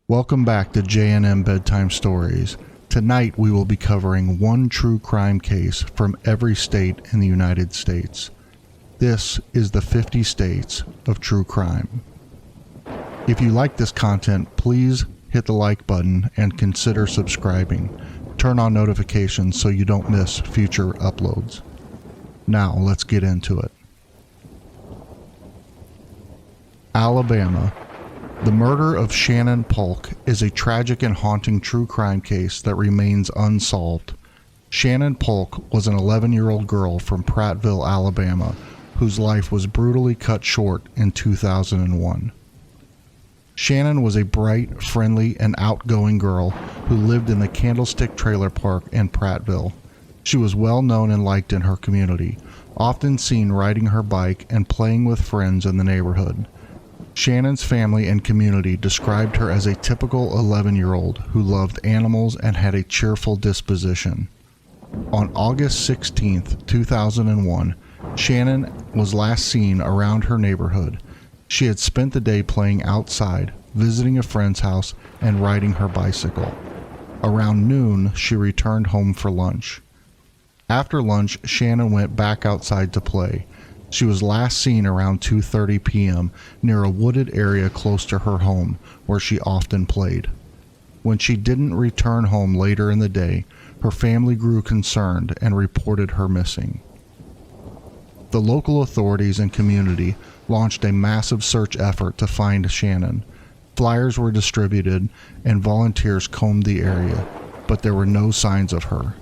Welcome back to J&M Bedtime Stories. Tonight we will be covering one true crime case from every state in the United States. This is the 50 States of True Crime. If you like this content, please hit the like button and consider subscribing. Turn on notifications so you don't miss future uploads. Now let's get into it. Alabama. The murder of Shannon Polk is a tragic and haunting true crime case that remains unsolved. Shannon Polk was an 11-year-old girl from Prattville, Alabama, whose life was brutally cut short in 2001. Shannon was a bright, friendly, and outgoing girl who lived in the Candlestick Trailer Park in Prattville. She was well known and liked in her community, often seen riding her bike and playing with friends in the neighborhood. Shannon's family and community described her as a typical 11-year-old who loved animals and had a cheerful disposition. On August 16, 2001, Shannon was last seen around her neighborhood. She had spent the day playing outside, visiting a friend's house, and riding her bicycle. Around noon, she returned home for lunch. After lunch, Shannon went back outside to play. She was last seen around 2:30 p.m. near a wooded area close to her home, where she often played. When she didn't return home later in the day, her family grew concerned and reported her missing. The local authorities and community launched a massive search effort to find Shannon. Flyers were distributed and volunteers combed the area, but there were no signs of her.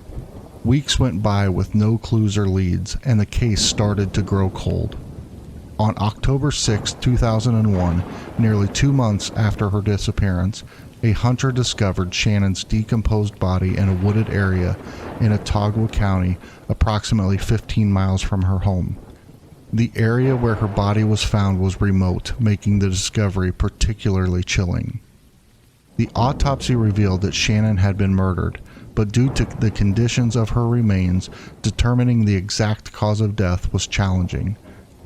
Weeks went by with no clues or leads, and the case started to grow cold. On October 6, 2001, nearly 2 months after her disappearance, a hunter discovered Shannon's decomposed body in a wooded area in Ottawa County, approximately 15 miles from her home. The area where her body was found was remote, making the discovery particularly chilling. The autopsy revealed that Shannon had been murdered, but due to the conditions of her remains, determining the exact cause of death was challenging.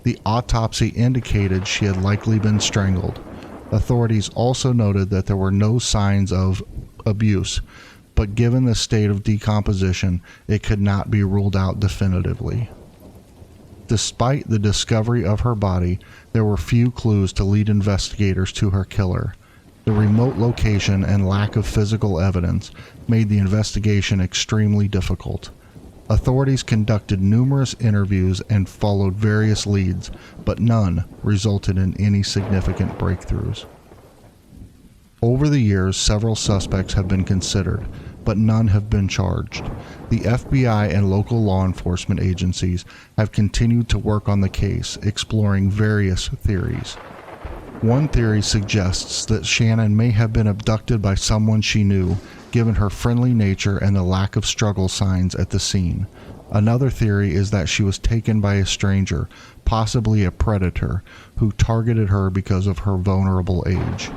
The autopsy indicated she had likely been strangled. Authorities also noted that there were no signs of abuse, but given the state of decomposition, it could not be ruled out definitively. Despite the discovery of her body, there were few clues to lead investigators to her killer. The remote location and lack of physical evidence made the investigation extremely difficult. Authorities conducted numerous interviews and followed various leads, but none resulted in any significant breakthroughs. Over the years, several suspects have been considered, but none have been charged. The FBI and local law enforcement agencies have continued to work on the case, exploring various theories. One theory suggests that Shannon may have been abducted by someone she knew, given her friendly nature and the lack of struggle signs at the scene. Another theory is that she was taken by a stranger, possibly a predator, who targeted her because of her vulnerable age.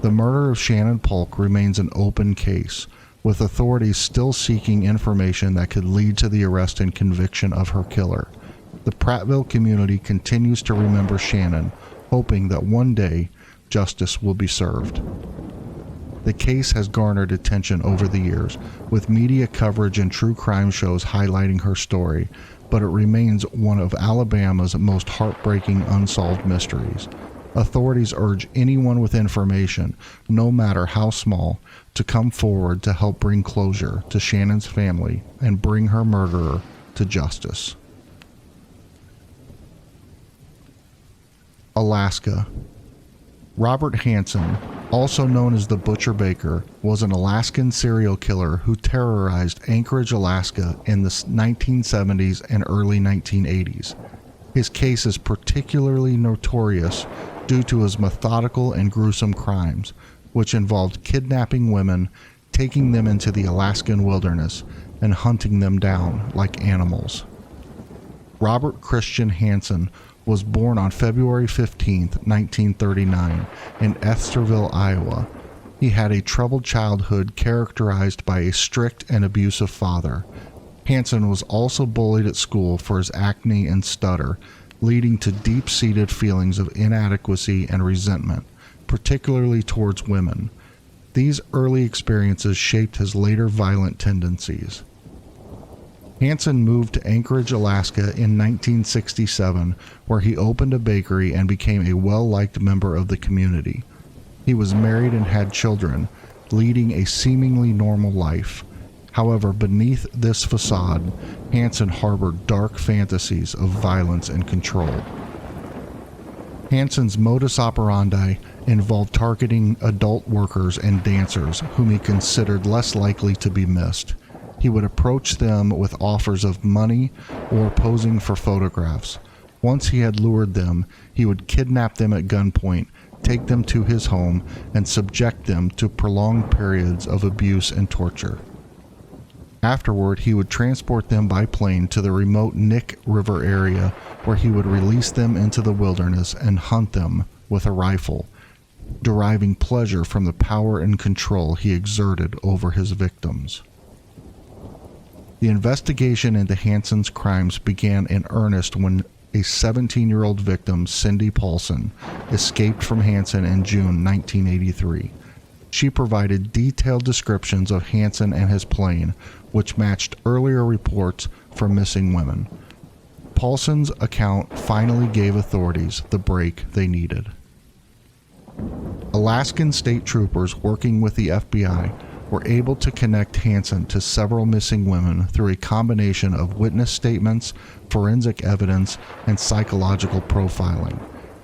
The murder of Shannon Polk remains an open case, with authorities still seeking information that could lead to the arrest and conviction of her killer. The Prattville community continues to remember Shannon, hoping that one day justice will be served. The case has garnered attention over the years, with media coverage and true crime shows highlighting her story, but it remains one of Alabama's most heartbreaking unsolved mysteries. Authorities urge anyone with information, no matter how small, to come forward to help bring closure to Shannon's family and bring her murderer to justice. Alaska. Robert Hansen, also known as the Butcher Baker, was an Alaskan serial killer who terrorized Anchorage, Alaska in the 1970s and early 1980s. His case is particularly notorious due to his methodical and gruesome crimes, which involved kidnapping women, taking them into the Alaskan wilderness, and hunting them down like animals. Robert Christian Hansen was born on February 15, 1939, in Estherville, Iowa. He had a troubled childhood characterized by a strict and abusive father. Hansen was also bullied at school for his acne and stutter, leading to deep-seated feelings of inadequacy and resentment, particularly towards women. These early experiences shaped his later violent tendencies. Hansen moved to Anchorage, Alaska in 1967, where he opened a bakery and became a well-liked member of the community. He was married and had children, leading a seemingly normal life. However, beneath this facade, Hansen harbored dark fantasies of violence and control. Hansen's modus operandi involved targeting adult workers and dancers whom he considered less likely to be missed. He would approach them with offers of money or posing for photographs. Once he had lured them, he would kidnap them at gunpoint, take them to his home, and subject them to prolonged periods of abuse and torture. Afterward, he would transport them by plane to the remote Nick River area, where he would release them into the wilderness and hunt them with a rifle, deriving pleasure from the power and control he exerted over his victims. The investigation into Hansen's crimes began in earnest when a 17-year-old victim, Cindy Paulson, escaped from Hansen in June 1983. She provided detailed descriptions of Hansen and his plane, which matched earlier reports for missing women. Paulson's account finally gave authorities the break they needed. Alaskan state troopers working with the FBI were able to connect Hansen to several missing women through a combination of witness statements, forensic evidence, and psychological profiling.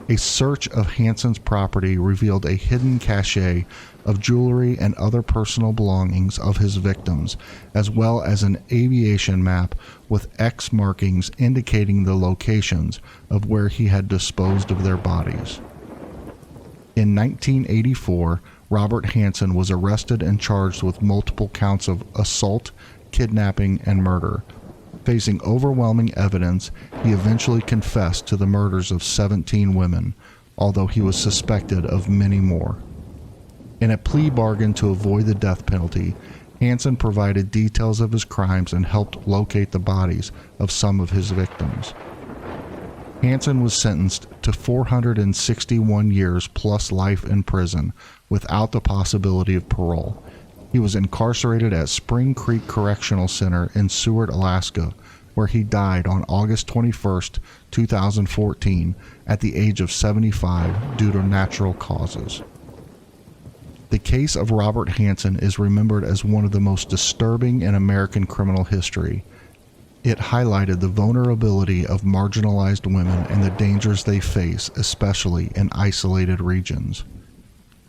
A search of Hansen's property revealed a hidden cache of jewelry and other personal belongings of his victims, as well as an aviation map with X markings indicating the locations of where he had disposed of their bodies. In 1984, Robert Hansen was arrested and charged with multiple counts of assault, kidnapping, and murder. Facing overwhelming evidence, he eventually confessed to the murders of 17 women, although he was suspected of many more. In a plea bargain to avoid the death penalty, Hansen provided details of his crimes and helped locate the bodies of some of his victims. Hansen was sentenced to 461 years plus life in prison without the possibility of parole. He was incarcerated at Spring Creek Correctional Center in Seward, Alaska, where he died on August 21, 2014, at the age of 75 due to natural causes. The case of Robert Hansen is remembered as one of the most disturbing in American criminal history. It highlighted the vulnerability of marginalized women and the dangers they face, especially in isolated regions.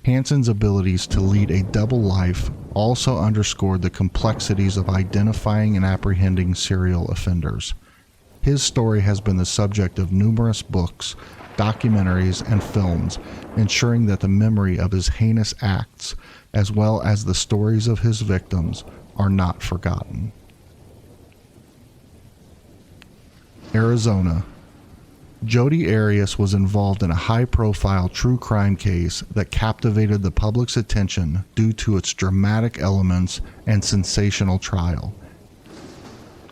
Hansen's abilities to lead a double life also underscored the complexities of identifying and apprehending serial offenders. His story has been the subject of numerous books, documentaries, and films, ensuring that the memory of his heinous acts, as well as the stories of his victims, are not forgotten. Arizona. Jodi Arias was involved in a high-profile true crime case that captivated the public's attention due to its dramatic elements and sensational trial.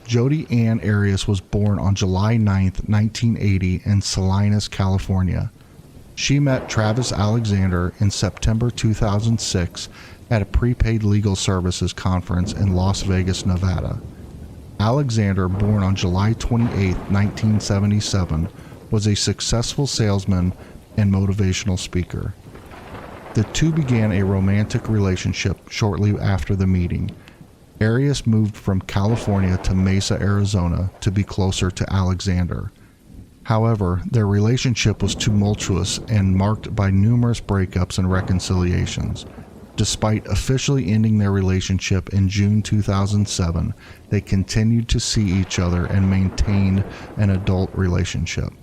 Jodi Ann Arias was born on July 9, 1980 in Salinas, California. She met Travis Alexander in September 2006 at a prepaid legal services conference in Las Vegas, Nevada. Alexander, born on July 28, 1977, was a successful salesman and motivational speaker. The two began a romantic relationship shortly after the meeting. Arias moved from California to Mesa, Arizona to be closer to Alexander. However, their relationship was tumultuous and marked by numerous breakups and reconciliations. Despite officially ending their relationship in June 2007, they continued to see each other and maintained an adult relationship.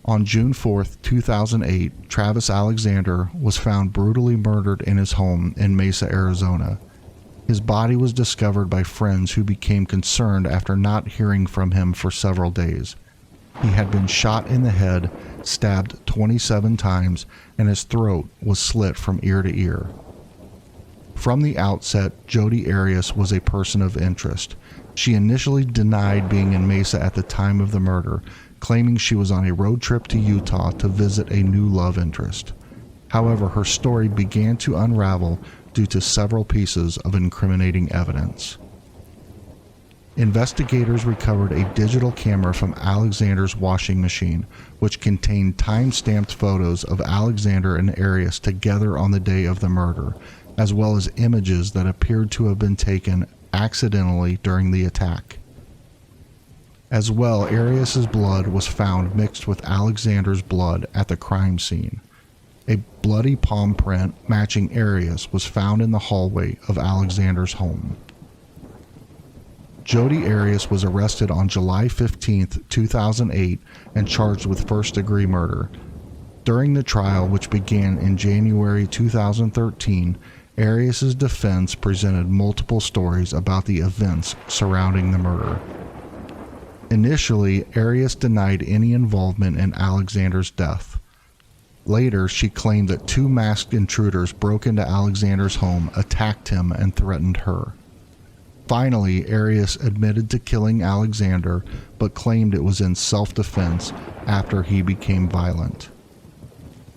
On June 4, 2008, Travis Alexander was found brutally murdered in his home in Mesa, Arizona. His body was discovered by friends who became concerned after not hearing from him for several days. He had been shot in the head, stabbed 27 times, and his throat was slit from ear to ear. From the outset, Jodi Arias was a person of interest. She initially denied being in Mesa at the time of the murder, claiming she was on a road trip to Utah to visit a new love interest. However, her story began to unravel due to several pieces of incriminating evidence. Investigators recovered a digital camera from Alexander's washing machine, which contained time-stamped photos of Alexander and Arias together on the day of the murder, as well as images that appeared to have been taken accidentally during the attack. As well, Arias's blood was found mixed with Alexander's blood at the crime scene. A bloody palm print matching Arias was found in the hallway of Alexander's home. Jodi Arias was arrested on July 15, 2008, and charged with first-degree murder. During the trial, which began in January 2013, Arias's defense presented multiple stories about the events surrounding the murder. Initially, Arias denied any involvement in Alexander's death. Later, she claimed that two masked intruders broke into Alexander's home, attacked him, and threatened her. Finally, Arias admitted to killing Alexander, but claimed it was in self-defense after he became violent.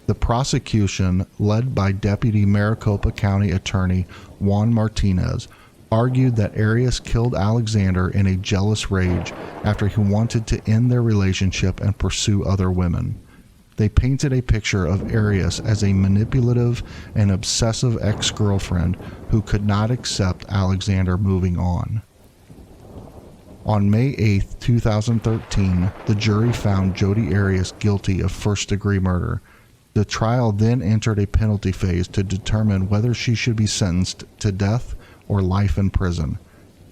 The prosecution, led by Deputy Maricopa County Attorney Juan Martinez, argued that Arias killed Alexander in a jealous rage after he wanted to end their relationship and pursue other women. They painted a picture of Arias as a manipulative and obsessive ex-girlfriend who could not accept Alexander moving on. On May 8, 2013, the jury found Jodi Arias guilty of first-degree murder. The trial then entered a penalty phase to determine whether she should be sentenced to death or life in prison.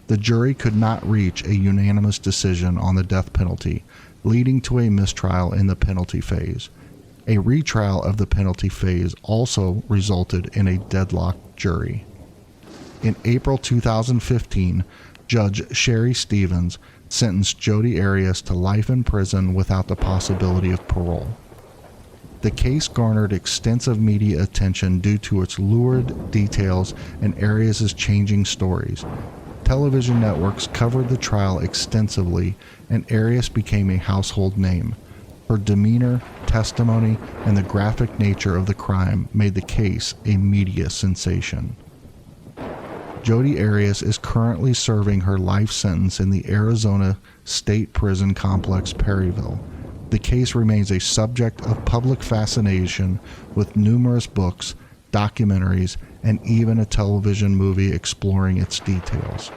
The jury could not reach a unanimous decision on the death penalty, leading to a mistrial in the penalty phase. A retrial of the penalty phase also resulted in a deadlocked jury. In April 2015, Judge Sherry Stevens sentenced Jodi Arias to life in prison without the possibility of parole. The case garnered extensive media attention due to its lurid details and Arias' changing stories. Television networks covered the trial extensively, and Arias became a household name. Her demeanor, testimony, and the graphic nature of the crime made the case a media sensation. Jodi Arias is currently serving her life sentence in the Arizona State Prison Complex, Perryville. The case remains a subject of public fascination, with numerous books, documentaries, and even a television movie exploring its details.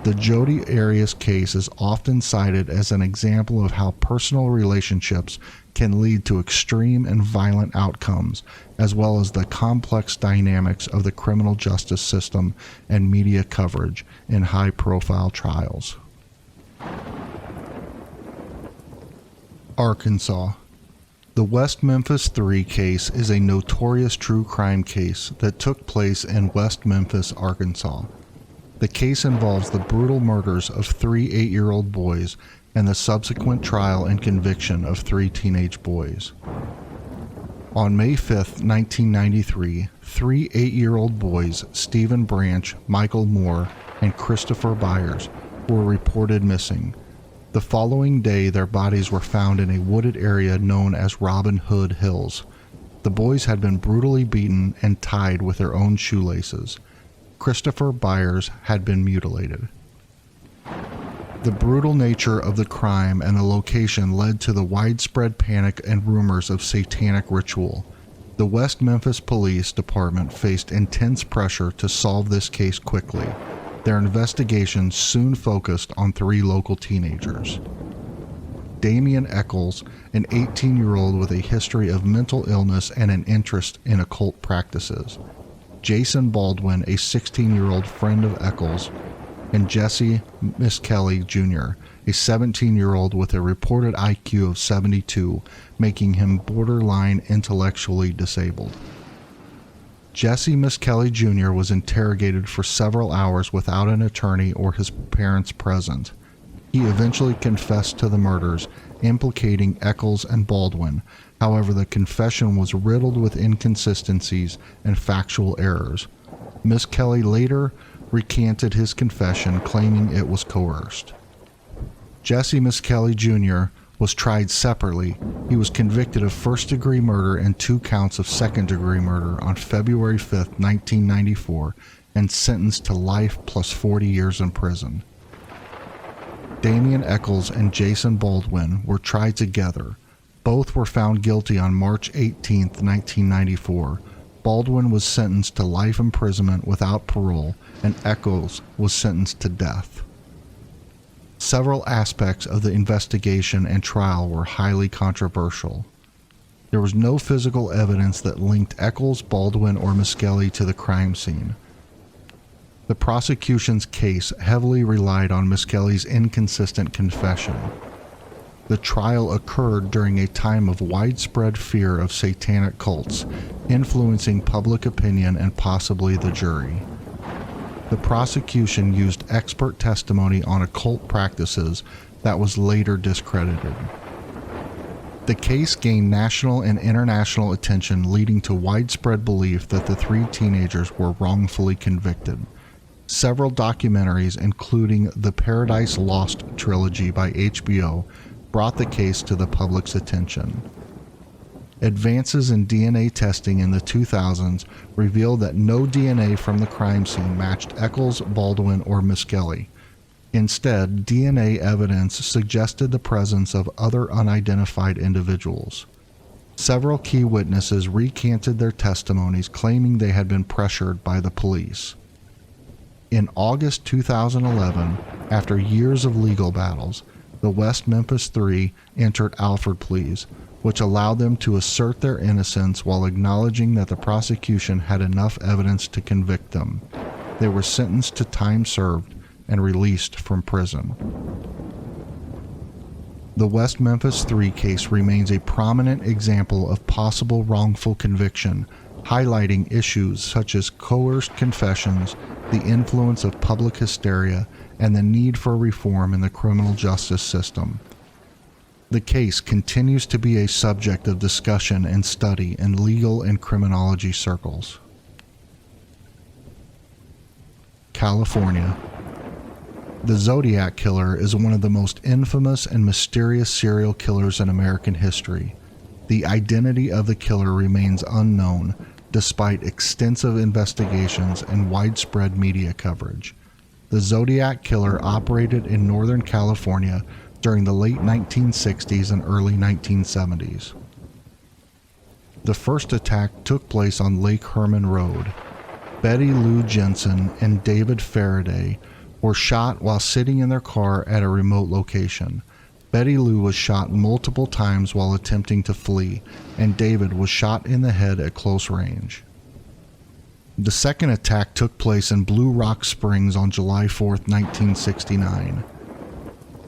The Jodi Arias case is often cited as an example of how personal relationships can lead to extreme and violent outcomes, as well as the complex dynamics of the criminal justice system and media coverage in high-profile trials. Arkansas. The West Memphis 3 case is a notorious true crime case that took place in West Memphis, Arkansas. The case involves the brutal murders of 3 8-year-old boys and the subsequent trial and conviction of 3 teenage boys. On May 5, 1993, 3 8-year-old boys, Stephen Branch, Michael Moore, and Christopher Byers, were reported missing. The following day, their bodies were found in a wooded area known as Robin Hood Hills. The boys had been brutally beaten and tied with their own shoelaces. Christopher Byers had been mutilated. The brutal nature of the crime and the location led to the widespread panic and rumors of satanic ritual. The West Memphis Police Department faced intense pressure to solve this case quickly. Their investigation soon focused on 3 local teenagers. Damian Eccles, an 18-year-old with a history of mental illness and an interest in occult practices. Jason Baldwin, a 16-year-old friend of Eccles, and Jesse Miskelly Jr., a 17-year-old with a reported IQ of 72, making him borderline intellectually disabled. Jesse Miskelly Jr. was interrogated for several hours without an attorney or his parents present. He eventually confessed to the murders, implicating Eccles and Baldwin. However, the confession was riddled with inconsistencies and factual errors. Miskelly later recanted his confession, claiming it was coerced. Jesse Miskelly Jr. was tried separately, he was convicted of first-degree murder and 2 counts of second-degree murder on February 5, 1994, and sentenced to life plus 40 years in prison. Damian Eccles and Jason Baldwin were tried together. Both were found guilty on March 18, 1994. Baldwin was sentenced to life imprisonment without parole, and Eccles was sentenced to death. Several aspects of the investigation and trial were highly controversial. There was no physical evidence that linked Eccles, Baldwin, or Miskelly to the crime scene. The prosecution's case heavily relied on Miskelly's inconsistent confession. The trial occurred during a time of widespread fear of satanic cults, influencing public opinion and possibly the jury. The prosecution used expert testimony on occult practices that was later discredited. The case gained national and international attention, leading to widespread belief that the 3 teenagers were wrongfully convicted. Several documentaries, including the Paradise Lost trilogy by HBO, brought the case to the public's attention. Advances in DNA testing in the 2000s revealed that no DNA from the crime scene matched Eccles, Baldwin, or Miskelly. Instead, DNA evidence suggested the presence of other unidentified individuals. Several key witnesses recanted their testimonies, claiming they had been pressured by the police. In August 2011, after years of legal battles, the West Memphis Three entered Alford pleas, which allowed them to assert their innocence while acknowledging that the prosecution had enough evidence to convict them. They were sentenced to time served and released from prison. The West Memphis Three case remains a prominent example of possible wrongful conviction, highlighting issues such as coerced confessions, the influence of public hysteria, and the need for reform in the criminal justice system. The case continues to be a subject of discussion and study in legal and criminology circles. California. The Zodiac Killer is one of the most infamous and mysterious serial killers in American history. The identity of the killer remains unknown, despite extensive investigations and widespread media coverage. The Zodiac Killer operated in Northern California during the late 1960s and early 1970s. The first attack took place on Lake Herman Road. Betty Lou Jensen and David Faraday were shot while sitting in their car at a remote location. Betty Lou was shot multiple times while attempting to flee, and David was shot in the head at close range. The second attack took place in Blue Rock Springs on July 4, 1969.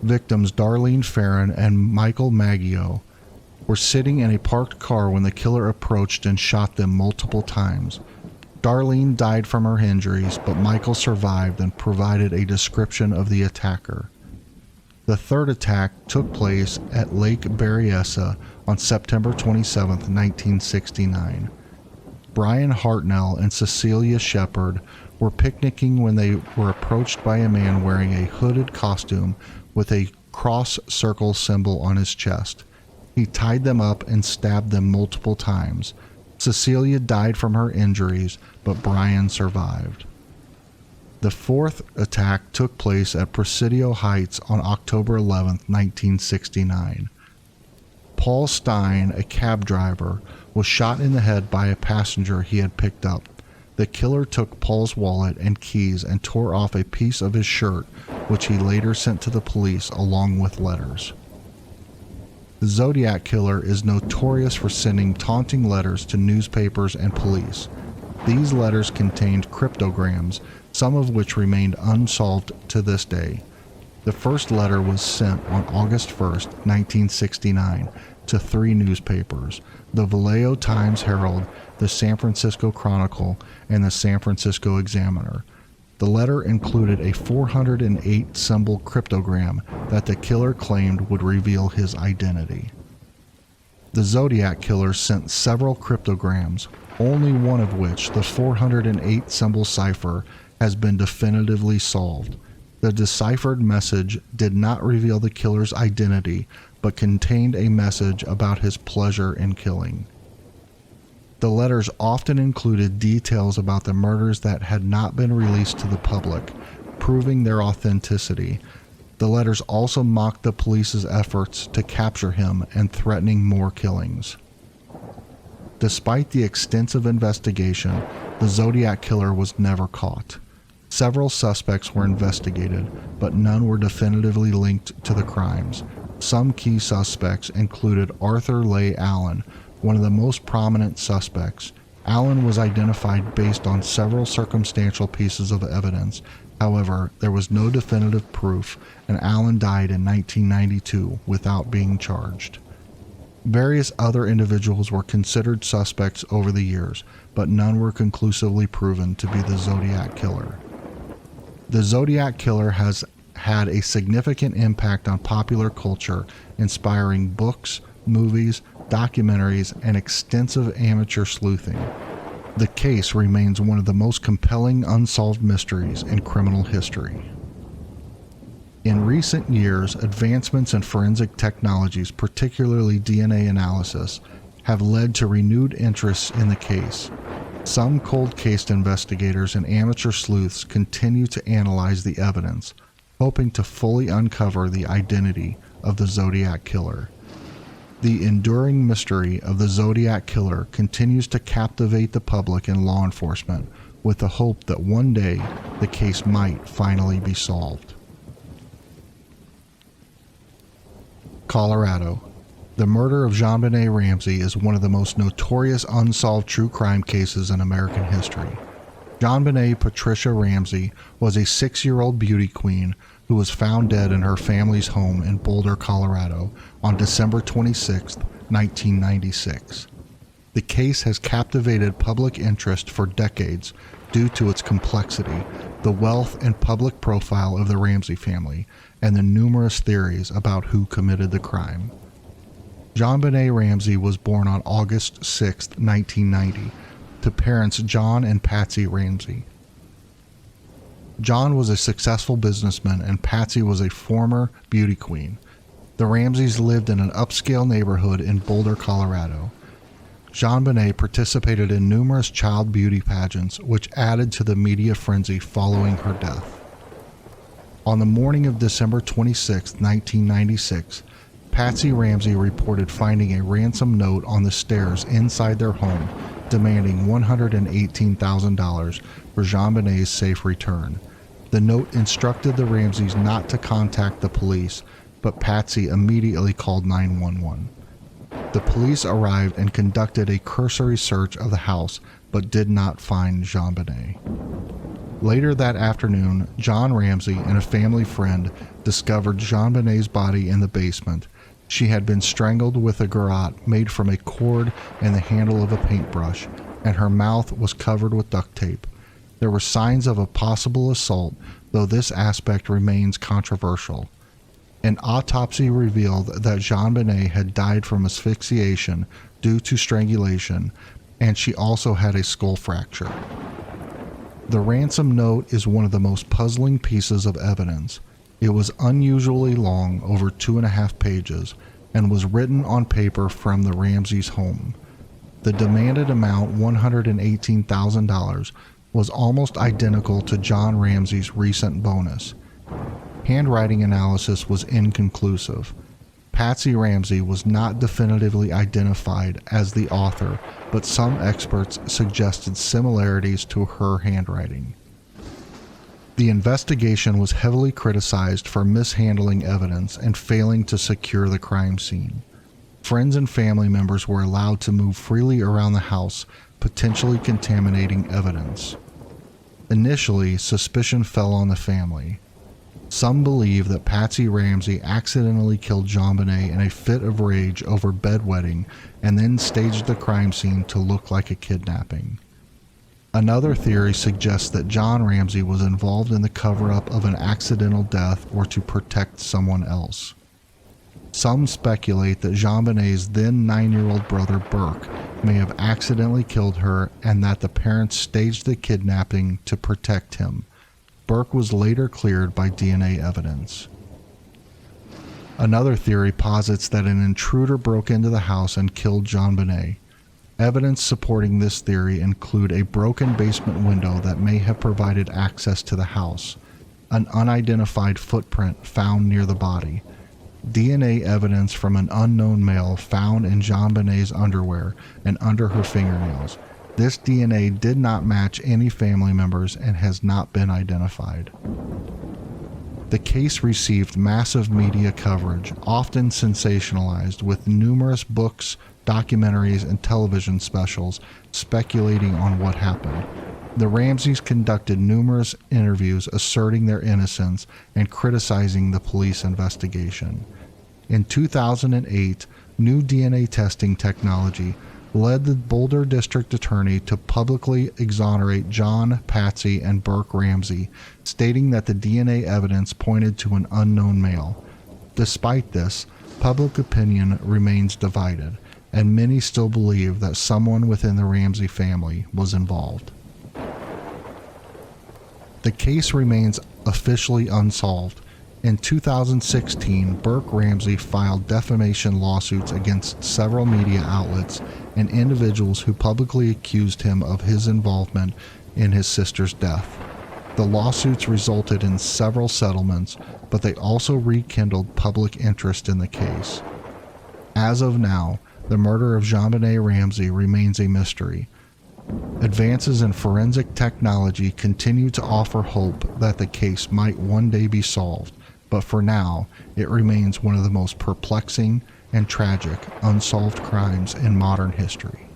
Victims Darlene Farron and Michael Maggio were sitting in a parked car when the killer approached and shot them multiple times. Darlene died from her injuries, but Michael survived and provided a description of the attacker. The third attack took place at Lake Berryessa on September 27, 1969. Brian Hartnell and Cecilia Shepard were picnicking when they were approached by a man wearing a hooded costume with a cross circle symbol on his chest. He tied them up and stabbed them multiple times. Cecilia died from her injuries, but Brian survived. The fourth attack took place at Presidio Heights on October 11, 1969. Paul Stein, a cab driver, was shot in the head by a passenger he had picked up. The killer took Paul's wallet and keys and tore off a piece of his shirt, which he later sent to the police along with letters. The Zodiac Killer is notorious for sending taunting letters to newspapers and police. These letters contained cryptograms, some of which remained unsolved to this day. The first letter was sent on August 1, 1969, to 3 newspapers: the Vallejo Times-Herald, the San Francisco Chronicle, and the San Francisco Examiner. The letter included a 408-symbol cryptogram that the killer claimed would reveal his identity. The Zodiac Killer sent several cryptograms, only one of which, the 408-symbol cipher, has been definitively solved. The deciphered message did not reveal the killer's identity, but contained a message about his pleasure in killing. The letters often included details about the murders that had not been released to the public, proving their authenticity. The letters also mocked the police's efforts to capture him and threatening more killings. Despite the extensive investigation, the Zodiac killer was never caught. Several suspects were investigated, but none were definitively linked to the crimes. Some key suspects included Arthur Leigh Allen, one of the most prominent suspects. Allen was identified based on several circumstantial pieces of evidence. However, there was no definitive proof, and Allen died in 1992 without being charged. Various other individuals were considered suspects over the years, but none were conclusively proven to be the Zodiac killer. The Zodiac killer has had a significant impact on popular culture, inspiring books, movies, documentaries, and extensive amateur sleuthing. The case remains one of the most compelling unsolved mysteries in criminal history. In recent years, advancements in forensic technologies, particularly DNA analysis, have led to renewed interest in the case. Some cold case investigators and amateur sleuths continue to analyze the evidence, hoping to fully uncover the identity of the Zodiac killer. The enduring mystery of the Zodiac killer continues to captivate the public and law enforcement, with the hope that one day the case might finally be solved. Colorado. The murder of JonBenet Ramsey is one of the most notorious unsolved true crime cases in American history. JonBenet Patricia Ramsey was a 6-year-old beauty queen who was found dead in her family's home in Boulder, Colorado on December 26, 1996. The case has captivated public interest for decades due to its complexity, the wealth and public profile of the Ramsey family, and the numerous theories about who committed the crime. JonBenet Ramsey was born on August 6, 1990, to parents John and Patsy Ramsey. John was a successful businessman and Patsy was a former beauty queen. The Ramseys lived in an upscale neighborhood in Boulder, Colorado. JonBenet participated in numerous child beauty pageants, which added to the media frenzy following her death. On the morning of December 26, 1996, Patsy Ramsey reported finding a ransom note on the stairs inside their home, demanding $118,000 for JonBenet's safe return. The note instructed the Ramseys not to contact the police, but Patsy immediately called 911. The police arrived and conducted a cursory search of the house, but did not find JonBenet. Later that afternoon, John Ramsey and a family friend discovered JonBenet's body in the basement. She had been strangled with a garrote made from a cord and the handle of a paintbrush, and her mouth was covered with duct tape. There were signs of a possible assault, though this aspect remains controversial. An autopsy revealed that JonBenet had died from asphyxiation due to strangulation, and she also had a skull fracture. The ransom note is one of the most puzzling pieces of evidence. It was unusually long, over 2.5 pages, and was written on paper from the Ramseys' home. The demanded amount, $118,000, was almost identical to John Ramsey's recent bonus. Handwriting analysis was inconclusive. Patsy Ramsey was not definitively identified as the author, but some experts suggested similarities to her handwriting. The investigation was heavily criticized for mishandling evidence and failing to secure the crime scene. Friends and family members were allowed to move freely around the house, potentially contaminating evidence. Initially, suspicion fell on the family. Some believe that Patsy Ramsey accidentally killed JonBenet in a fit of rage over bedwetting and then staged the crime scene to look like a kidnapping. Another theory suggests that John Ramsey was involved in the cover-up of an accidental death or to protect someone else. Some speculate that JonBenet's then 9-year-old brother Burke may have accidentally killed her and that the parents staged the kidnapping to protect him. Burke was later cleared by DNA evidence. Another theory posits that an intruder broke into the house and killed JonBenet. Evidence supporting this theory include a broken basement window that may have provided access to the house, an unidentified footprint found near the body, DNA evidence from an unknown male found in JonBenet's underwear and under her fingernails. This DNA did not match any family members and has not been identified. The case received massive media coverage, often sensationalized, with numerous books, documentaries, and television specials speculating on what happened. The Ramseys conducted numerous interviews asserting their innocence and criticizing the police investigation. In 2008, new DNA testing technology led the Boulder District Attorney to publicly exonerate John, Patsy, and Burke Ramsey, stating that the DNA evidence pointed to an unknown male. Despite this, public opinion remains divided, and many still believe that someone within the Ramsey family was involved. The case remains officially unsolved. In 2016, Burke Ramsey filed defamation lawsuits against several media outlets and individuals who publicly accused him of his involvement in his sister's death. The lawsuits resulted in several settlements, but they also rekindled public interest in the case. As of now, the murder of JonBenet Ramsey remains a mystery. Advances in forensic technology continue to offer hope that the case might one day be solved, but for now, it remains one of the most perplexing and tragic unsolved crimes in modern history.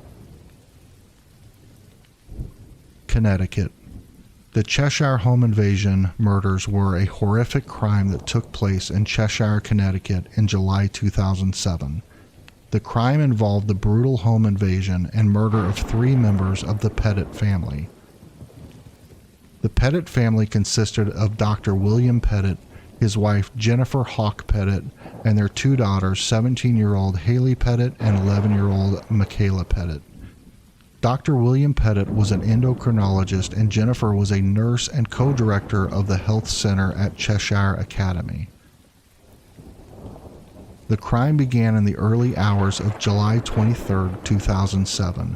Connecticut. The Cheshire home invasion murders were a horrific crime that took place in Cheshire, Connecticut in July 2007. The crime involved the brutal home invasion and murder of 3 members of the Pettit family. The Pettit family consisted of Dr. William Pettit, his wife Jennifer Hawk Pettit, and their 2 daughters, 17-year-old Haley Pettit and 11-year-old Michaela Pettit. Dr. William Pettit was an endocrinologist, and Jennifer was a nurse and co-director of the health center at Cheshire Academy. The crime began in the early hours of July 23, 2007.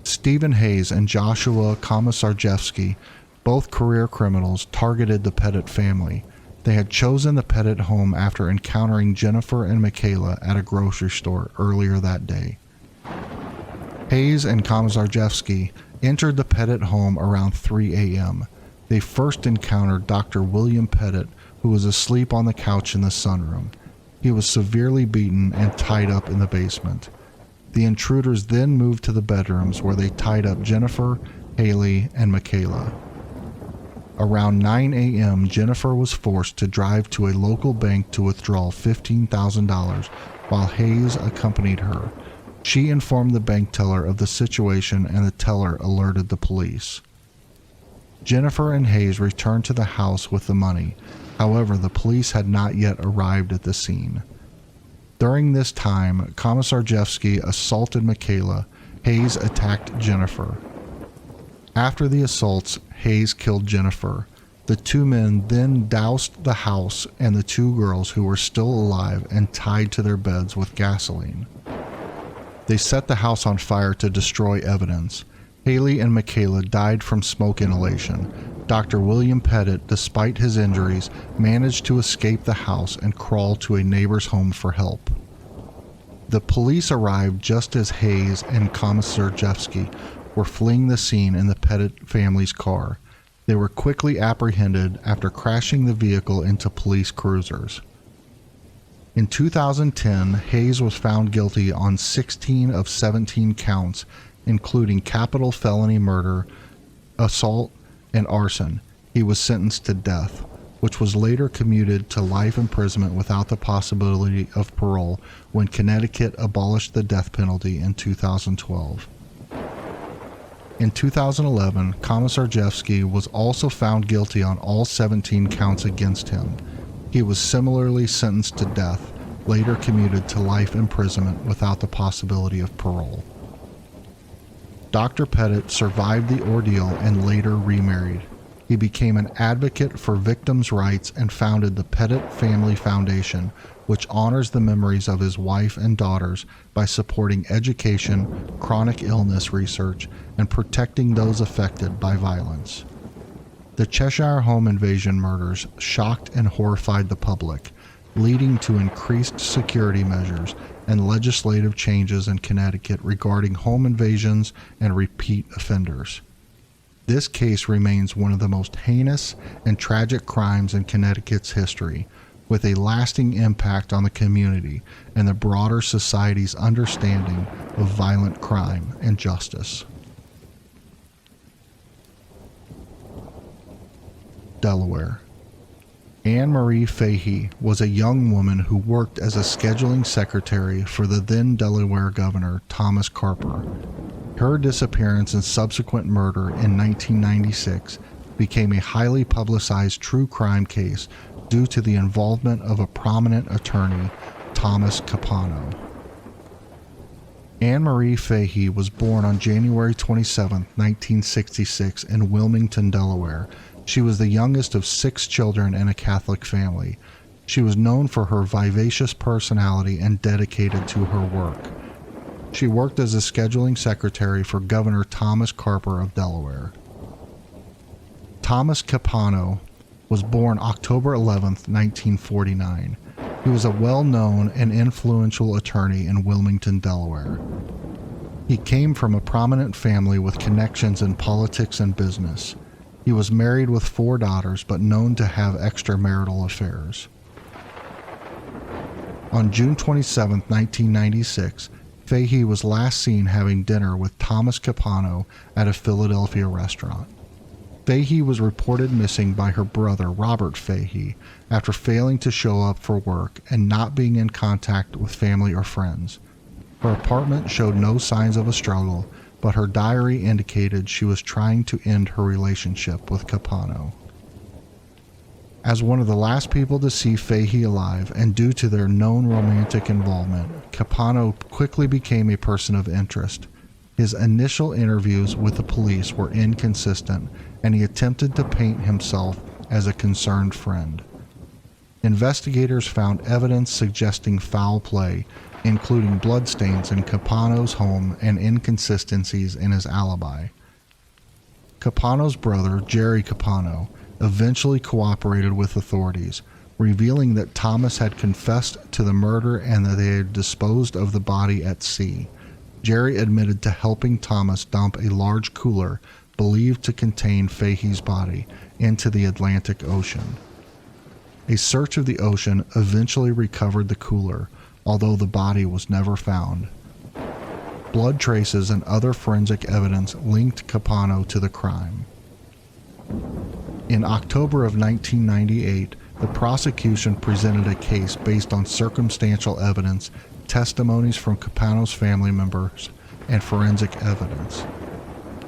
Stephen Hayes and Joshua Komisarjevsky, both career criminals, targeted the Pettit family. They had chosen the Pettit home after encountering Jennifer and Michaela at a grocery store earlier that day. Hayes and Komisarjevsky entered the Pettit home around 3 a.m. They first encountered Dr. William Pettit, who was asleep on the couch in the sunroom. He was severely beaten and tied up in the basement. The intruders then moved to the bedrooms where they tied up Jennifer, Haley, and Michaela. Around 9 a.m., Jennifer was forced to drive to a local bank to withdraw $15,000 while Hayes accompanied her. She informed the bank teller of the situation, and the teller alerted the police. Jennifer and Hayes returned to the house with the money. However, the police had not yet arrived at the scene. During this time, Komisarjevsky assaulted Michaela. Hayes attacked Jennifer. After the assaults, Hayes killed Jennifer. The 2 men then doused the house and the 2 girls who were still alive and tied to their beds with gasoline. They set the house on fire to destroy evidence. Haley and Michaela died from smoke inhalation. Dr. William Pettit, despite his injuries, managed to escape the house and crawl to a neighbor's home for help. The police arrived just as Hayes and Komisarjevsky were fleeing the scene in the Pettit family's car. They were quickly apprehended after crashing the vehicle into police cruisers. In 2010, Hayes was found guilty on 16 of 17 counts, including capital felony murder, assault, and arson. He was sentenced to death, which was later commuted to life imprisonment without the possibility of parole when Connecticut abolished the death penalty in 2012. In 2011, Komisarjevsky was also found guilty on all 17 counts against him. He was similarly sentenced to death, later commuted to life imprisonment without the possibility of parole. Dr. Pettit survived the ordeal and later remarried. He became an advocate for victims' rights and founded the Pettit Family Foundation, which honors the memories of his wife and daughters by supporting education, chronic illness research, and protecting those affected by violence. The Cheshire home invasion murders shocked and horrified the public, leading to increased security measures and legislative changes in Connecticut regarding home invasions and repeat offenders. This case remains one of the most heinous and tragic crimes in Connecticut's history, with a lasting impact on the community and the broader society's understanding of violent crime and justice. Delaware. Anne Marie Fahey was a young woman who worked as a scheduling secretary for the then Delaware governor, Thomas Carper. Her disappearance and subsequent murder in 1996 became a highly publicized true crime case due to the involvement of a prominent attorney, Thomas Capano. Anne Marie Fahey was born on January 27, 1966 in Wilmington, Delaware. She was the youngest of 6 children in a Catholic family. She was known for her vivacious personality and dedicated to her work. She worked as a scheduling secretary for Governor Thomas Carper of Delaware. Thomas Capano was born October 11, 1949. He was a well-known and influential attorney in Wilmington, Delaware. He came from a prominent family with connections in politics and business. He was married with 4 daughters, but known to have extramarital affairs. On June 27, 1996, Fahey was last seen having dinner with Thomas Capano at a Philadelphia restaurant. Fahey was reported missing by her brother, Robert Fahey, after failing to show up for work and not being in contact with family or friends. Her apartment showed no signs of a struggle, but her diary indicated she was trying to end her relationship with Capano. As one of the last people to see Fahey alive, and due to their known romantic involvement, Capano quickly became a person of interest. His initial interviews with the police were inconsistent, and he attempted to paint himself as a concerned friend. Investigators found evidence suggesting foul play, including bloodstains in Capano's home and inconsistencies in his alibi. Capano's brother, Jerry Capano, eventually cooperated with authorities, revealing that Thomas had confessed to the murder and that they had disposed of the body at sea. Jerry admitted to helping Thomas dump a large cooler believed to contain Fahey's body into the Atlantic Ocean. A search of the ocean eventually recovered the cooler, although the body was never found. Blood traces and other forensic evidence linked Capano to the crime. In October of 1998, the prosecution presented a case based on circumstantial evidence, testimonies from Capano's family members, and forensic evidence.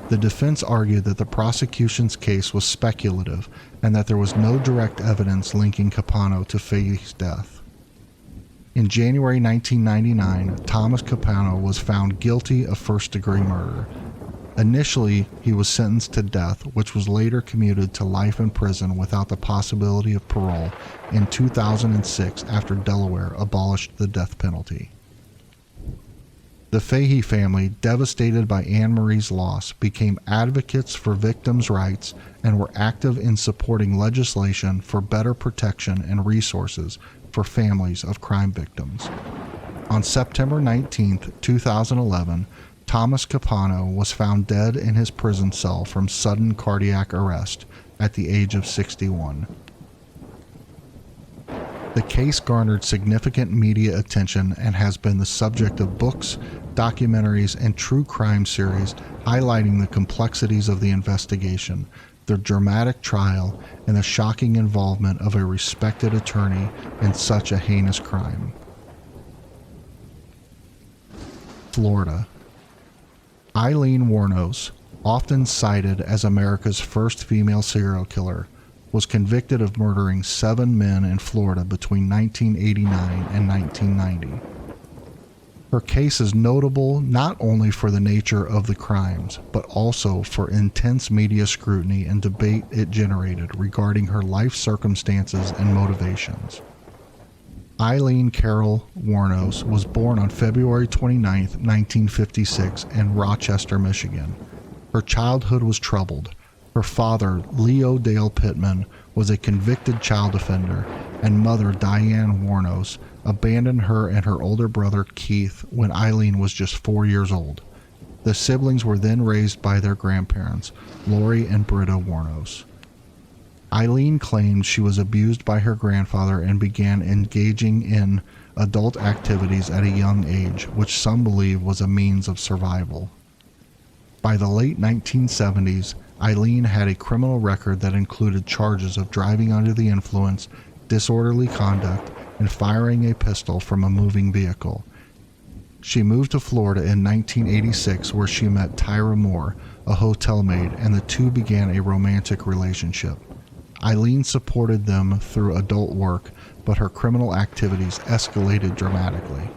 The defense argued that the prosecution's case was speculative and that there was no direct evidence linking Capano to Fahey's death. In January 1999, Thomas Capano was found guilty of first-degree murder. Initially, he was sentenced to death, which was later commuted to life in prison without the possibility of parole in 2006 after Delaware abolished the death penalty. The Fahey family, devastated by Anne Marie's loss, became advocates for victims' rights and were active in supporting legislation for better protection and resources for families of crime victims. On September 19, 2011, Thomas Capano was found dead in his prison cell from sudden cardiac arrest at the age of 61. The case garnered significant media attention and has been the subject of books, documentaries, and true crime series highlighting the complexities of the investigation, the dramatic trial, and the shocking involvement of a respected attorney in such a heinous crime. Florida. Eileen Wuornos, often cited as America's first female serial killer, was convicted of murdering 7 men in Florida between 1989 and 1990. Her case is notable not only for the nature of the crimes, but also for intense media scrutiny and debate it generated regarding her life circumstances and motivations. Eileen Carol Warnos was born on February 29, 1956 in Rochester, Michigan. Her childhood was troubled. Her father, Leo Dale Pittman, was a convicted child offender, and mother, Diane Warnos, abandoned her and her older brother, Keith, when Eileen was just 4 years old. The siblings were then raised by their grandparents, Lori and Britta Warnos. Eileen claimed she was abused by her grandfather and began engaging in adult activities at a young age, which some believe was a means of survival. By the late 1970s, Eileen had a criminal record that included charges of driving under the influence, disorderly conduct, and firing a pistol from a moving vehicle. She moved to Florida in 1986, where she met Tyra Moore, a hotel maid, and the two began a romantic relationship. Eileen supported them through adult work, but her criminal activities escalated dramatically.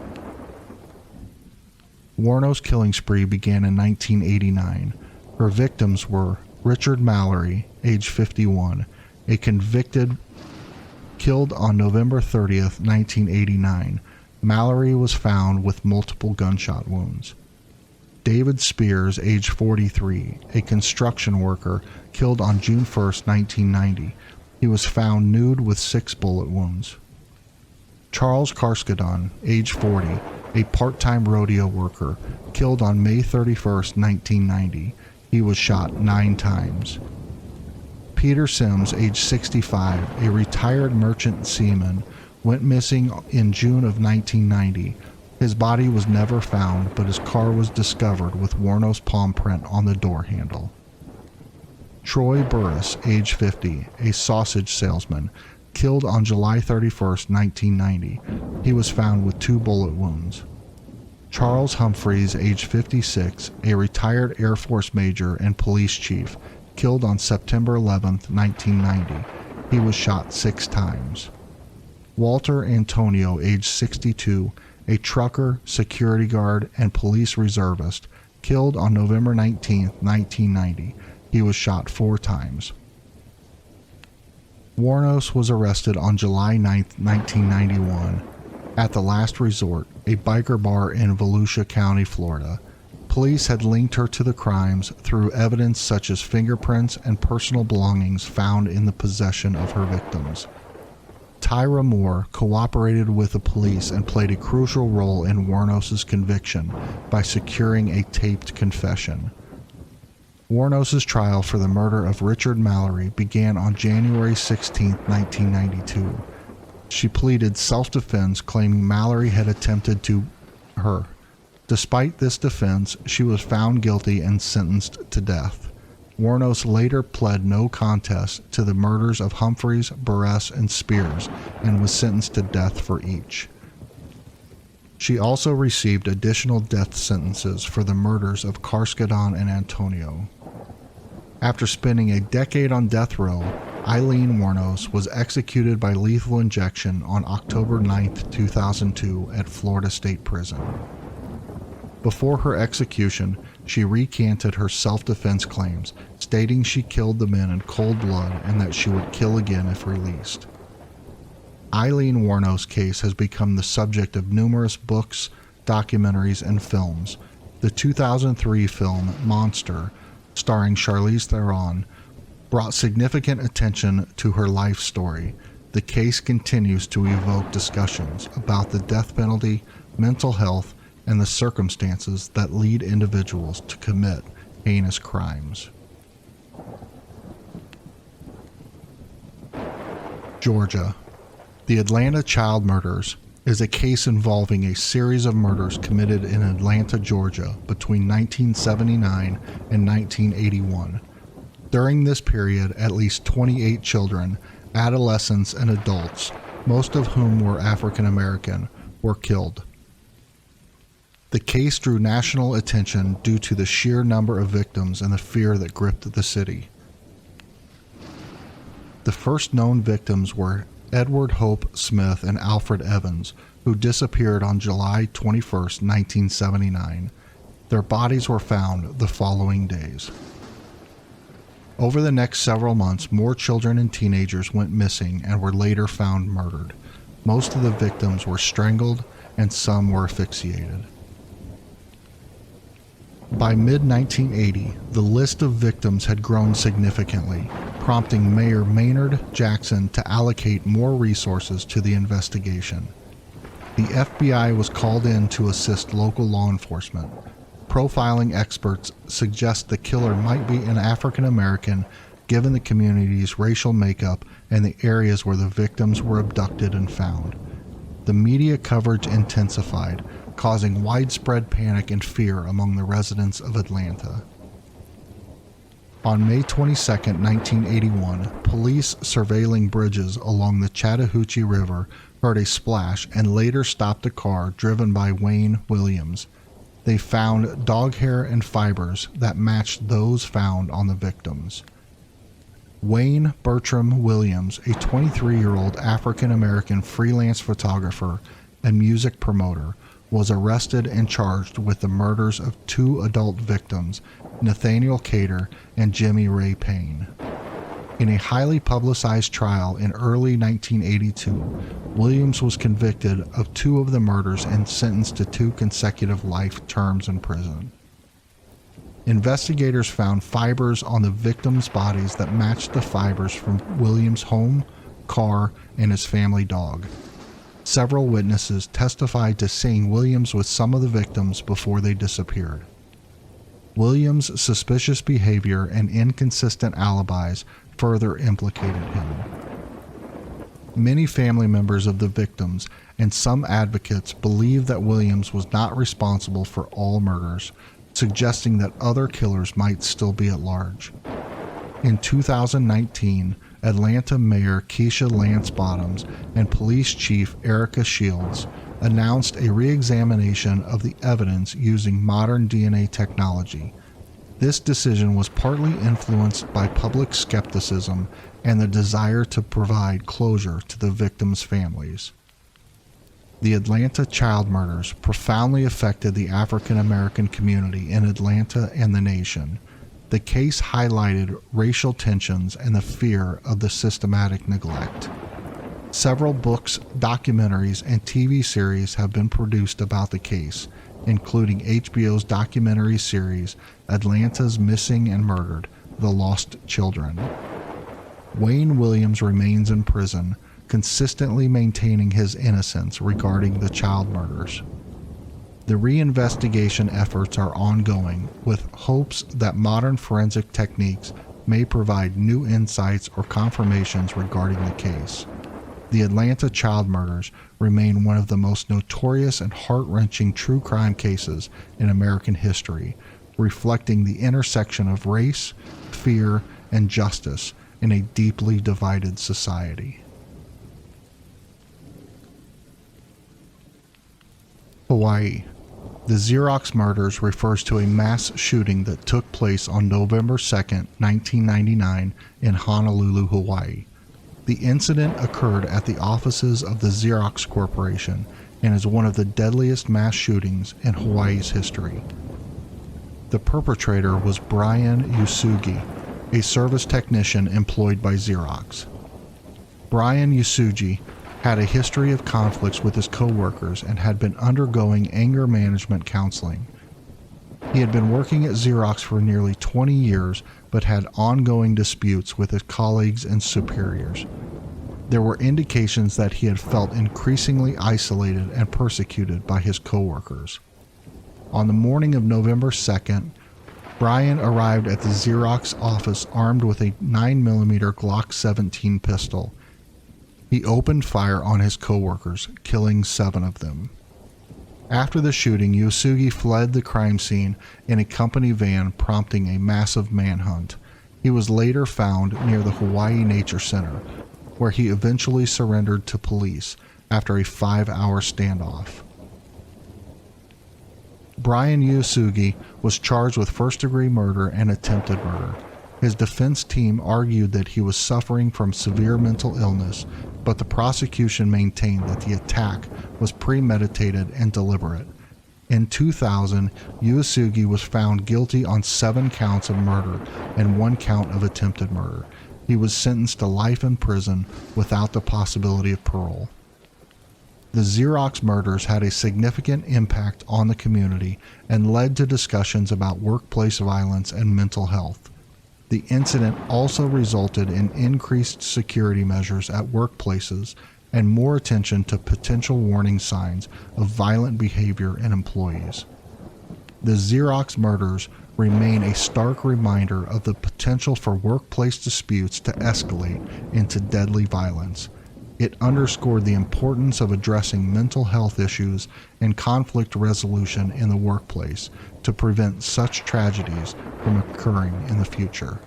Warno's killing spree began in 1989. Her victims were Richard Mallory, age 51, a convicted, killed on November 30th, 1989. Mallory was found with multiple gunshot wounds. David Spears, age 43, a construction worker, killed on June 1st, 1990. He was found nude with 6 bullet wounds. Charles Carskadon, age 40, a part-time rodeo worker, killed on May 31st, 1990. He was shot 9 times. Peter Sims, age 65, a retired merchant seaman, went missing in June of 1990. His body was never found, but his car was discovered with Warno's palm print on the door handle. Troy Burris, age 50, a sausage salesman, killed on July 31st, 1990. He was found with 2 bullet wounds. Charles Humphreys, age 56, a retired Air Force major and police chief, killed on September 11th, 1990. He was shot 6 times. Walter Antonio, age 62, a trucker, security guard, and police reservist, killed on November 19, 1990. He was shot 4 times. Warnos was arrested on July 9, 1991, at the Last Resort, a biker bar in Volusia County, Florida. Police had linked her to the crimes through evidence such as fingerprints and personal belongings found in the possession of her victims. Tyra Moore cooperated with the police and played a crucial role in Warnos's conviction by securing a taped confession. Warnos's trial for the murder of Richard Mallory began on January 16, 1992. She pleaded self-defense, claiming Mallory had attempted to her. Despite this defense, she was found guilty and sentenced to death. Warnos later pled no contest to the murders of Humphreys, Burress, and Spears, and was sentenced to death for each. She also received additional death sentences for the murders of Carskadon and Antonio. After spending a decade on death row, Eileen Warnos was executed by lethal injection on October 9, 2002 at Florida State Prison. Before her execution, she recanted her self-defense claims, stating she killed the men in cold blood and that she would kill again if released. Eileen Warnos' case has become the subject of numerous books, documentaries, and films. The 2003 film Monster, starring Charlize Theron, brought significant attention to her life story. The case continues to evoke discussions about the death penalty, mental health, and the circumstances that lead individuals to commit heinous crimes. Georgia. The Atlanta child murders is a case involving a series of murders committed in Atlanta, Georgia between 1979 and 1981. During this period, at least 28 children, adolescents, and adults, most of whom were African American, were killed. The case drew national attention due to the sheer number of victims and the fear that gripped the city. The first known victims were Edward Hope Smith and Alfred Evans, who disappeared on July 21, 1979. Their bodies were found the following days. Over the next several months, more children and teenagers went missing and were later found murdered. Most of the victims were strangled and some were asphyxiated. By mid-1980, the list of victims had grown significantly, prompting Mayor Maynard Jackson to allocate more resources to the investigation. The FBI was called in to assist local law enforcement. Profiling experts suggest the killer might be an African American given the community's racial makeup and the areas where the victims were abducted and found. The media coverage intensified, causing widespread panic and fear among the residents of Atlanta. On May 22, 1981, police surveilling bridges along the Chattahoochee River heard a splash and later stopped a car driven by Wayne Williams. They found dog hair and fibers that matched those found on the victims. Wayne Bertram Williams, a 23-year-old African-American freelance photographer and music promoter, was arrested and charged with the murders of 2 adult victims, Nathaniel Cater and Jimmy Ray Payne. In a highly publicized trial in early 1982, Williams was convicted of 2 of the murders and sentenced to 2 consecutive life terms in prison. Investigators found fibers on the victims' bodies that matched the fibers from Williams' home, car, and his family dog. Several witnesses testified to seeing Williams with some of the victims before they disappeared. Williams' suspicious behavior and inconsistent alibis further implicated him. Many family members of the victims and some advocates believe that Williams was not responsible for all murders, suggesting that other killers might still be at large. In 2019, Atlanta Mayor Keisha Lance Bottoms and Police Chief Erica Shields announced a re-examination of the evidence using modern DNA technology. This decision was partly influenced by public skepticism and the desire to provide closure to the victims' families. The Atlanta child murders profoundly affected the African American community in Atlanta and the nation. The case highlighted racial tensions and the fear of the systematic neglect. Several books, documentaries, and TV series have been produced about the case, including HBO's documentary series Atlanta's Missing and Murdered: The Lost Children. Wayne Williams remains in prison, consistently maintaining his innocence regarding the child murders. The reinvestigation efforts are ongoing, with hopes that modern forensic techniques may provide new insights or confirmations regarding the case. The Atlanta child murders remain one of the most notorious and heart-wrenching true crime cases in American history, reflecting the intersection of race, fear, and justice in a deeply divided society. Hawaii. The Xerox murders refers to a mass shooting that took place on November 2, 1999 in Honolulu, Hawaii. The incident occurred at the offices of the Xerox Corporation and is one of the deadliest mass shootings in Hawaii's history. The perpetrator was Brian Usugi, a service technician employed by Xerox. Brian Usugi had a history of conflicts with his co-workers and had been undergoing anger management counseling. He had been working at Xerox for nearly 20 years, but had ongoing disputes with his colleagues and superiors. There were indications that he had felt increasingly isolated and persecuted by his co-workers. On the morning of November 2nd, Brian arrived at the Xerox office armed with a 9mm Glock 17 pistol. He opened fire on his co-workers, killing 7 of them. After the shooting, Usugi fled the crime scene in a company van, prompting a massive manhunt. He was later found near the Hawaii Nature Center, where he eventually surrendered to police after a 5-hour standoff. Brian Usugi was charged with first-degree murder and attempted murder. His defense team argued that he was suffering from severe mental illness, but the prosecution maintained that the attack was premeditated and deliberate. In 2000, Usugi was found guilty on 7 counts of murder and 1 count of attempted murder. He was sentenced to life in prison without the possibility of parole. The Xerox murders had a significant impact on the community and led to discussions about workplace violence and mental health. The incident also resulted in increased security measures at workplaces and more attention to potential warning signs of violent behavior in employees. The Xerox murders remain a stark reminder of the potential for workplace disputes to escalate into deadly violence. It underscored the importance of addressing mental health issues and conflict resolution in the workplace to prevent such tragedies from occurring in the future.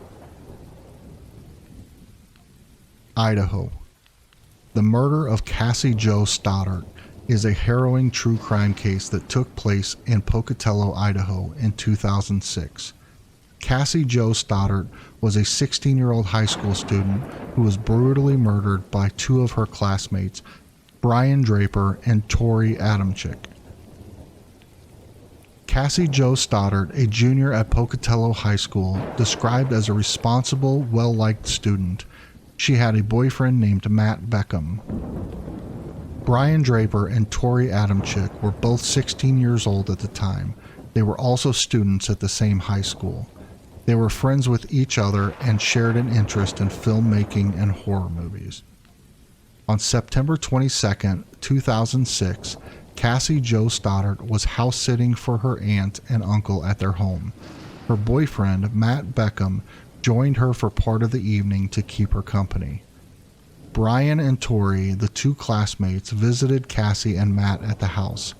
Idaho. The murder of Cassie Jo Stoddart is a harrowing true crime case that took place in Pocatello, Idaho in 2006. Cassie Jo Stoddart was a 16-year-old high school student who was brutally murdered by two of her classmates, Brian Draper and Tori Adamczyk. Cassie Jo Stoddart, a junior at Pocatello High School, described as a responsible, well-liked student. She had a boyfriend named Matt Beckham. Brian Draper and Tori Adamczyk were both 16 years old at the time. They were also students at the same high school. They were friends with each other and shared an interest in filmmaking and horror movies. On September 22, 2006, Cassie Jo Stoddart was house-sitting for her aunt and uncle at their home. Her boyfriend, Matt Beckham, joined her for part of the evening to keep her company. Brian and Tori, the two classmates, visited Cassie and Matt at the house.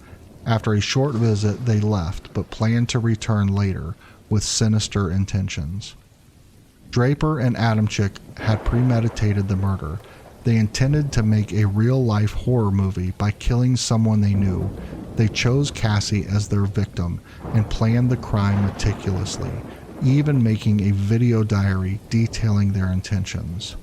After a short visit, they left, but planned to return later with sinister intentions. Draper and Adamczyk had premeditated the murder. They intended to make a real-life horror movie by killing someone they knew. They chose Cassie as their victim and planned the crime meticulously, even making a video diary detailing their intentions.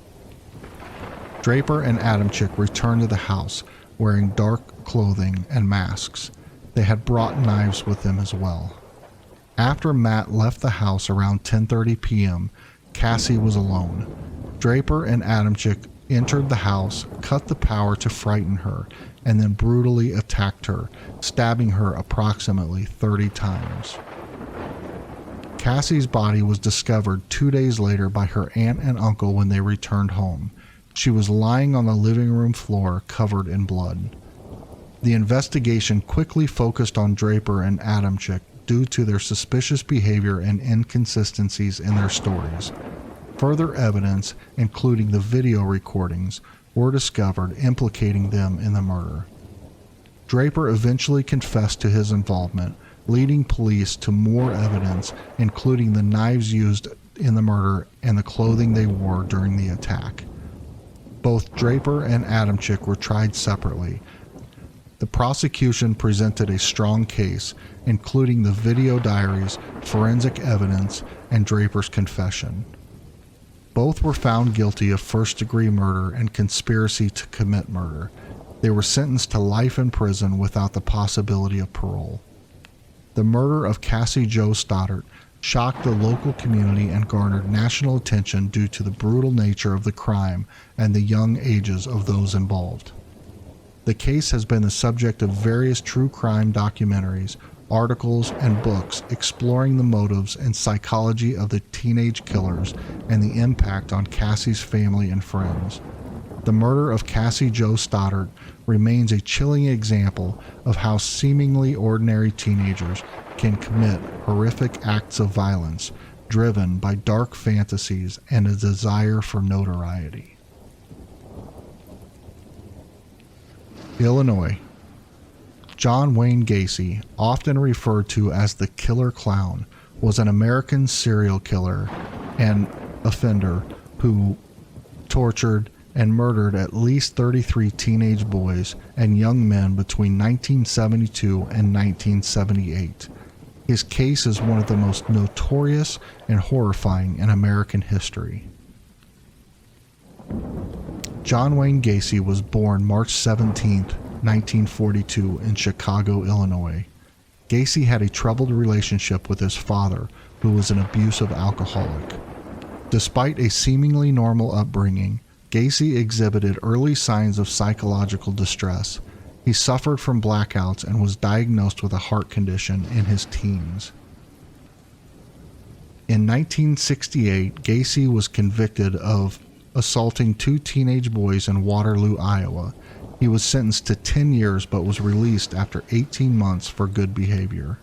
Draper and Adamczyk returned to the house wearing dark clothing and masks. They had brought knives with them as well. After Matt left the house around 10:30 p.m., Cassie was alone. Draper and Adamczyk entered the house, cut the power to frighten her, and then brutally attacked her, stabbing her approximately 30 times. Cassie's body was discovered 2 days later by her aunt and uncle when they returned home. She was lying on the living room floor covered in blood. The investigation quickly focused on Draper and Adamczyk due to their suspicious behavior and inconsistencies in their stories. Further evidence, including the video recordings, were discovered implicating them in the murder. Draper eventually confessed to his involvement, leading police to more evidence, including the knives used in the murder and the clothing they wore during the attack. Both Draper and Adamczyk were tried separately. The prosecution presented a strong case, including the video diaries, forensic evidence, and Draper's confession. Both were found guilty of first-degree murder and conspiracy to commit murder. They were sentenced to life in prison without the possibility of parole. The murder of Cassie Jo Stoddart shocked the local community and garnered national attention due to the brutal nature of the crime and the young ages of those involved. The case has been the subject of various true crime documentaries, articles, and books exploring the motives and psychology of the teenage killers and the impact on Cassie's family and friends. The murder of Cassie Jo Stoddart remains a chilling example of how seemingly ordinary teenagers can commit horrific acts of violence driven by dark fantasies and a desire for notoriety. Illinois. John Wayne Gacy, often referred to as the Killer Clown, was an American serial killer and offender who tortured and murdered at least 33 teenage boys and young men between 1972 and 1978. His case is one of the most notorious and horrifying in American history. John Wayne Gacy was born March 17, 1942 in Chicago, Illinois. Gacy had a troubled relationship with his father, who was an abusive alcoholic. Despite a seemingly normal upbringing, Gacy exhibited early signs of psychological distress. He suffered from blackouts and was diagnosed with a heart condition in his teens. In 1968, Gacy was convicted of assaulting 2 teenage boys in Waterloo, Iowa. He was sentenced to 10 years but was released after 18 months for good behavior.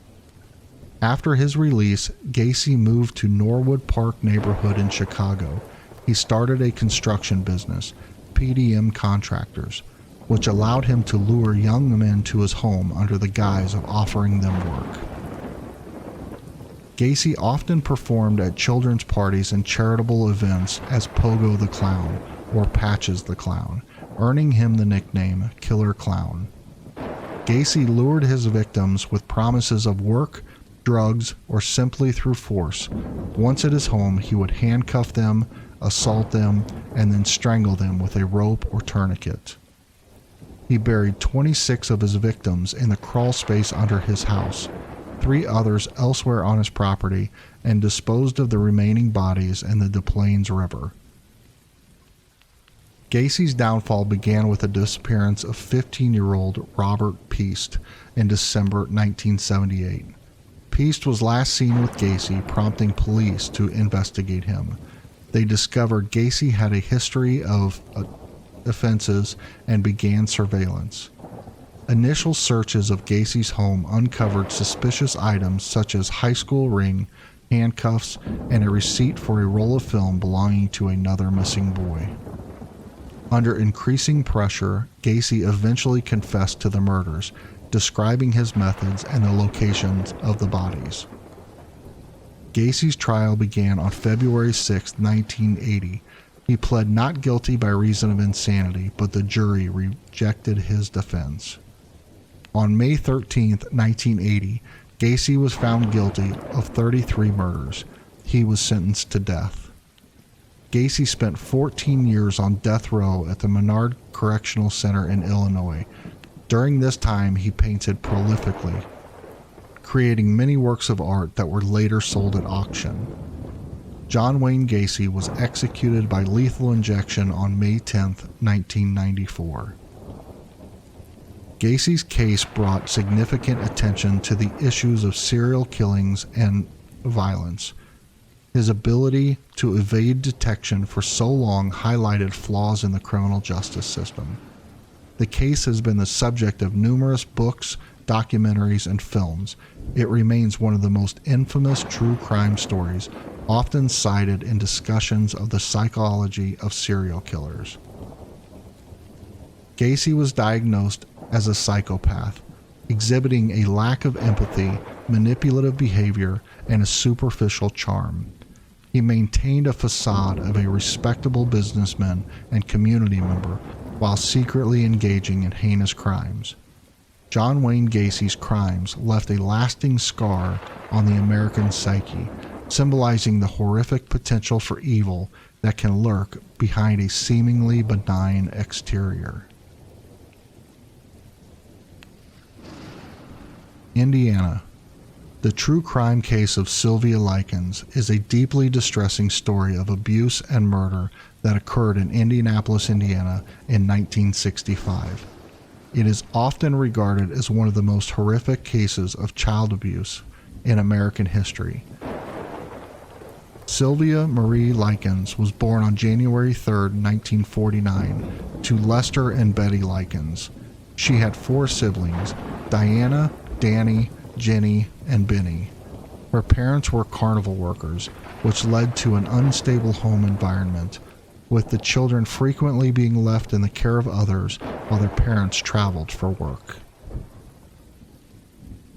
After his release, Gacy moved to Norwood Park neighborhood in Chicago. He started a construction business, PDM Contractors, which allowed him to lure young men to his home under the guise of offering them work. Gacy often performed at children's parties and charitable events as Pogo the Clown or Patches the Clown, earning him the nickname Killer Clown. Gacy lured his victims with promises of work, drugs, or simply through force. Once at his home, he would handcuff them, assault them, and then strangle them with a rope or tourniquet. He buried 26 of his victims in the crawl space under his house, 3 others elsewhere on his property, and disposed of the remaining bodies in the Des Plaines River. Gacy's downfall began with the disappearance of 15-year-old Robert Piest in December 1978. Piest was last seen with Gacy, prompting police to investigate him. They discovered Gacy had a history of offenses and began surveillance. Initial searches of Gacy's home uncovered suspicious items such as high school ring, handcuffs, and a receipt for a roll of film belonging to another missing boy. Under increasing pressure, Gacy eventually confessed to the murders, describing his methods and the locations of the bodies. Gacy's trial began on February 6, 1980. He pled not guilty by reason of insanity, but the jury rejected his defense. On May 13, 1980, Gacy was found guilty of 33 murders. He was sentenced to death. Gacy spent 14 years on death row at the Menard Correctional Center in Illinois. During this time, he painted prolifically, creating many works of art that were later sold at auction. John Wayne Gacy was executed by lethal injection on May 10, 1994. Gacy's case brought significant attention to the issues of serial killings and violence. His ability to evade detection for so long highlighted flaws in the criminal justice system. The case has been the subject of numerous books, documentaries, and films. It remains one of the most infamous true crime stories, often cited in discussions of the psychology of serial killers. Gacy was diagnosed as a psychopath, exhibiting a lack of empathy, manipulative behavior, and a superficial charm. He maintained a facade of a respectable businessman and community member while secretly engaging in heinous crimes. John Wayne Gacy's crimes left a lasting scar on the American psyche, symbolizing the horrific potential for evil that can lurk behind a seemingly benign exterior. Indiana. The true crime case of Sylvia Likens is a deeply distressing story of abuse and murder that occurred in Indianapolis, Indiana in 1965. It is often regarded as one of the most horrific cases of child abuse in American history. Sylvia Marie Likens was born on January 3, 1949, to Lester and Betty Likens. She had 4 siblings, Diana, Danny, Jenny, and Benny. Her parents were carnival workers, which led to an unstable home environment, with the children frequently being left in the care of others while their parents traveled for work.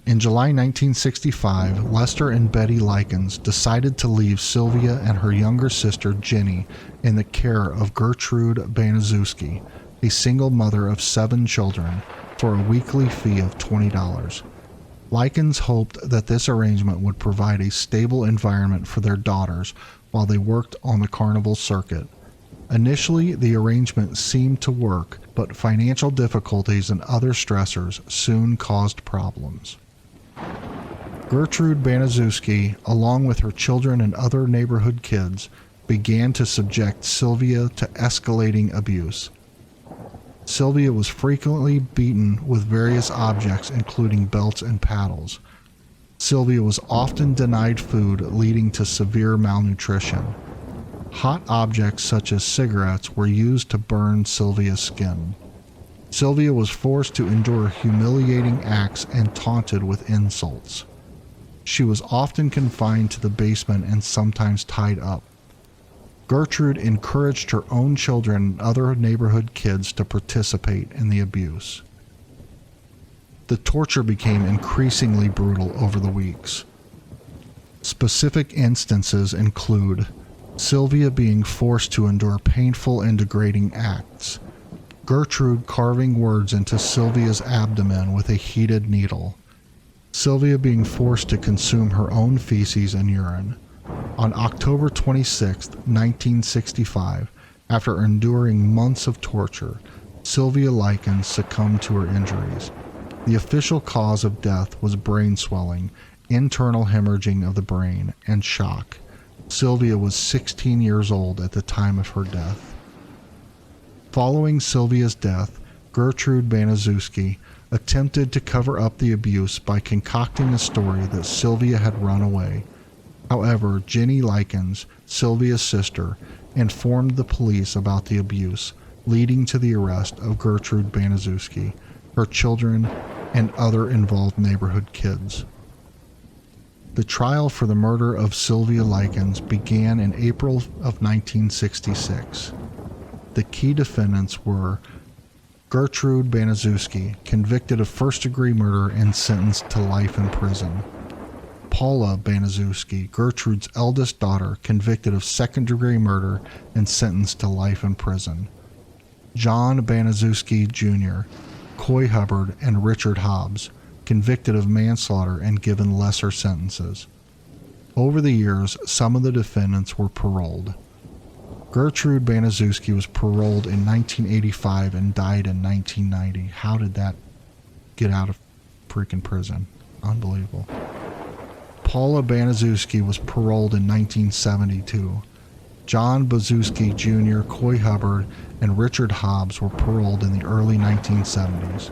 In July 1965, Lester and Betty Likens decided to leave Sylvia and her younger sister Jenny in the care of Gertrude Baniszewski, a single mother of 7 children, for a weekly fee of $20. Likens hoped that this arrangement would provide a stable environment for their daughters while they worked on the carnival circuit. Initially, the arrangement seemed to work, but financial difficulties and other stressors soon caused problems. Gertrude Baniszewski, along with her children and other neighborhood kids, began to subject Sylvia to escalating abuse. Sylvia was frequently beaten with various objects, including belts and paddles. Sylvia was often denied food, leading to severe malnutrition. Hot objects such as cigarettes were used to burn Sylvia's skin. Sylvia was forced to endure humiliating acts and taunted with insults. She was often confined to the basement and sometimes tied up. Gertrude encouraged her own children and other neighborhood kids to participate in the abuse. The torture became increasingly brutal over the weeks. Specific instances include Sylvia being forced to endure painful and degrading acts, Gertrude carving words into Sylvia's abdomen with a heated needle, Sylvia being forced to consume her own feces and urine. On October 26, 1965, after enduring months of torture, Sylvia Likens succumbed to her injuries. The official cause of death was brain swelling, internal hemorrhaging of the brain, and shock. Sylvia was 16 years old at the time of her death. Following Sylvia's death, Gertrude Baniszewski attempted to cover up the abuse by concocting a story that Sylvia had run away. However, Jenny Likens, Sylvia's sister, informed the police about the abuse, leading to the arrest of Gertrude Baniszewski, her children, and other involved neighborhood kids. The trial for the murder of Sylvia Likens began in April of 1966. The key defendants were Gertrude Baniszewski, convicted of first-degree murder and sentenced to life in prison. Paula Baniszewski, Gertrude's eldest daughter, convicted of second-degree murder and sentenced to life in prison. John Baniszewski Jr., Coy Hubbard, and Richard Hobbs, convicted of manslaughter and given lesser sentences. Over the years, some of the defendants were paroled. Gertrude Baniszewski was paroled in 1985 and died in 1990. How did that get out of freaking prison? Unbelievable. Paula Baniszewski was paroled in 1972. John Baniszewski Jr., Coy Hubbard, and Richard Hobbs were paroled in the early 1970s.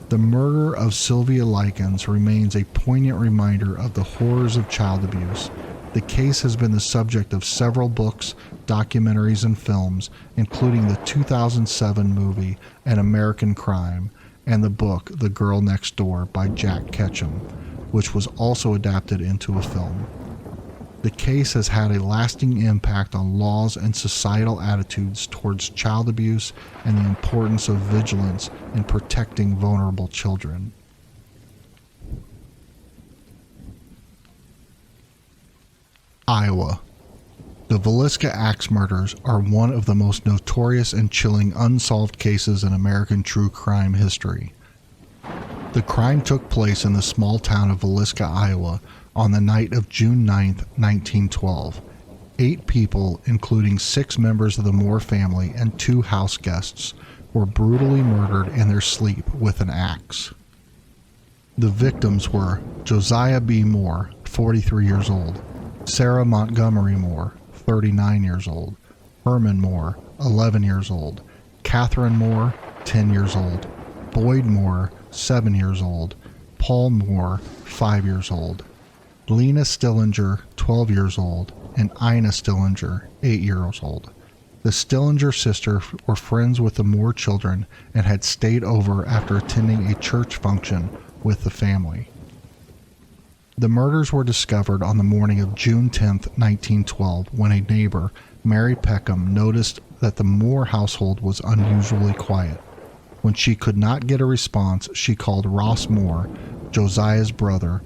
The murder of Sylvia Likens remains a poignant reminder of the horrors of child abuse. The case has been the subject of several books, documentaries, and films, including the 2007 movie An American Crime and the book The Girl Next Door by Jack Ketchum, which was also adapted into a film. The case has had a lasting impact on laws and societal attitudes towards child abuse and the importance of vigilance in protecting vulnerable children. Iowa. The Villisca Axe murders are one of the most notorious and chilling unsolved cases in American true crime history. The crime took place in the small town of Villisca, Iowa, on the night of June 9, 1912. 8 people, including 6 members of the Moore family and 2 house guests, were brutally murdered in their sleep with an axe. The victims were Josiah B. Moore, 43 years old, Sarah Montgomery Moore, 39 years old, Herman Moore, 11 years old, Catherine Moore, 10 years old, Boyd Moore, 7 years old, Paul Moore, 5 years old, Lena Stillinger, 12 years old, and Ina Stillinger, 8 years old. The Stillinger sisters were friends with the Moore children and had stayed over after attending a church function with the family. The murders were discovered on the morning of June 10, 1912, when a neighbor, Mary Peckham, noticed that the Moore household was unusually quiet. When she could not get a response, she called Ross Moore, Josiah's brother.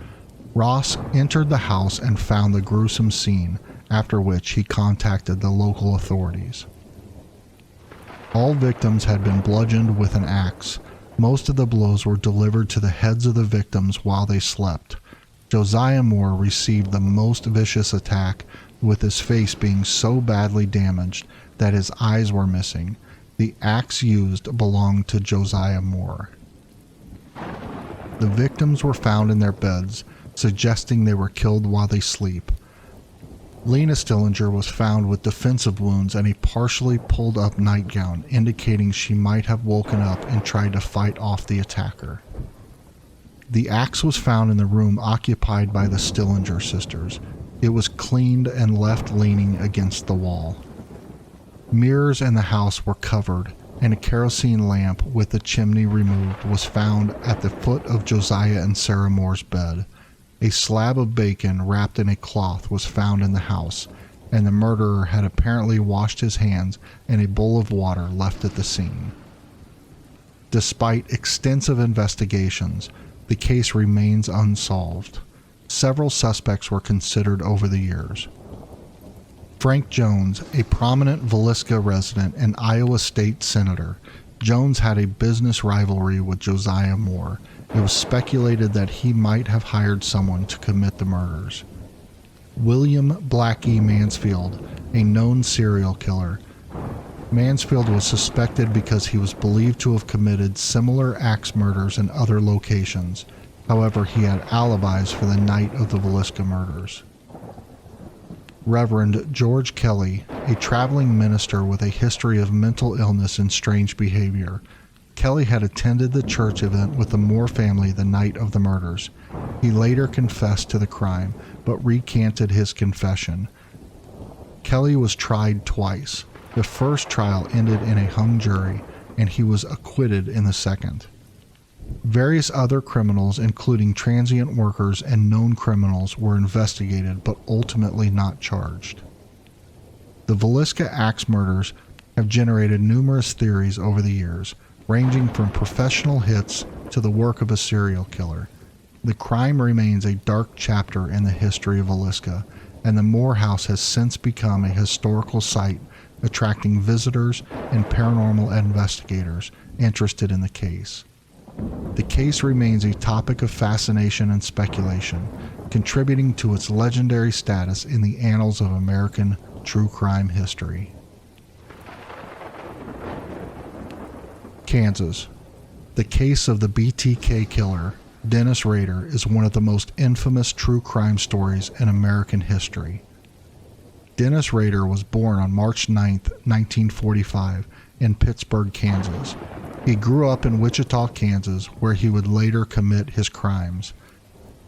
Ross entered the house and found the gruesome scene, after which he contacted the local authorities. All victims had been bludgeoned with an axe. Most of the blows were delivered to the heads of the victims while they slept. Josiah Moore received the most vicious attack, with his face being so badly damaged that his eyes were missing. The axe used belonged to Josiah Moore. The victims were found in their beds, suggesting they were killed while they sleep. Lena Stillinger was found with defensive wounds and a partially pulled up nightgown, indicating she might have woken up and tried to fight off the attacker. The axe was found in the room occupied by the Stillinger sisters. It was cleaned and left leaning against the wall. Mirrors in the house were covered, and a kerosene lamp with the chimney removed was found at the foot of Josiah and Sarah Moore's bed. A slab of bacon wrapped in a cloth was found in the house, and the murderer had apparently washed his hands in a bowl of water left at the scene. Despite extensive investigations, the case remains unsolved. Several suspects were considered over the years. Frank Jones, a prominent Villisca resident and Iowa State Senator, Jones had a business rivalry with Josiah Moore. It was speculated that he might have hired someone to commit the murders. William Blackie Mansfield, a known serial killer. Mansfield was suspected because he was believed to have committed similar axe murders in other locations. However, he had alibis for the night of the Villisca murders. Reverend George Kelly, a traveling minister with a history of mental illness and strange behavior. Kelly had attended the church event with the Moore family the night of the murders. He later confessed to the crime, but recanted his confession. Kelly was tried twice. The first trial ended in a hung jury, and he was acquitted in the second. Various other criminals, including transient workers and known criminals, were investigated but ultimately not charged. The Villisca axe murders have generated numerous theories over the years, ranging from professional hits to the work of a serial killer. The crime remains a dark chapter in the history of Villisca, and the Moore House has since become a historical site, attracting visitors and paranormal investigators interested in the case. The case remains a topic of fascination and speculation, contributing to its legendary status in the annals of American true crime history. Kansas. The case of the BTK killer, Dennis Rader, is one of the most infamous true crime stories in American history. Dennis Rader was born on March 9, 1945, in Pittsburgh, Kansas. He grew up in Wichita, Kansas, where he would later commit his crimes.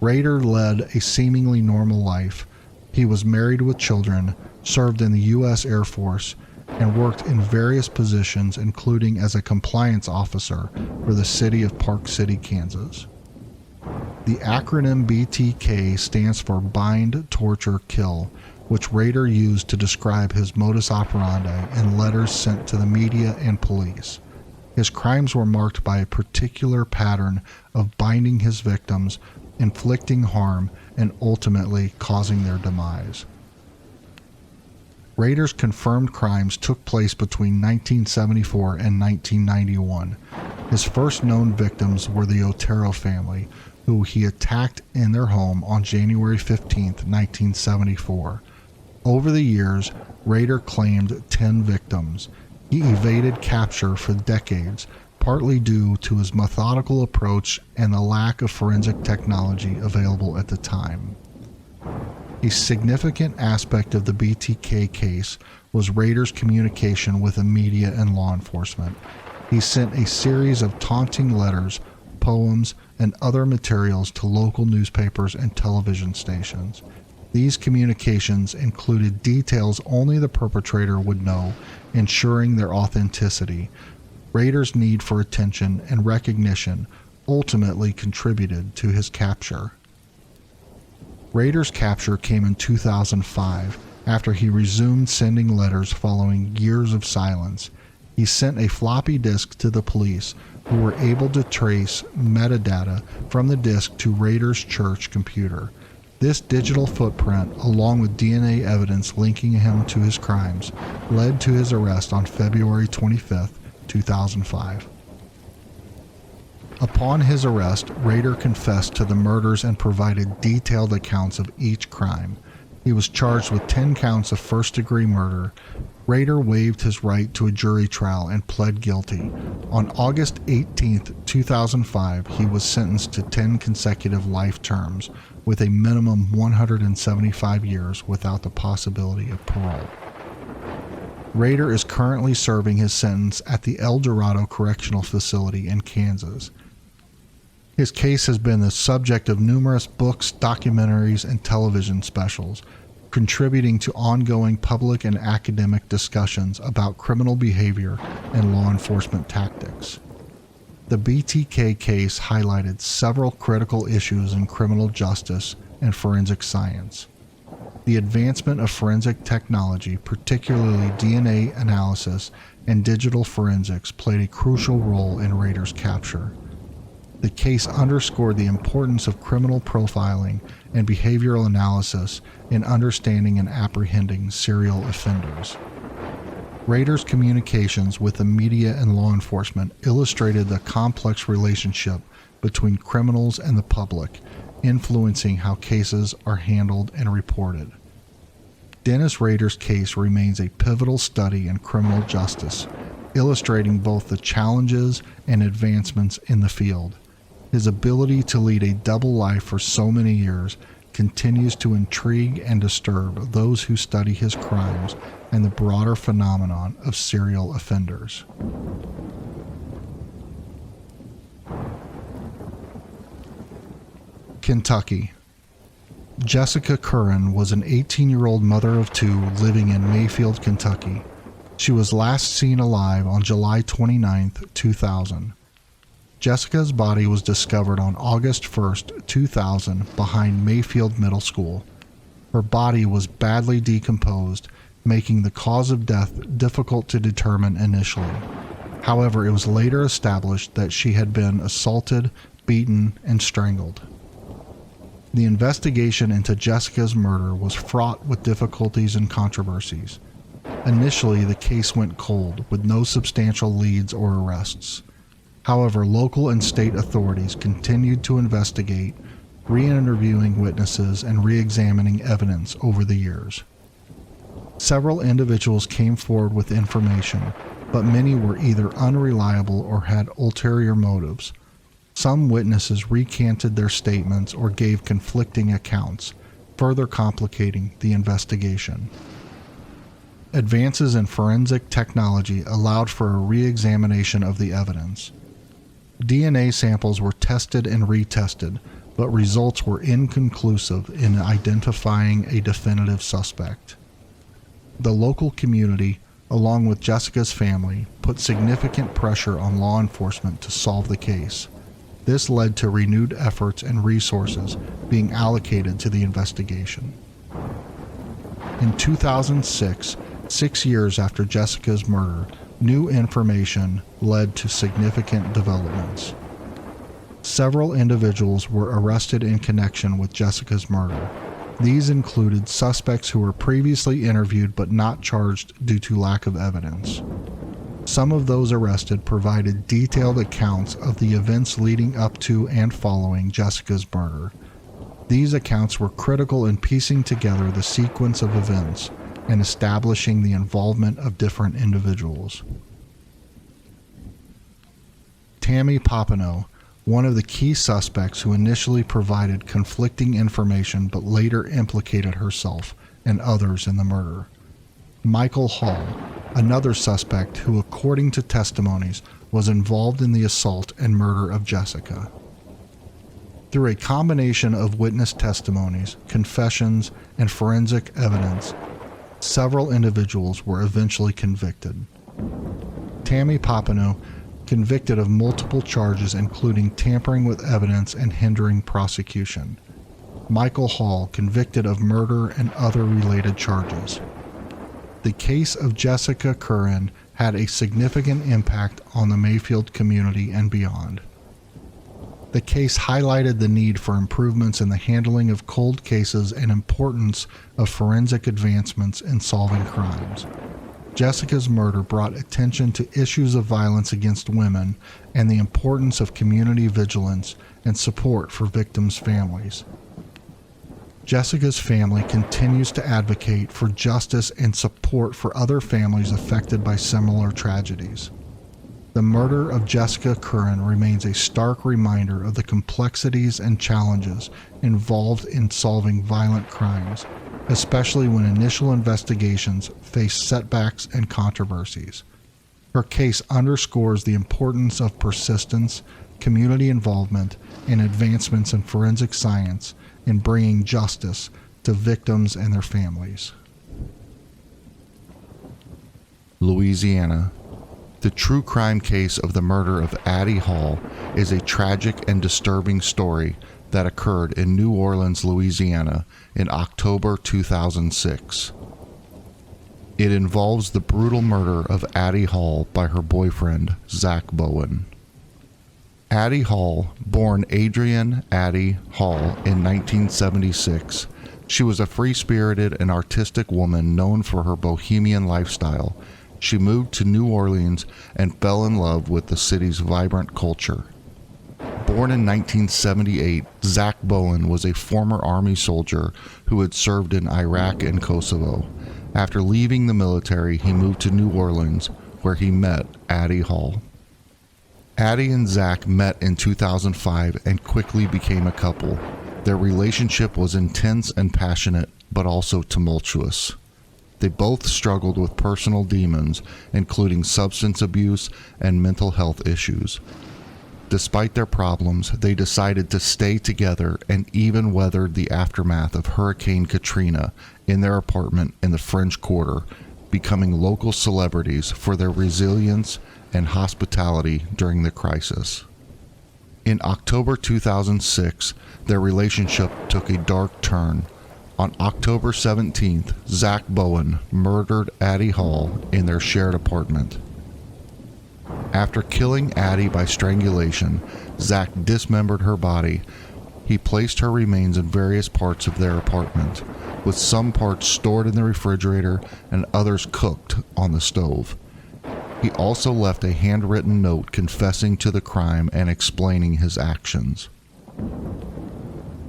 Rader led a seemingly normal life. He was married with children, served in the U.S. Air Force, and worked in various positions, including as a compliance officer for the city of Park City, Kansas. The acronym BTK stands for Bind, Torture, Kill, which Rader used to describe his modus operandi in letters sent to the media and police. His crimes were marked by a particular pattern of binding his victims, inflicting harm, and ultimately causing their demise. Rader's confirmed crimes took place between 1974 and 1991. His first known victims were the Otero family, who he attacked in their home on January 15, 1974. Over the years, Rader claimed 10 victims. He evaded capture for decades, partly due to his methodical approach and the lack of forensic technology available at the time. A significant aspect of the BTK case was Rader's communication with the media and law enforcement. He sent a series of taunting letters, poems, and other materials to local newspapers and television stations. These communications included details only the perpetrator would know, ensuring their authenticity. Rader's need for attention and recognition ultimately contributed to his capture. Rader's capture came in 2005 after he resumed sending letters following years of silence. He sent a floppy disk to the police, who were able to trace metadata from the disk to Rader's church computer. This digital footprint, along with DNA evidence linking him to his crimes, led to his arrest on February 25, 2005. Upon his arrest, Rader confessed to the murders and provided detailed accounts of each crime. He was charged with 10 counts of first-degree murder. Rader waived his right to a jury trial and pled guilty. On August 18, 2005, he was sentenced to 10 consecutive life terms, with a minimum 175 years without the possibility of parole. Rader is currently serving his sentence at the El Dorado Correctional Facility in Kansas. His case has been the subject of numerous books, documentaries, and television specials, contributing to ongoing public and academic discussions about criminal behavior and law enforcement tactics. The BTK case highlighted several critical issues in criminal justice and forensic science. The advancement of forensic technology, particularly DNA analysis and digital forensics, played a crucial role in Rader's capture. The case underscored the importance of criminal profiling and behavioral analysis in understanding and apprehending serial offenders. Rader's communications with the media and law enforcement illustrated the complex relationship between criminals and the public, influencing how cases are handled and reported. Dennis Rader's case remains a pivotal study in criminal justice, illustrating both the challenges and advancements in the field. His ability to lead a double life for so many years continues to intrigue and disturb those who study his crimes and the broader phenomenon of serial offenders. Kentucky. Jessica Curran was an 18-year-old mother of two living in Mayfield, Kentucky. She was last seen alive on July 29, 2000. Jessica's body was discovered on August 1, 2000, behind Mayfield Middle School. Her body was badly decomposed, making the cause of death difficult to determine initially. However, it was later established that she had been assaulted, beaten, and strangled. The investigation into Jessica's murder was fraught with difficulties and controversies. Initially, the case went cold, with no substantial leads or arrests. However, local and state authorities continued to investigate, re-interviewing witnesses and re-examining evidence over the years. Several individuals came forward with information, but many were either unreliable or had ulterior motives. Some witnesses recanted their statements or gave conflicting accounts, further complicating the investigation. Advances in forensic technology allowed for a re-examination of the evidence. DNA samples were tested and retested, but results were inconclusive in identifying a definitive suspect. The local community, along with Jessica's family, put significant pressure on law enforcement to solve the case. This led to renewed efforts and resources being allocated to the investigation. In 2006, 6 years after Jessica's murder, new information led to significant developments. Several individuals were arrested in connection with Jessica's murder. These included suspects who were previously interviewed but not charged due to lack of evidence. Some of those arrested provided detailed accounts of the events leading up to and following Jessica's murder. These accounts were critical in piecing together the sequence of events and establishing the involvement of different individuals. Tammy Papineau, one of the key suspects who initially provided conflicting information but later implicated herself and others in the murder. Michael Hall, another suspect who, according to testimonies, was involved in the assault and murder of Jessica. Through a combination of witness testimonies, confessions, and forensic evidence, several individuals were eventually convicted. Tammy Papineau, convicted of multiple charges including tampering with evidence and hindering prosecution. Michael Hall, convicted of murder and other related charges. The case of Jessica Curran had a significant impact on the Mayfield community and beyond. The case highlighted the need for improvements in the handling of cold cases and importance of forensic advancements in solving crimes. Jessica's murder brought attention to issues of violence against women and the importance of community vigilance and support for victims' families. Jessica's family continues to advocate for justice and support for other families affected by similar tragedies. The murder of Jessica Curran remains a stark reminder of the complexities and challenges involved in solving violent crimes, especially when initial investigations face setbacks and controversies. Her case underscores the importance of persistence, community involvement, and advancements in forensic science in bringing justice to victims and their families. Louisiana. The true crime case of the murder of Addie Hall is a tragic and disturbing story that occurred in New Orleans, Louisiana in October 2006. It involves the brutal murder of Addie Hall by her boyfriend, Zach Bowen. Addie Hall, born Adrienne Addie Hall in 1976, she was a free-spirited and artistic woman known for her bohemian lifestyle. She moved to New Orleans and fell in love with the city's vibrant culture. Born in 1978, Zach Bowen was a former Army soldier who had served in Iraq and Kosovo. After leaving the military, he moved to New Orleans, where he met Addie Hall. Addie and Zach met in 2005 and quickly became a couple. Their relationship was intense and passionate, but also tumultuous. They both struggled with personal demons, including substance abuse and mental health issues. Despite their problems, they decided to stay together and even weathered the aftermath of Hurricane Katrina in their apartment in the French Quarter, becoming local celebrities for their resilience and hospitality during the crisis. In October 2006, their relationship took a dark turn. On October 17th, Zach Bowen murdered Addie Hall in their shared apartment. After killing Addie by strangulation, Zach dismembered her body. He placed her remains in various parts of their apartment, with some parts stored in the refrigerator and others cooked on the stove. He also left a handwritten note confessing to the crime and explaining his actions.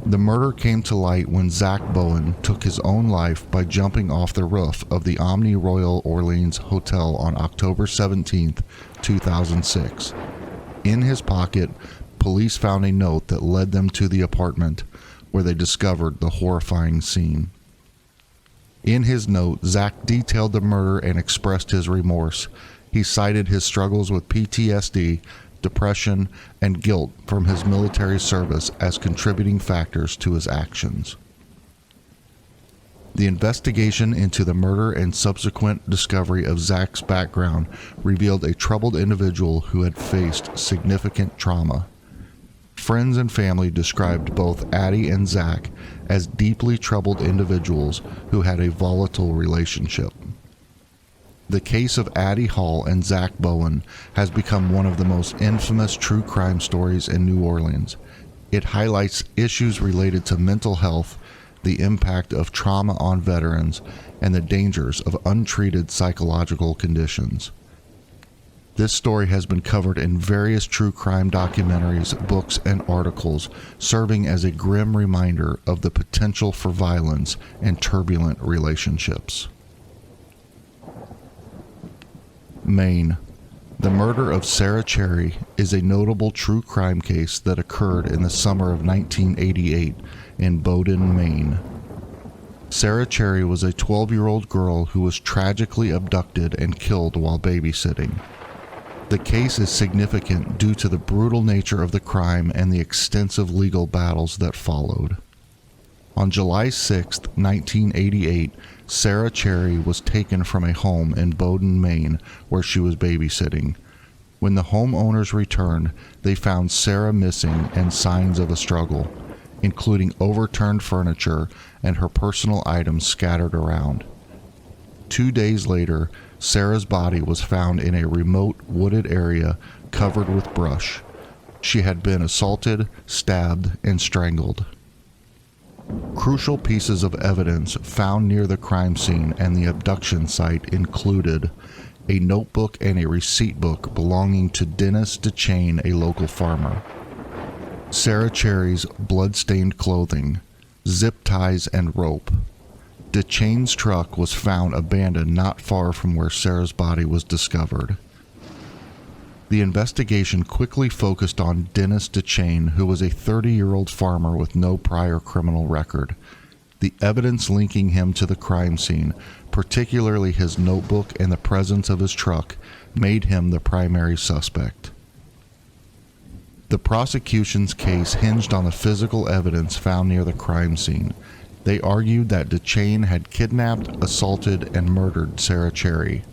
The murder came to light when Zach Bowen took his own life by jumping off the roof of the Omni Royal Orleans Hotel on October 17, 2006. In his pocket, police found a note that led them to the apartment, where they discovered the horrifying scene. In his note, Zach detailed the murder and expressed his remorse. He cited his struggles with PTSD, depression, and guilt from his military service as contributing factors to his actions. The investigation into the murder and subsequent discovery of Zach's background revealed a troubled individual who had faced significant trauma. Friends and family described both Addie and Zach as deeply troubled individuals who had a volatile relationship. The case of Addie Hall and Zach Bowen has become one of the most infamous true crime stories in New Orleans. It highlights issues related to mental health, the impact of trauma on veterans, and the dangers of untreated psychological conditions. This story has been covered in various true crime documentaries, books, and articles, serving as a grim reminder of the potential for violence and turbulent relationships. Maine. The murder of Sarah Cherry is a notable true crime case that occurred in the summer of 1988 in Bowdoin, Maine. Sarah Cherry was a 12-year-old girl who was tragically abducted and killed while babysitting. The case is significant due to the brutal nature of the crime and the extensive legal battles that followed. On July 6, 1988, Sarah Cherry was taken from a home in Bowdoin, Maine, where she was babysitting. When the homeowners returned, they found Sarah missing and signs of a struggle, including overturned furniture and her personal items scattered around. 2 days later, Sarah's body was found in a remote wooded area covered with brush. She had been assaulted, stabbed, and strangled. Crucial pieces of evidence found near the crime scene and the abduction site included a notebook and a receipt book belonging to Dennis DeChain, a local farmer, Sarah Cherry's blood-stained clothing, zip ties, and rope. DeChain's truck was found abandoned not far from where Sarah's body was discovered. The investigation quickly focused on Dennis DeChain, who was a 30-year-old farmer with no prior criminal record. The evidence linking him to the crime scene, particularly his notebook and the presence of his truck, made him the primary suspect. The prosecution's case hinged on the physical evidence found near the crime scene. They argued that DeChain had kidnapped, assaulted, and murdered Sarah Cherry.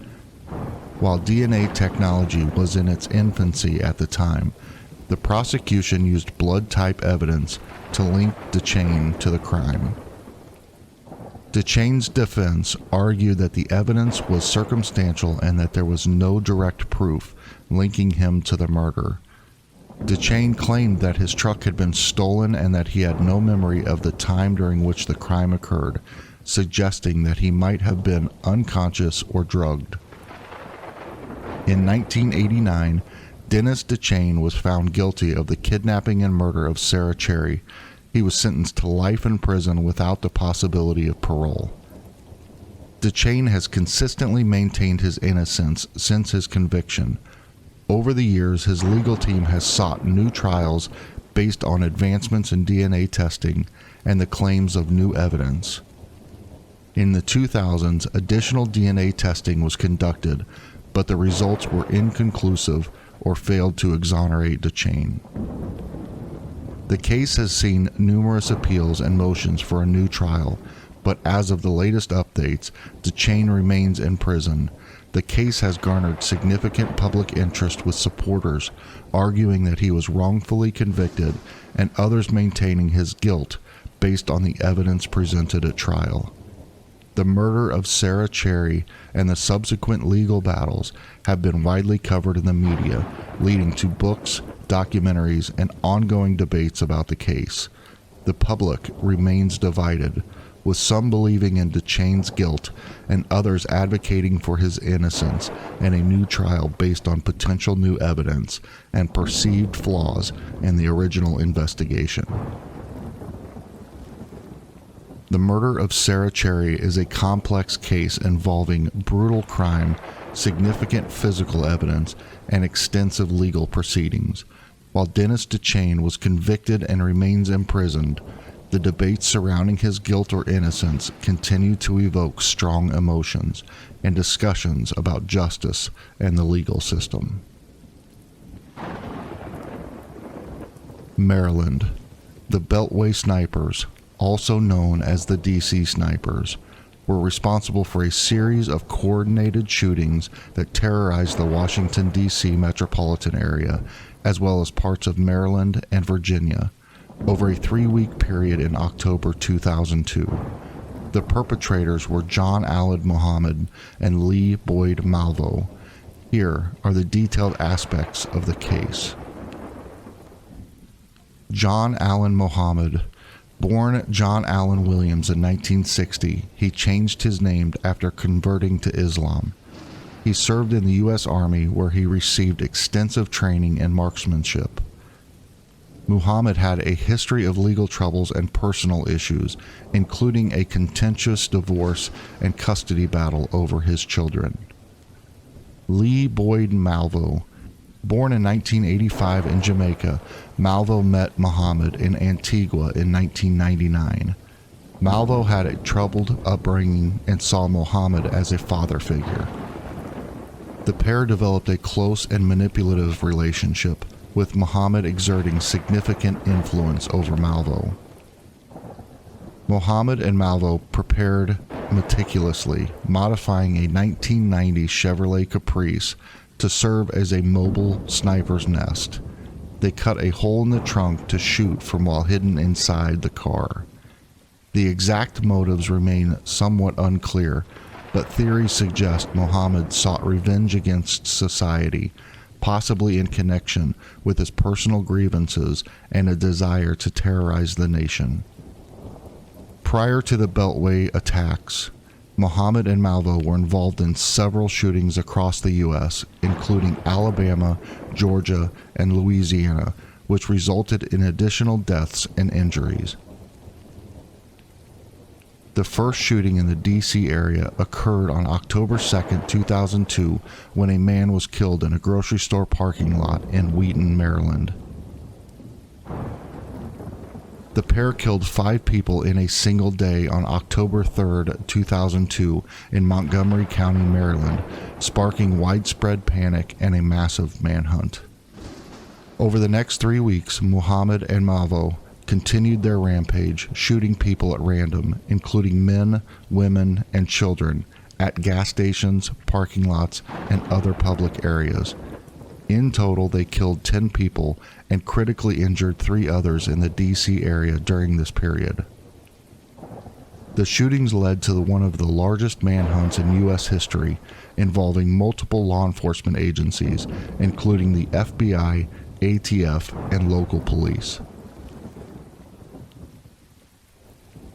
While DNA technology was in its infancy at the time, the prosecution used blood type evidence to link DeChain to the crime. DeChain's defense argued that the evidence was circumstantial and that there was no direct proof linking him to the murder. DeChain claimed that his truck had been stolen and that he had no memory of the time during which the crime occurred, suggesting that he might have been unconscious or drugged. In 1989, Dennis DeChain was found guilty of the kidnapping and murder of Sarah Cherry. He was sentenced to life in prison without the possibility of parole. DeChain has consistently maintained his innocence since his conviction. Over the years, his legal team has sought new trials based on advancements in DNA testing and the claims of new evidence. In the 2000s, additional DNA testing was conducted, but the results were inconclusive or failed to exonerate DeChain. The case has seen numerous appeals and motions for a new trial, but as of the latest updates, DeChain remains in prison. The case has garnered significant public interest, with supporters arguing that he was wrongfully convicted and others maintaining his guilt based on the evidence presented at trial. The murder of Sarah Cherry and the subsequent legal battles have been widely covered in the media, leading to books, documentaries, and ongoing debates about the case. The public remains divided, with some believing in DeChain's guilt and others advocating for his innocence and a new trial based on potential new evidence and perceived flaws in the original investigation. The murder of Sarah Cherry is a complex case involving brutal crime, significant physical evidence, and extensive legal proceedings. While Dennis DeChain was convicted and remains imprisoned, the debates surrounding his guilt or innocence continue to evoke strong emotions and discussions about justice and the legal system. Maryland. The Beltway Snipers, also known as the DC Snipers, were responsible for a series of coordinated shootings that terrorized the Washington, D.C. metropolitan area, as well as parts of Maryland and Virginia, over a 3-week period in October 2002. The perpetrators were John Allen Muhammad and Lee Boyd Malvo. Here are the detailed aspects of the case. John Allen Muhammad. Born John Allen Williams in 1960, he changed his name after converting to Islam. He served in the U.S. Army, where he received extensive training in marksmanship. Muhammad had a history of legal troubles and personal issues, including a contentious divorce and custody battle over his children. Lee Boyd Malvo. Born in 1985 in Jamaica, Malvo met Muhammad in Antigua in 1999. Malvo had a troubled upbringing and saw Muhammad as a father figure. The pair developed a close and manipulative relationship, with Muhammad exerting significant influence over Malvo. Muhammad and Malvo prepared meticulously, modifying a 1990 Chevrolet Caprice to serve as a mobile sniper's nest. They cut a hole in the trunk to shoot from while hidden inside the car. The exact motives remain somewhat unclear, but theories suggest Muhammad sought revenge against society, possibly in connection with his personal grievances and a desire to terrorize the nation. Prior to the Beltway attacks, Muhammad and Malvo were involved in several shootings across the U.S., including Alabama, Georgia, and Louisiana, which resulted in additional deaths and injuries. The first shooting in the D.C. area occurred on October 2, 2002, when a man was killed in a grocery store parking lot in Wheaton, Maryland. The pair killed 5 people in a single day on October 3, 2002, in Montgomery County, Maryland, sparking widespread panic and a massive manhunt. Over the next 3 weeks, Muhammad and Malvo continued their rampage, shooting people at random, including men, women, and children, at gas stations, parking lots, and other public areas. In total, they killed 10 people and critically injured 3 others in the D.C. area during this period. The shootings led to one of the largest manhunts in U.S. history, involving multiple law enforcement agencies, including the FBI, ATF, and local police.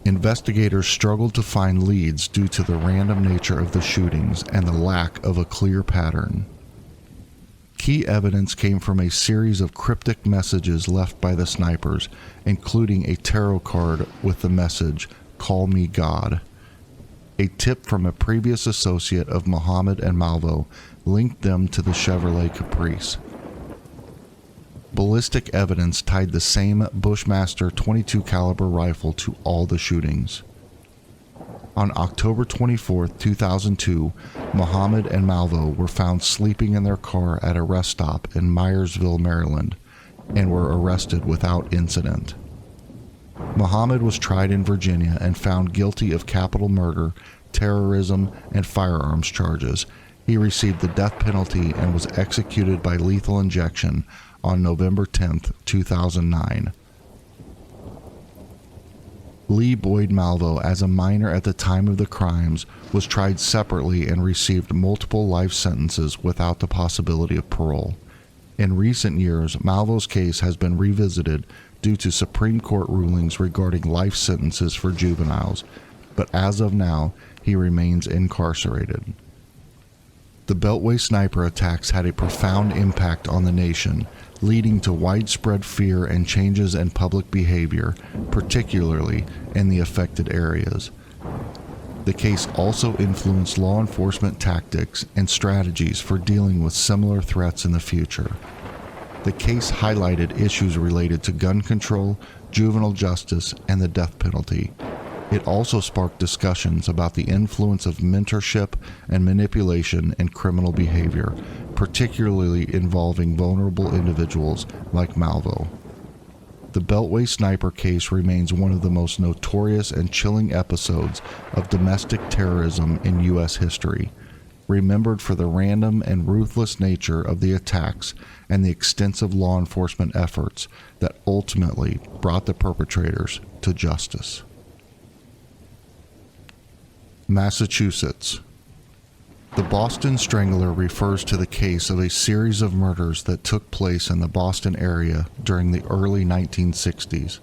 Investigators struggled to find leads due to the random nature of the shootings and the lack of a clear pattern. Key evidence came from a series of cryptic messages left by the snipers, including a tarot card with the message, "Call me God." A tip from a previous associate of Muhammad and Malvo linked them to the Chevrolet Caprice. Ballistic evidence tied the same Bushmaster .22 caliber rifle to all the shootings. On October 24, 2002, Muhammad and Malvo were found sleeping in their car at a rest stop in Myersville, Maryland, and were arrested without incident. Muhammad was tried in Virginia and found guilty of capital murder, terrorism, and firearms charges. He received the death penalty and was executed by lethal injection on November 10, 2009. Lee Boyd Malvo, as a minor at the time of the crimes, was tried separately and received multiple life sentences without the possibility of parole. In recent years, Malvo's case has been revisited due to Supreme Court rulings regarding life sentences for juveniles, but as of now, he remains incarcerated. The Beltway sniper attacks had a profound impact on the nation, leading to widespread fear and changes in public behavior, particularly in the affected areas. The case also influenced law enforcement tactics and strategies for dealing with similar threats in the future. The case highlighted issues related to gun control, juvenile justice, and the death penalty. It also sparked discussions about the influence of mentorship and manipulation in criminal behavior, particularly involving vulnerable individuals like Malvo. The Beltway sniper case remains one of the most notorious and chilling episodes of domestic terrorism in U.S. history, remembered for the random and ruthless nature of the attacks and the extensive law enforcement efforts that ultimately brought the perpetrators to justice. Massachusetts. The Boston Strangler refers to the case of a series of murders that took place in the Boston area during the early 1960s.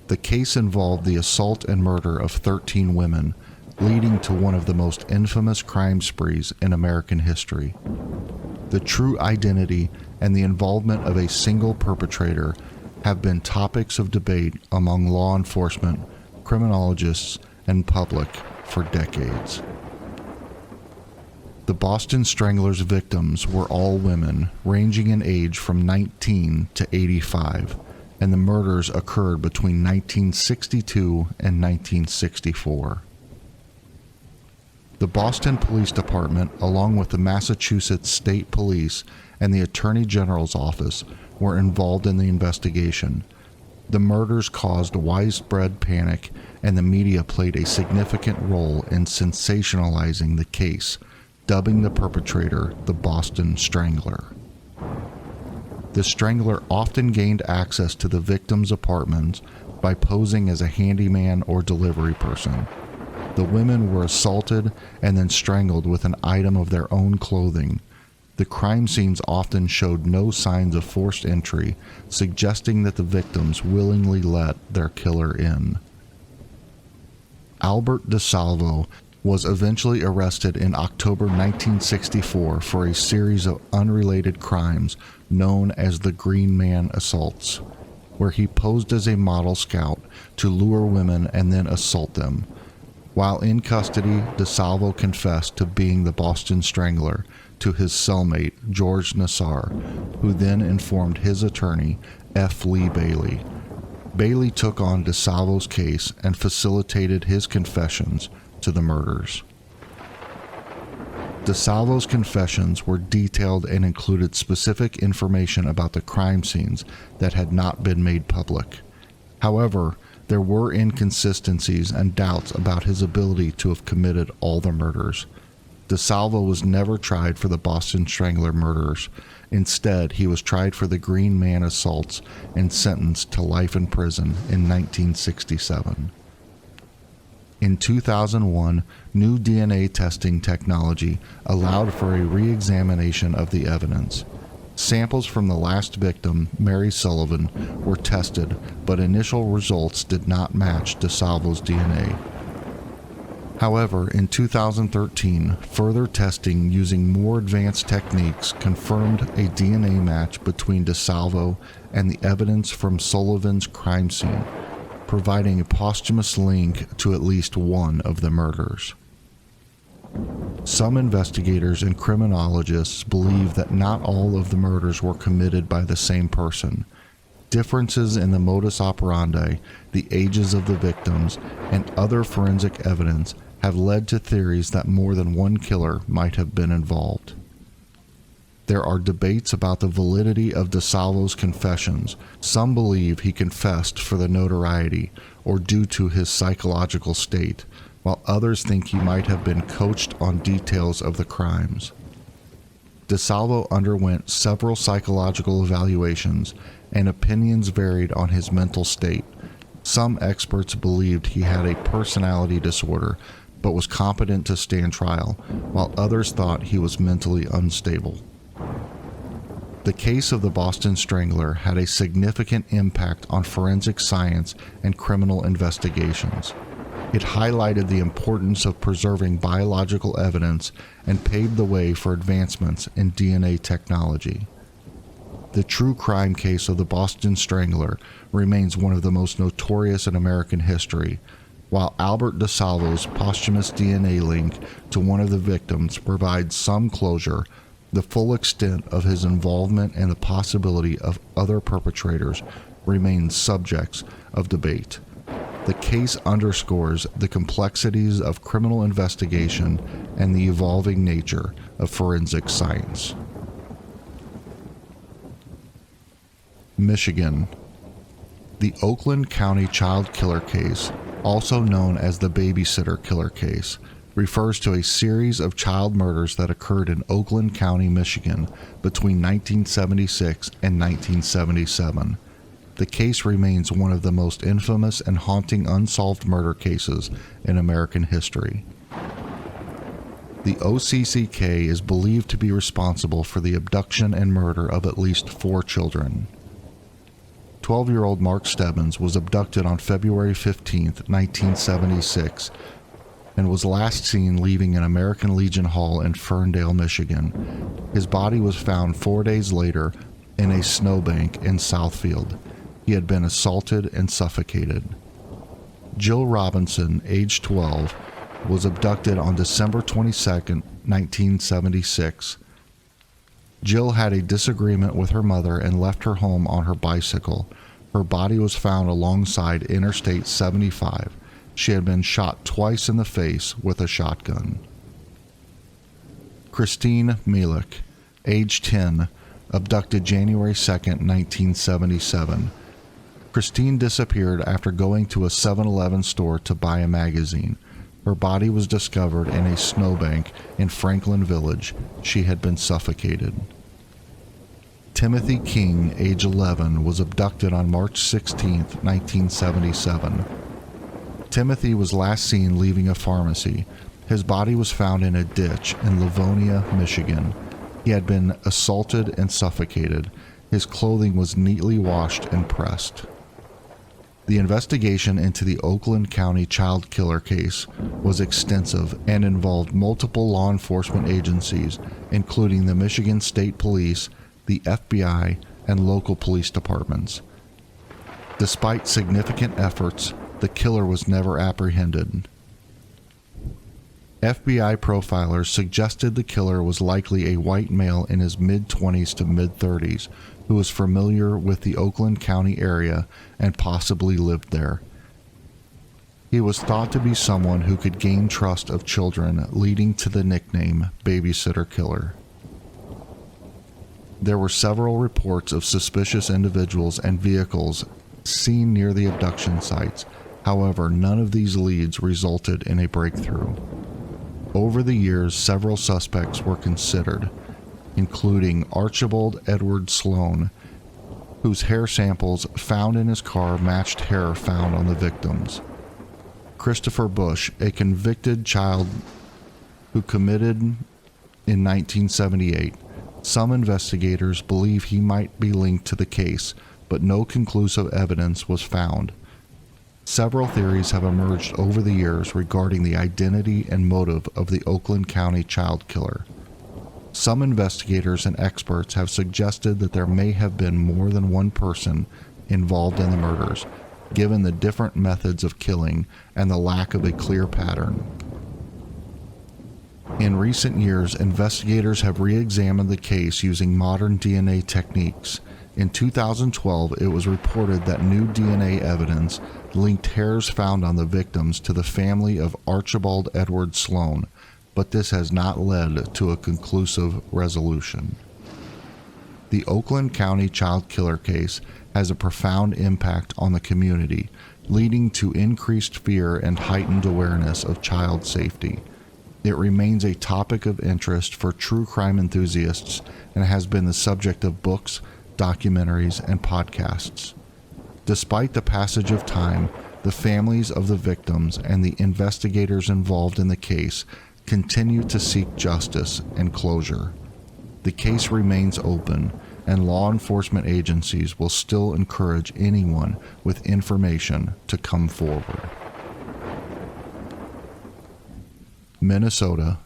The case involved the assault and murder of 13 women, leading to one of the most infamous crime sprees in American history. The true identity and the involvement of a single perpetrator have been topics of debate among law enforcement, criminologists, and public for decades. The Boston Strangler's victims were all women, ranging in age from 19 to 85, and the murders occurred between 1962 and 1964. The Boston Police Department, along with the Massachusetts State Police and the Attorney General's Office, were involved in the investigation. The murders caused widespread panic, and the media played a significant role in sensationalizing the case, dubbing the perpetrator the Boston Strangler. The Strangler often gained access to the victims' apartments by posing as a handyman or delivery person. The women were assaulted and then strangled with an item of their own clothing. The crime scenes often showed no signs of forced entry, suggesting that the victims willingly let their killer in. Albert DeSalvo was eventually arrested in October 1964 for a series of unrelated crimes known as the Green Man Assaults, where he posed as a model scout to lure women and then assault them. While in custody, DeSalvo confessed to being the Boston Strangler to his cellmate, George Nassar, who then informed his attorney, F. Lee Bailey. Bailey took on DeSalvo's case and facilitated his confessions to the murders. DeSalvo's confessions were detailed and included specific information about the crime scenes that had not been made public. However, there were inconsistencies and doubts about his ability to have committed all the murders. DeSalvo was never tried for the Boston Strangler murders. Instead, he was tried for the Green Man assaults and sentenced to life in prison in 1967. In 2001, new DNA testing technology allowed for a re-examination of the evidence. Samples from the last victim, Mary Sullivan, were tested, but initial results did not match DeSalvo's DNA. However, in 2013, further testing using more advanced techniques confirmed a DNA match between DeSalvo and the evidence from Sullivan's crime scene, providing a posthumous link to at least one of the murders. Some investigators and criminologists believe that not all of the murders were committed by the same person. Differences in the modus operandi, the ages of the victims, and other forensic evidence have led to theories that more than one killer might have been involved. There are debates about the validity of DeSalvo's confessions. Some believe he confessed for the notoriety or due to his psychological state, while others think he might have been coached on details of the crimes. DeSalvo underwent several psychological evaluations, and opinions varied on his mental state. Some experts believed he had a personality disorder, but was competent to stand trial, while others thought he was mentally unstable. The case of the Boston Strangler had a significant impact on forensic science and criminal investigations. It highlighted the importance of preserving biological evidence and paved the way for advancements in DNA technology. The true crime case of the Boston Strangler remains one of the most notorious in American history, while Albert DeSalvo's posthumous DNA link to one of the victims provides some closure. The full extent of his involvement and the possibility of other perpetrators remains subjects of debate. The case underscores the complexities of criminal investigation and the evolving nature of forensic science. Michigan. The Oakland County child killer case, also known as the babysitter killer case, refers to a series of child murders that occurred in Oakland County, Michigan between 1976 and 1977. The case remains one of the most infamous and haunting unsolved murder cases in American history. The OCCK is believed to be responsible for the abduction and murder of at least 4 children. 12-year-old Mark Stebbins was abducted on February 15, 1976, and was last seen leaving an American Legion Hall in Ferndale, Michigan. His body was found 4 days later in a snowbank in Southfield. He had been assaulted and suffocated. Jill Robinson, age 12, was abducted on December 22, 1976. Jill had a disagreement with her mother and left her home on her bicycle. Her body was found alongside Interstate 75. She had been shot twice in the face with a shotgun. Christine Mielek, age 10, abducted January 2, 1977. Christine disappeared after going to a 7-Eleven store to buy a magazine. Her body was discovered in a snowbank in Franklin Village. She had been suffocated. Timothy King, age 11, was abducted on March 16, 1977. Timothy was last seen leaving a pharmacy. His body was found in a ditch in Livonia, Michigan. He had been assaulted and suffocated. His clothing was neatly washed and pressed. The investigation into the Oakland County child killer case was extensive and involved multiple law enforcement agencies, including the Michigan State Police, the FBI, and local police departments. Despite significant efforts, the killer was never apprehended. FBI profilers suggested the killer was likely a white male in his mid-20s to mid-30s who was familiar with the Oakland County area and possibly lived there. He was thought to be someone who could gain trust of children, leading to the nickname Babysitter Killer. There were several reports of suspicious individuals and vehicles seen near the abduction sites. However, none of these leads resulted in a breakthrough. Over the years, several suspects were considered, including Archibald Edward Sloan, whose hair samples found in his car matched hair found on the victims. Christopher Bush, a convicted child who committed in 1978. Some investigators believe he might be linked to the case, but no conclusive evidence was found. Several theories have emerged over the years regarding the identity and motive of the Oakland County child killer. Some investigators and experts have suggested that there may have been more than one person involved in the murders, given the different methods of killing and the lack of a clear pattern. In recent years, investigators have re-examined the case using modern DNA techniques. In 2012, it was reported that new DNA evidence linked hairs found on the victims to the family of Archibald Edward Sloan, but this has not led to a conclusive resolution. The Oakland County child killer case has a profound impact on the community, leading to increased fear and heightened awareness of child safety. It remains a topic of interest for true crime enthusiasts and has been the subject of books, documentaries, and podcasts. Despite the passage of time, the families of the victims and the investigators involved in the case continue to seek justice and closure. The case remains open, and law enforcement agencies will still encourage anyone with information to come forward. Minnesota.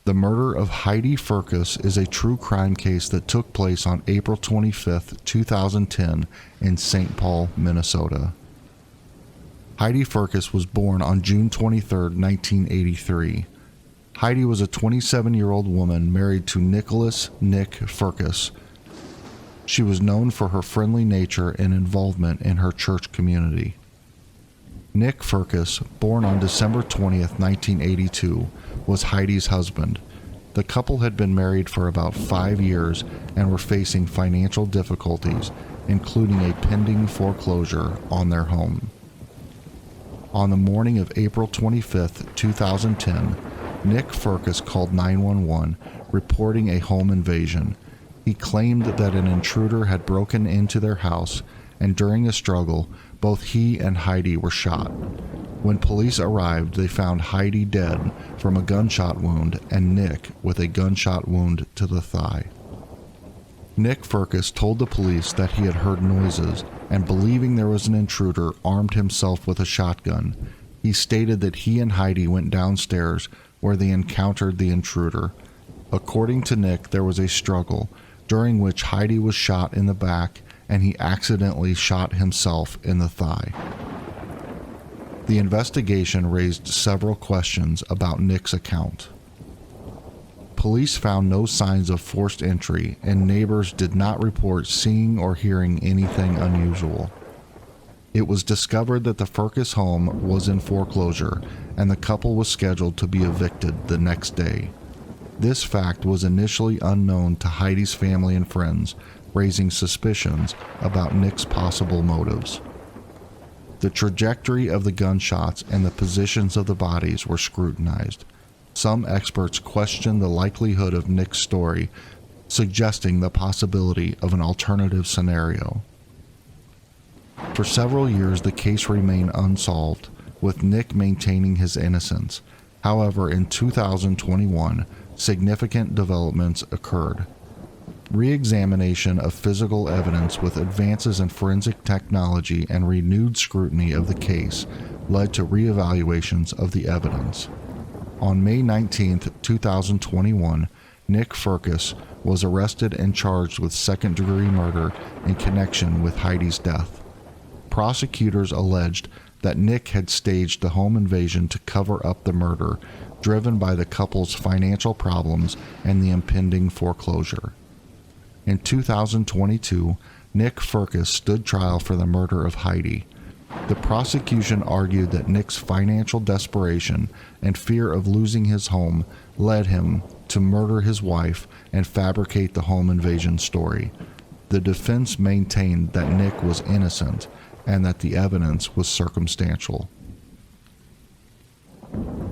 The murder of Heidi Firkus is a true crime case that took place on April 25, 2010 in St. Paul, Minnesota. Heidi Firkus was born on June 23, 1983. Heidi was a 27-year-old woman married to Nicholas "Nick" Firkus. She was known for her friendly nature and involvement in her church community. Nick Firkus, born on December 20, 1982, was Heidi's husband. The couple had been married for about 5 years and were facing financial difficulties, including a pending foreclosure on their home. On the morning of April 25, 2010, Nick Firkus called 911, reporting a home invasion. He claimed that an intruder had broken into their house, and during a struggle, both he and Heidi were shot. When police arrived, they found Heidi dead from a gunshot wound and Nick with a gunshot wound to the thigh. Nick Firkus told the police that he had heard noises and, believing there was an intruder, armed himself with a shotgun. He stated that he and Heidi went downstairs where they encountered the intruder. According to Nick, there was a struggle, during which Heidi was shot in the back and he accidentally shot himself in the thigh. The investigation raised several questions about Nick's account. Police found no signs of forced entry, and neighbors did not report seeing or hearing anything unusual. It was discovered that the Firkus home was in foreclosure, and the couple was scheduled to be evicted the next day. This fact was initially unknown to Heidi's family and friends, raising suspicions about Nick's possible motives. The trajectory of the gunshots and the positions of the bodies were scrutinized. Some experts questioned the likelihood of Nick's story, suggesting the possibility of an alternative scenario. For several years, the case remained unsolved, with Nick maintaining his innocence. However, in 2021, significant developments occurred. Re-examination of physical evidence with advances in forensic technology and renewed scrutiny of the case led to re-evaluations of the evidence. On May 19, 2021, Nick Firkus was arrested and charged with second-degree murder in connection with Heidi's death. Prosecutors alleged that Nick had staged the home invasion to cover up the murder, driven by the couple's financial problems and the impending foreclosure. In 2022, Nick Firkus stood trial for the murder of Heidi. The prosecution argued that Nick's financial desperation and fear of losing his home led him to murder his wife and fabricate the home invasion story. The defense maintained that Nick was innocent and that the evidence was circumstantial.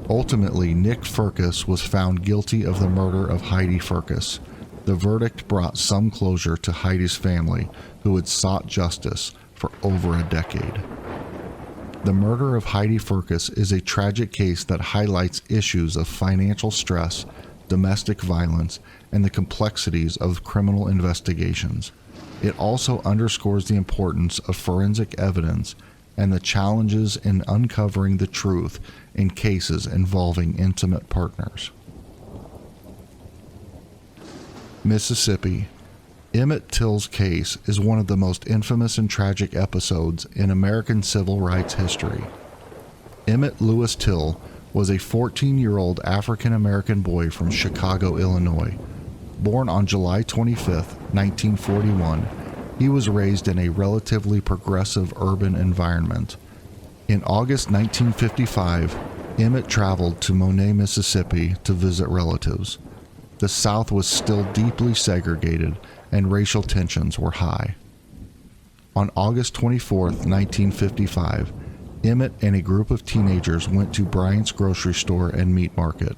Ultimately, Nick Firkus was found guilty of the murder of Heidi Firkus. The verdict brought some closure to Heidi's family, who had sought justice for over a decade. The murder of Heidi Firkus is a tragic case that highlights issues of financial stress, domestic violence, and the complexities of criminal investigations. It also underscores the importance of forensic evidence and the challenges in uncovering the truth in cases involving intimate partners. Mississippi. Emmett Till's case is one of the most infamous and tragic episodes in American civil rights history. Emmett Lewis Till was a 14-year-old African-American boy from Chicago, Illinois. Born on July 25, 1941, he was raised in a relatively progressive urban environment. In August 1955, Emmett traveled to Monet, Mississippi to visit relatives. The South was still deeply segregated and racial tensions were high. On August 24, 1955, Emmett and a group of teenagers went to Bryant's grocery store and meat market.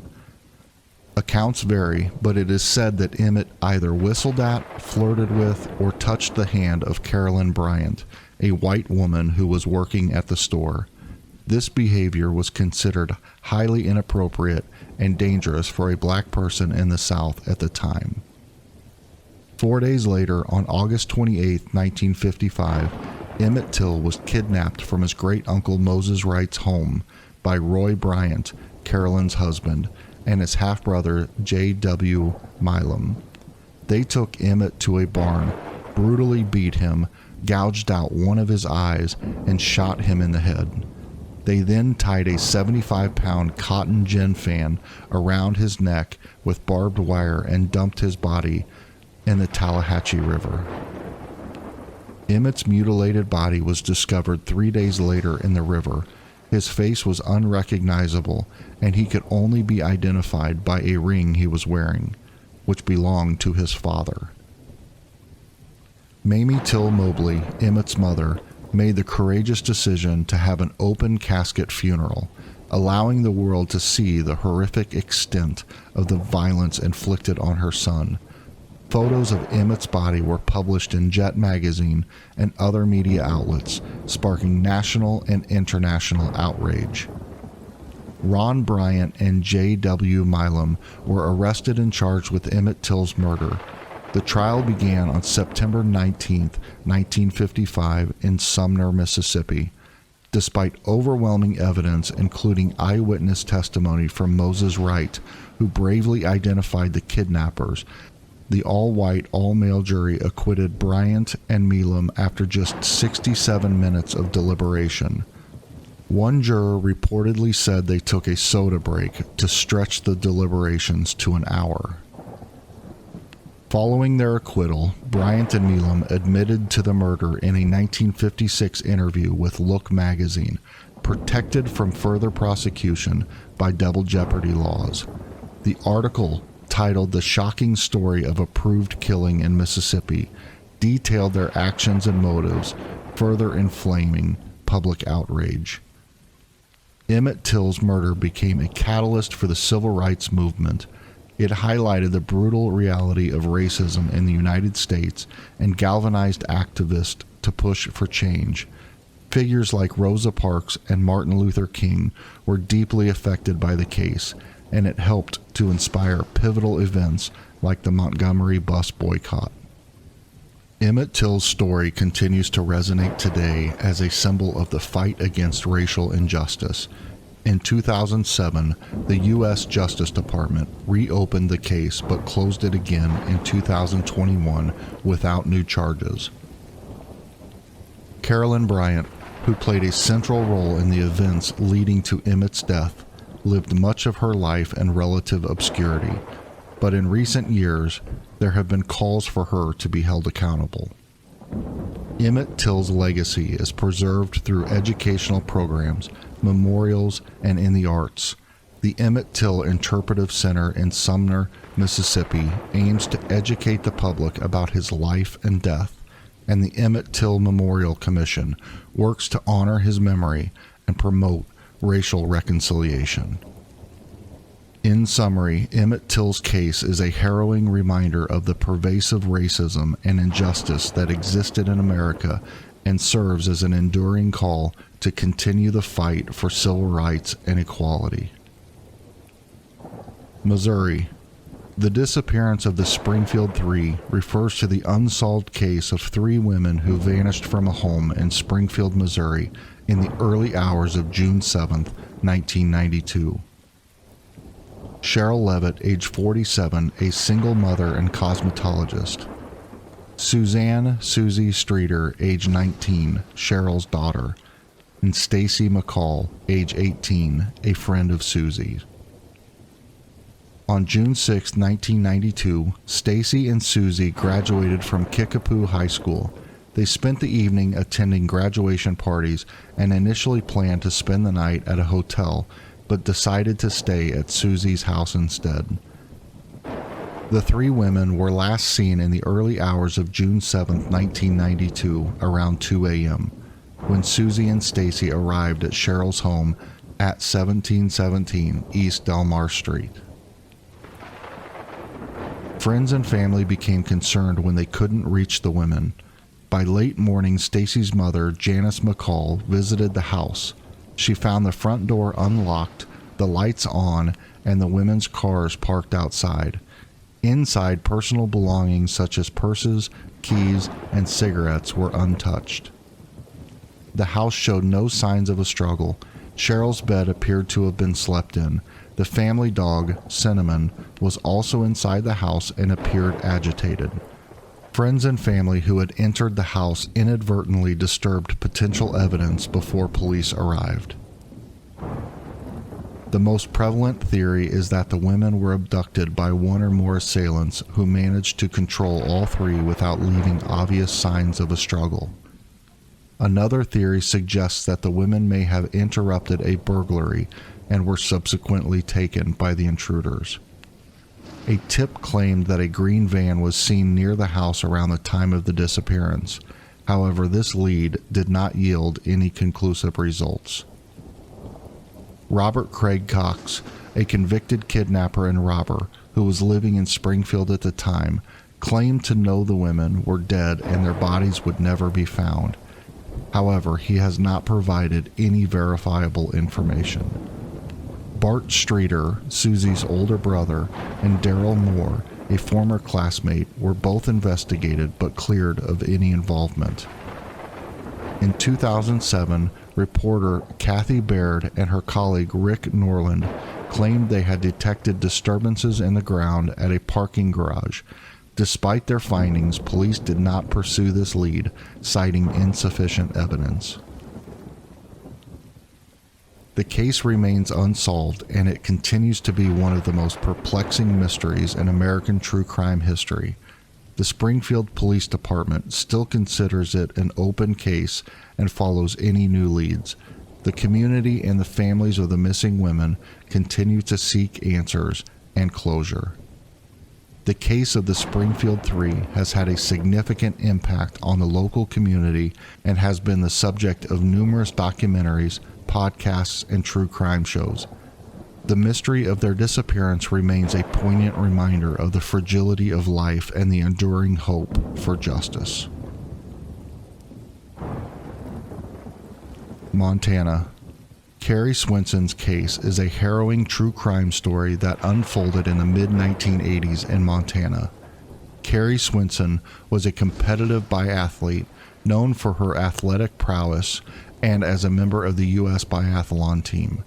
Accounts vary, but it is said that Emmett either whistled at, flirted with, or touched the hand of Carolyn Bryant, a white woman who was working at the store. This behavior was considered highly inappropriate and dangerous for a black person in the South at the time. 4 days later, on August 28, 1955, Emmett Till was kidnapped from his great-uncle Moses Wright's home by Roy Bryant, Carolyn's husband, and his half-brother J.W. Milam. They took Emmett to a barn, brutally beat him, gouged out one of his eyes, and shot him in the head. They then tied a 75-pound cotton gin fan around his neck with barbed wire and dumped his body in the Tallahatchie River. Emmett's mutilated body was discovered 3 days later in the river. His face was unrecognizable, and he could only be identified by a ring he was wearing, which belonged to his father. Mamie Till Mobley, Emmett's mother, made the courageous decision to have an open casket funeral, allowing the world to see the horrific extent of the violence inflicted on her son. Photos of Emmett's body were published in Jet magazine and other media outlets, sparking national and international outrage. Ron Bryant and J.W. Milam were arrested and charged with Emmett Till's murder. The trial began on September 19, 1955 in Sumner, Mississippi. Despite overwhelming evidence, including eyewitness testimony from Moses Wright, who bravely identified the kidnappers, the all-white, all-male jury acquitted Bryant and Milam after just 67 minutes of deliberation. One juror reportedly said they took a soda break to stretch the deliberations to an hour. Following their acquittal, Bryant and Milam admitted to the murder in a 1956 interview with Look magazine, protected from further prosecution by double jeopardy laws. The article, titled "The Shocking Story of a Proved Killing in Mississippi," detailed their actions and motives, further inflaming public outrage. Emmett Till's murder became a catalyst for the civil rights movement. It highlighted the brutal reality of racism in the United States and galvanized activists to push for change. Figures like Rosa Parks and Martin Luther King were deeply affected by the case, and it helped to inspire pivotal events like the Montgomery bus boycott. Emmett Till's story continues to resonate today as a symbol of the fight against racial injustice. In 2007, the U.S. Justice Department reopened the case but closed it again in 2021 without new charges. Carolyn Bryant, who played a central role in the events leading to Emmett's death, lived much of her life in relative obscurity, but in recent years, there have been calls for her to be held accountable. Emmett Till's legacy is preserved through educational programs, memorials, and in the arts. The Emmett Till Interpretive Center in Sumner, Mississippi, aims to educate the public about his life and death, and the Emmett Till Memorial Commission works to honor his memory and promote racial reconciliation. In summary, Emmett Till's case is a harrowing reminder of the pervasive racism and injustice that existed in America and serves as an enduring call to continue the fight for civil rights and equality. Missouri. The disappearance of the Springfield Three refers to the unsolved case of 3 women who vanished from a home in Springfield, Missouri in the early hours of June 7, 1992. Cheryl Levitt, age 47, a single mother and cosmetologist. Suzanne Susie Streeter, age 19, Cheryl's daughter. And Stacy McCall, age 18, a friend of Susie. On June 6, 1992, Stacy and Susie graduated from Kickapoo High School. They spent the evening attending graduation parties and initially planned to spend the night at a hotel, but decided to stay at Susie's house instead. The 3 women were last seen in the early hours of June 7, 1992, around 2 a.m., when Susie and Stacy arrived at Cheryl's home at 1717 East Delmar Street. Friends and family became concerned when they couldn't reach the women. By late morning, Stacy's mother, Janice McCall, visited the house. She found the front door unlocked, the lights on, and the women's cars parked outside. Inside, personal belongings such as purses, keys, and cigarettes were untouched. The house showed no signs of a struggle. Cheryl's bed appeared to have been slept in. The family dog, Cinnamon, was also inside the house and appeared agitated. Friends and family who had entered the house inadvertently disturbed potential evidence before police arrived. The most prevalent theory is that the women were abducted by one or more assailants who managed to control all 3 without leaving obvious signs of a struggle. Another theory suggests that the women may have interrupted a burglary and were subsequently taken by the intruders. A tip claimed that a green van was seen near the house around the time of the disappearance. However, this lead did not yield any conclusive results. Robert Craig Cox, a convicted kidnapper and robber who was living in Springfield at the time, claimed to know the women were dead and their bodies would never be found. However, he has not provided any verifiable information. Bart Streeter, Susie's older brother, and Daryl Moore, a former classmate, were both investigated but cleared of any involvement. In 2007, reporter Kathy Baird and her colleague Rick Norland claimed they had detected disturbances in the ground at a parking garage. Despite their findings, police did not pursue this lead, citing insufficient evidence. The case remains unsolved, and it continues to be one of the most perplexing mysteries in American true crime history. The Springfield Police Department still considers it an open case and follows any new leads. The community and the families of the missing women continue to seek answers and closure. The case of the Springfield Three has had a significant impact on the local community and has been the subject of numerous documentaries, podcasts, and true crime shows. The mystery of their disappearance remains a poignant reminder of the fragility of life and the enduring hope for justice. Montana. Carrie Swinson's case is a harrowing true crime story that unfolded in the mid-1980s in Montana. Carrie Swinson was a competitive biathlete known for her athletic prowess and as a member of the U.S. biathlon team.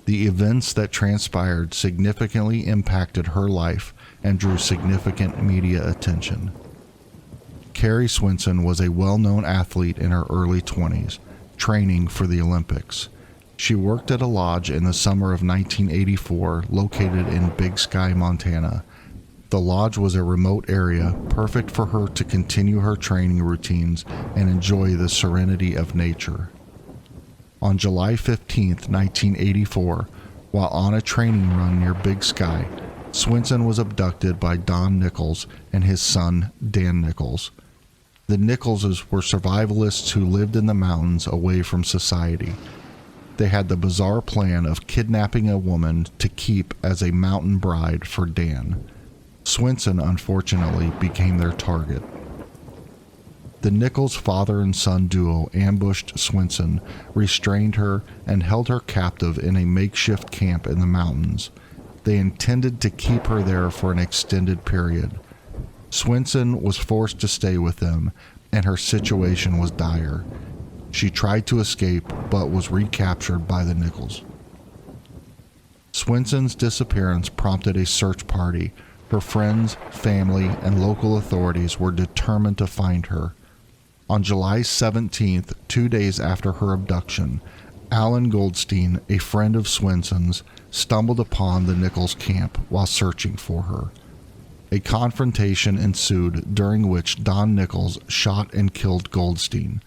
The events that transpired significantly impacted her life and drew significant media attention. Carrie Swinson was a well-known athlete in her early 20s. training for the Olympics. She worked at a lodge in the summer of 1984 located in Big Sky, Montana. The lodge was a remote area, perfect for her to continue her training routines and enjoy the serenity of nature. On July 15, 1984, while on a training run near Big Sky, Swinson was abducted by Don Nichols and his son, Dan Nichols. The Nicholses were survivalists who lived in the mountains away from society. They had the bizarre plan of kidnapping a woman to keep as a mountain bride for Dan. Swinson, unfortunately, became their target. The Nichols father and son duo ambushed Swinson, restrained her, and held her captive in a makeshift camp in the mountains. They intended to keep her there for an extended period. Swinson was forced to stay with them, and her situation was dire. She tried to escape, but was recaptured by the Nichols. Swinson's disappearance prompted a search party. Her friends, family, and local authorities were determined to find her. On July 17th, 2 days after her abduction, Alan Goldstein, a friend of Swinson's, stumbled upon the Nichols camp while searching for her. A confrontation ensued during which Don Nichols shot and killed Goldstein.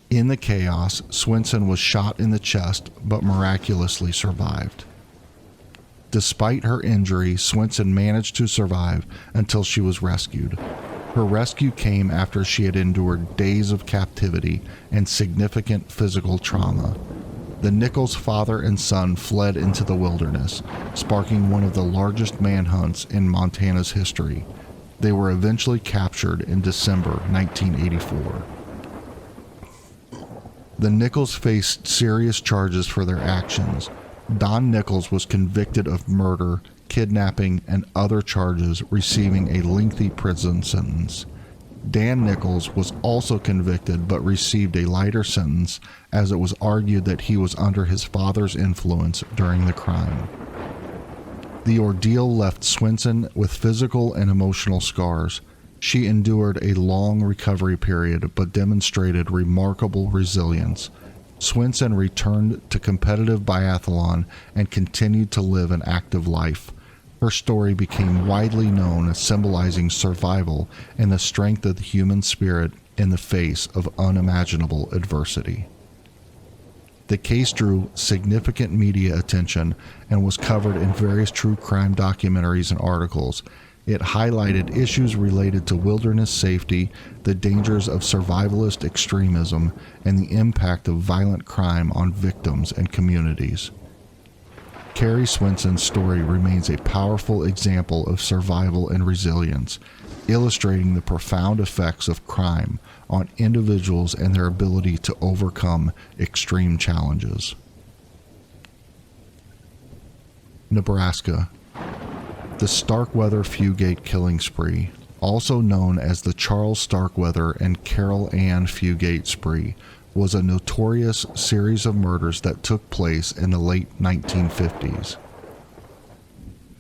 In the chaos, Swinson was shot in the chest but miraculously survived. Despite her injury, Swinson managed to survive until she was rescued. Her rescue came after she had endured days of captivity and significant physical trauma. The Nichols father and son fled into the wilderness, sparking one of the largest manhunts in Montana's history. They were eventually captured in December 1984. The Nichols faced serious charges for their actions. Don Nichols was convicted of murder, kidnapping, and other charges, receiving a lengthy prison sentence. Dan Nichols was also convicted but received a lighter sentence, as it was argued that he was under his father's influence during the crime. The ordeal left Swinson with physical and emotional scars. She endured a long recovery period but demonstrated remarkable resilience. Swinson returned to competitive biathlon and continued to live an active life. Her story became widely known, symbolizing survival and the strength of the human spirit in the face of unimaginable adversity. The case drew significant media attention and was covered in various true crime documentaries and articles. It highlighted issues related to wilderness safety, the dangers of survivalist extremism, and the impact of violent crime on victims and communities. Carrie Swinson's story remains a powerful example of survival and resilience, illustrating the profound effects of crime on individuals and their ability to overcome extreme challenges. Nebraska. The Starkweather-Fugate killing spree, also known as the Charles Starkweather and Carol Ann Fugate spree, was a notorious series of murders that took place in the late 1950s.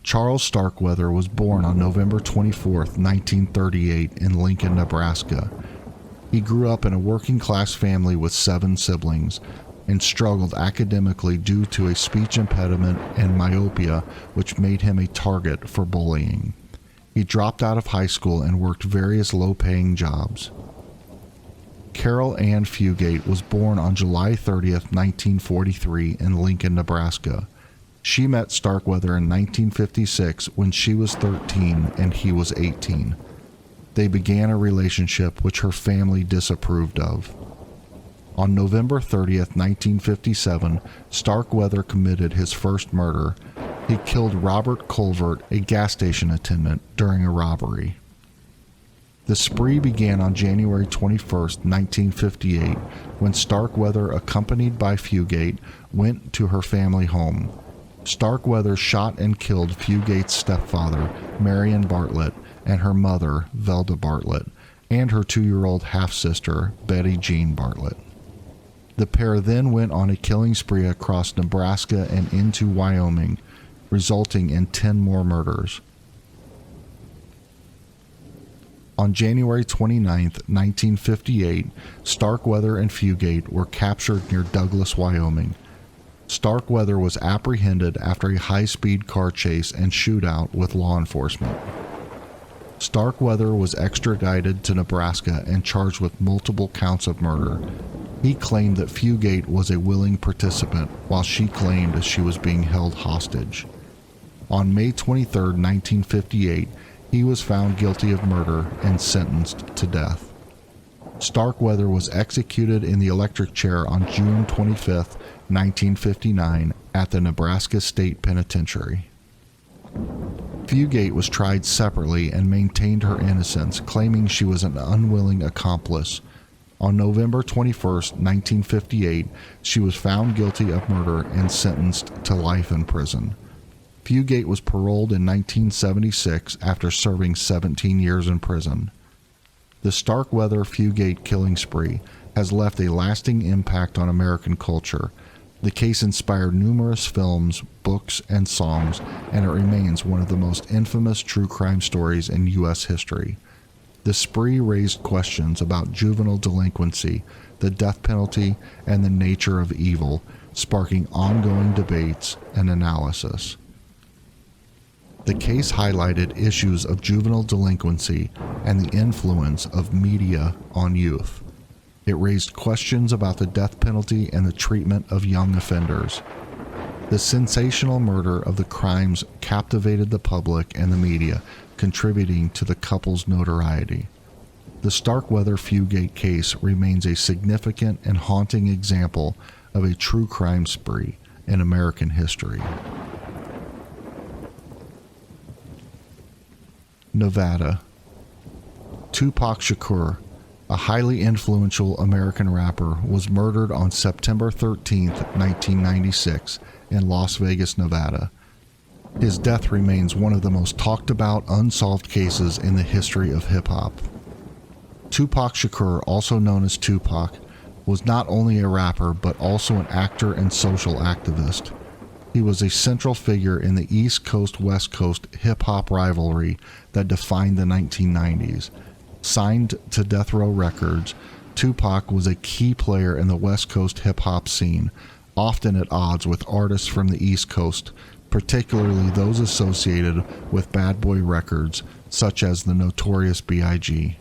Charles Starkweather was born on November 24, 1938 in Lincoln, Nebraska. He grew up in a working-class family with 7 siblings and struggled academically due to a speech impediment and myopia, which made him a target for bullying. He dropped out of high school and worked various low-paying jobs. Carol Ann Fugate was born on July 30, 1943 in Lincoln, Nebraska. She met Starkweather in 1956 when she was 13 and he was 18. They began a relationship which her family disapproved of. On November 30, 1957, Starkweather committed his first murder. He killed Robert Colvert, a gas station attendant, during a robbery. The spree began on January 21, 1958, when Starkweather, accompanied by Fugate, went to her family home. Starkweather shot and killed Fugate's stepfather, Marion Bartlett, and her mother, Velda Bartlett, and her 2-year-old half-sister, Betty Jean Bartlett. The pair then went on a killing spree across Nebraska and into Wyoming, resulting in 10 more murders. On January 29, 1958, Starkweather and Fugate were captured near Douglas, Wyoming. Starkweather was apprehended after a high-speed car chase and shootout with law enforcement. Starkweather was extradited to Nebraska and charged with multiple counts of murder. He claimed that Fugate was a willing participant, while she claimed she was being held hostage. On May 23, 1958, he was found guilty of murder and sentenced to death. Starkweather was executed in the electric chair on June 25, 1959, at the Nebraska State Penitentiary. Fugate was tried separately and maintained her innocence, claiming she was an unwilling accomplice. On November 21, 1958, she was found guilty of murder and sentenced to life in prison. Fugate was paroled in 1976 after serving 17 years in prison. The Starkweather-Fugate killing spree has left a lasting impact on American culture. The case inspired numerous films, books, and songs, and it remains one of the most infamous true crime stories in U.S. history. The spree raised questions about juvenile delinquency, the death penalty, and the nature of evil, sparking ongoing debates and analysis. The case highlighted issues of juvenile delinquency and the influence of media on youth. It raised questions about the death penalty and the treatment of young offenders. The sensational murder of the crimes captivated the public and the media, contributing to the couple's notoriety. The Starkweather-Fugate case remains a significant and haunting example of a true crime spree in American history. Nevada. Tupac Shakur, a highly influential American rapper, was murdered on September 13, 1996, in Las Vegas, Nevada. His death remains one of the most talked about unsolved cases in the history of hip-hop. Tupac Shakur, also known as Tupac, was not only a rapper but also an actor and social activist. He was a central figure in the East Coast-West Coast hip-hop rivalry that defined the 1990s. Signed to Death Row Records, Tupac was a key player in the West Coast hip-hop scene, often at odds with artists from the East Coast, particularly those associated with Bad Boy Records, such as the Notorious B.I.G.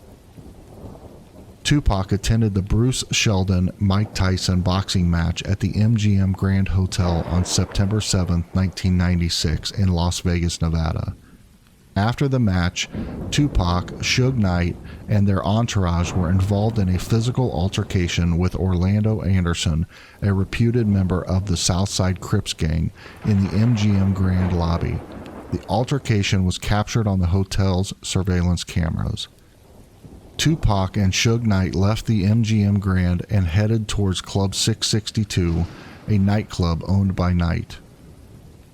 Tupac attended the Bruce Sheldon-Mike Tyson boxing match at the MGM Grand Hotel on September 7, 1996 in Las Vegas, Nevada. After the match, Tupac, Suge Knight, and their entourage were involved in a physical altercation with Orlando Anderson, a reputed member of the Southside Crips gang, in the MGM Grand lobby. The altercation was captured on the hotel's surveillance cameras. Tupac and Suge Knight left the MGM Grand and headed towards Club 662, a nightclub owned by Knight.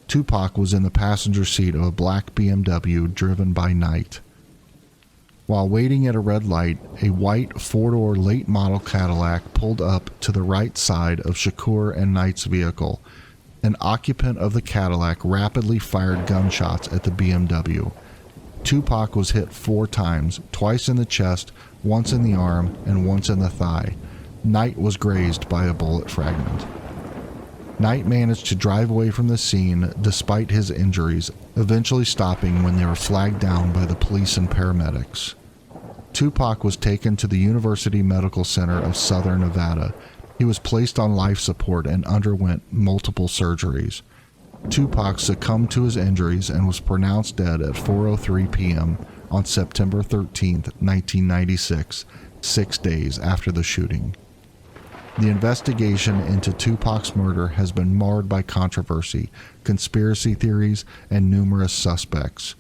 Tupac was in the passenger seat of a black BMW driven by Knight. While waiting at a red light, a white four-door late-model Cadillac pulled up to the right side of Shakur and Knight's vehicle. An occupant of the Cadillac rapidly fired gunshots at the BMW. Tupac was hit 4 times, twice in the chest, once in the arm, and once in the thigh. Knight was grazed by a bullet fragment. Knight managed to drive away from the scene despite his injuries, eventually stopping when they were flagged down by the police and paramedics. Tupac was taken to the University Medical Center of Southern Nevada. He was placed on life support and underwent multiple surgeries. Tupac succumbed to his injuries and was pronounced dead at 4:03 p.m. on September 13, 1996, 6 days after the shooting. The investigation into Tupac's murder has been marred by controversy, conspiracy theories, and numerous suspects.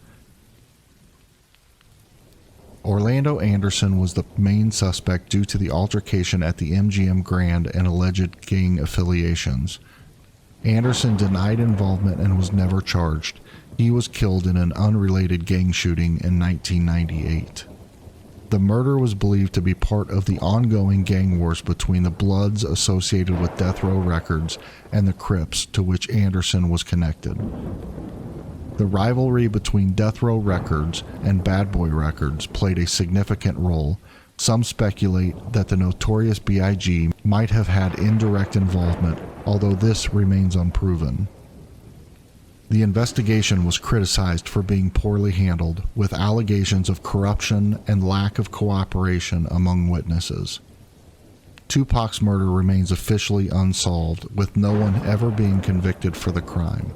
Orlando Anderson was the main suspect due to the altercation at the MGM Grand and alleged gang affiliations. Anderson denied involvement and was never charged. He was killed in an unrelated gang shooting in 1998. The murder was believed to be part of the ongoing gang wars between the Bloods associated with Death Row Records and the Crips, to which Anderson was connected. The rivalry between Death Row Records and Bad Boy Records played a significant role. Some speculate that the Notorious B.I.G. might have had indirect involvement, although this remains unproven. The investigation was criticized for being poorly handled, with allegations of corruption and lack of cooperation among witnesses. Tupac's murder remains officially unsolved, with no one ever being convicted for the crime.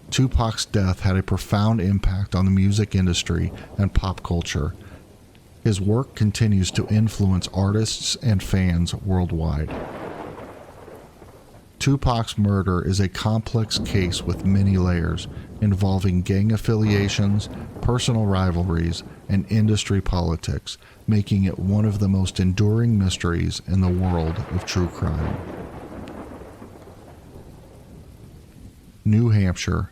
Tupac's death had a profound impact on the music industry and pop culture. His work continues to influence artists and fans worldwide. Tupac's murder is a complex case with many layers, involving gang affiliations, personal rivalries, and industry politics, making it one of the most enduring mysteries in the world of true crime. New Hampshire.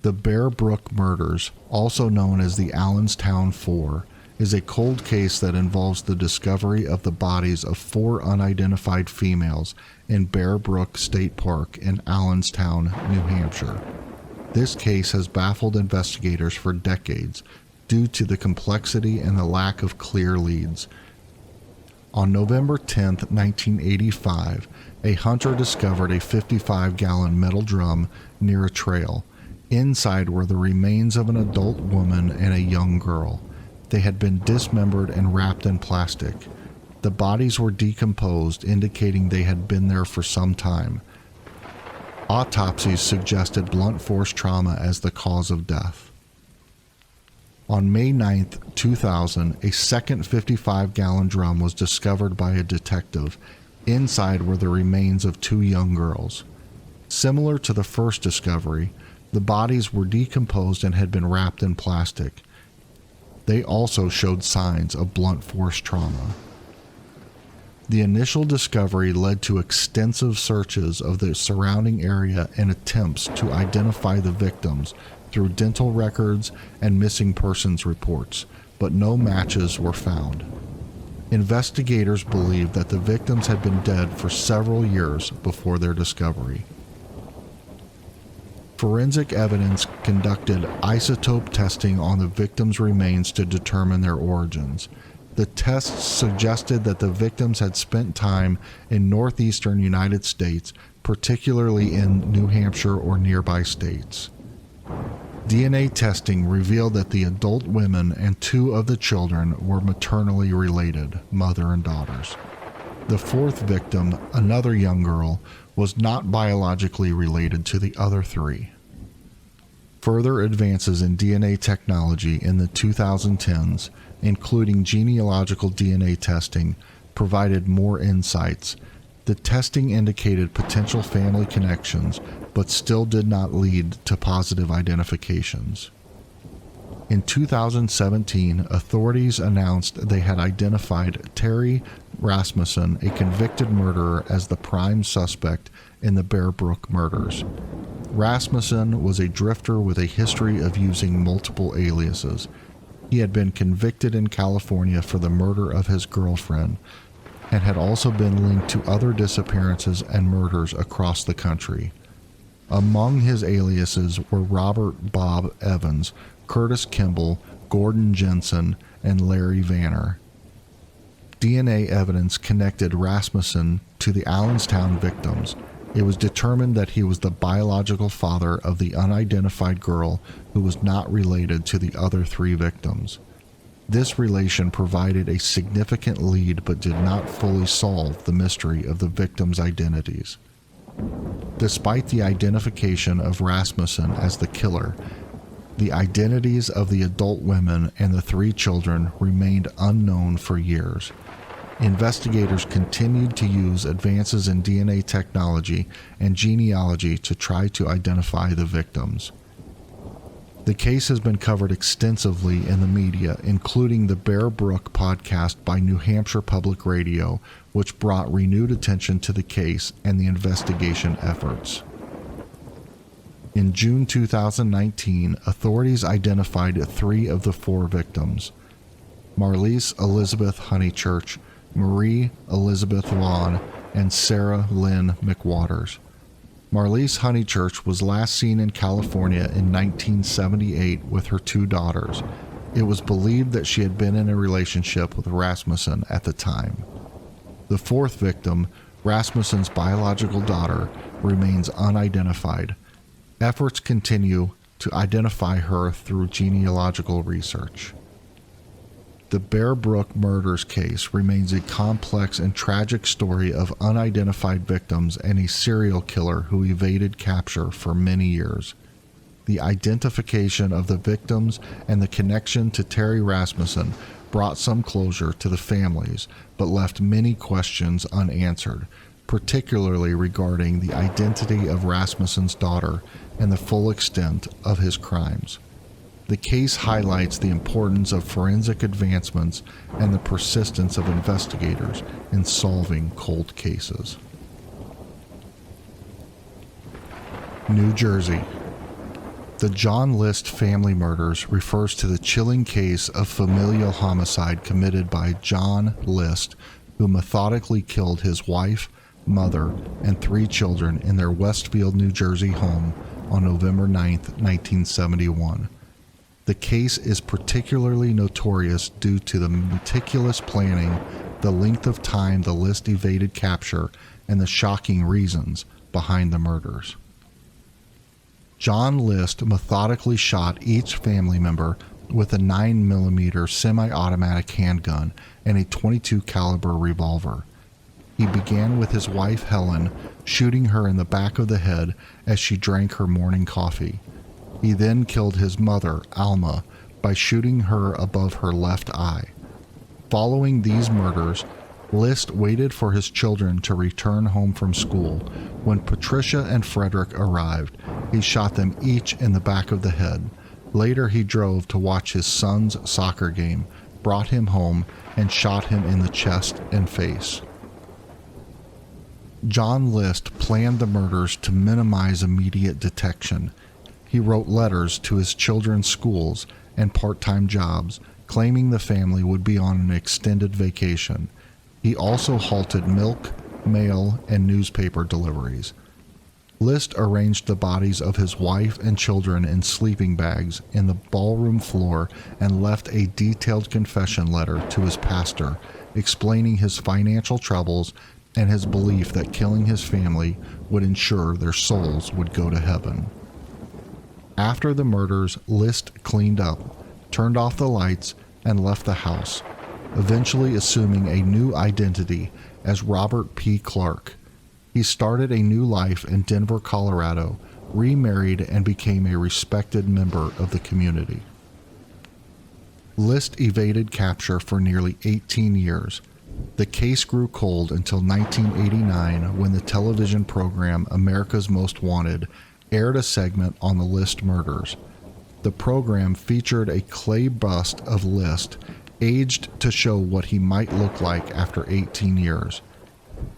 The Bear Brook murders, also known as the Allenstown Four, is a cold case that involves the discovery of the bodies of 4 unidentified females in Bear Brook State Park in Allenstown, New Hampshire. This case has baffled investigators for decades due to the complexity and the lack of clear leads. On November 10, 1985, a hunter discovered a 55-gallon metal drum near a trail. Inside were the remains of an adult woman and a young girl. They had been dismembered and wrapped in plastic. The bodies were decomposed, indicating they had been there for some time. Autopsies suggested blunt force trauma as the cause of death. On May 9, 2000, a second 55-gallon drum was discovered by a detective. Inside were the remains of 2 young girls. Similar to the first discovery, the bodies were decomposed and had been wrapped in plastic. They also showed signs of blunt force trauma. The initial discovery led to extensive searches of the surrounding area and attempts to identify the victims through dental records and missing persons reports, but no matches were found. Investigators believed that the victims had been dead for several years before their discovery. Forensic evidence conducted isotope testing on the victims' remains to determine their origins. The tests suggested that the victims had spent time in northeastern United States, particularly in New Hampshire or nearby states. DNA testing revealed that the adult women and 2 of the children were maternally related, mother and daughters. The 4th victim, another young girl, was not biologically related to the other 3. Further advances in DNA technology in the 2010s, including genealogical DNA testing, provided more insights. The testing indicated potential family connections, but still did not lead to positive identifications. In 2017, authorities announced they had identified Terry Rasmussen, a convicted murderer, as the prime suspect in the Bear Brook murders. Rasmussen was a drifter with a history of using multiple aliases. He had been convicted in California for the murder of his girlfriend and had also been linked to other disappearances and murders across the country. Among his aliases were Robert Bob Evans, Curtis Kimball, Gordon Jensen, and Larry Vanner. DNA evidence connected Rasmussen to the Allenstown victims. It was determined that he was the biological father of the unidentified girl who was not related to the other 3 victims. This relation provided a significant lead but did not fully solve the mystery of the victims' identities. Despite the identification of Rasmussen as the killer, the identities of the adult women and the 3 children remained unknown for years. Investigators continued to use advances in DNA technology and genealogy to try to identify the victims. The case has been covered extensively in the media, including the Bear Brook podcast by New Hampshire Public Radio, which brought renewed attention to the case and the investigation efforts. In June 2019, authorities identified 3 of the 4 victims: Marlise Elizabeth Honeychurch, Marie Elizabeth Vaughn, and Sarah Lynn McWaters. Marlise Honeychurch was last seen in California in 1978 with her 2 daughters. It was believed that she had been in a relationship with Rasmussen at the time. The 4th victim, Rasmussen's biological daughter, remains unidentified. Efforts continue to identify her through genealogical research. The Bear Brook murders case remains a complex and tragic story of unidentified victims and a serial killer who evaded capture for many years. The identification of the victims and the connection to Terry Rasmussen brought some closure to the families, but left many questions unanswered, particularly regarding the identity of Rasmussen's daughter and the full extent of his crimes. The case highlights the importance of forensic advancements and the persistence of investigators in solving cold cases. New Jersey. The John List family murders refers to the chilling case of familial homicide committed by John List, who methodically killed his wife, mother, and 3 children in their Westfield, New Jersey home on November 9, 1971. The case is particularly notorious due to the meticulous planning, the length of time the List evaded capture, and the shocking reasons behind the murders. John List methodically shot each family member with a 9mm semi-automatic handgun and a .22 caliber revolver. He began with his wife Helen, shooting her in the back of the head as she drank her morning coffee. He then killed his mother, Alma, by shooting her above her left eye. Following these murders, List waited for his children to return home from school. When Patricia and Frederick arrived, he shot them each in the back of the head. Later, he drove to watch his son's soccer game, brought him home, and shot him in the chest and face. John List planned the murders to minimize immediate detection. He wrote letters to his children's schools and part-time jobs, claiming the family would be on an extended vacation. He also halted milk, mail, and newspaper deliveries. List arranged the bodies of his wife and children in sleeping bags in the ballroom floor and left a detailed confession letter to his pastor, explaining his financial troubles and his belief that killing his family would ensure their souls would go to heaven. After the murders, List cleaned up, turned off the lights, and left the house, eventually assuming a new identity as Robert P. Clark. He started a new life in Denver, Colorado, remarried, and became a respected member of the community. List evaded capture for nearly 18 years. The case grew cold until 1989 when the television program America's Most Wanted aired a segment on the List murders. The program featured a clay bust of List, aged to show what he might look like after 18 years.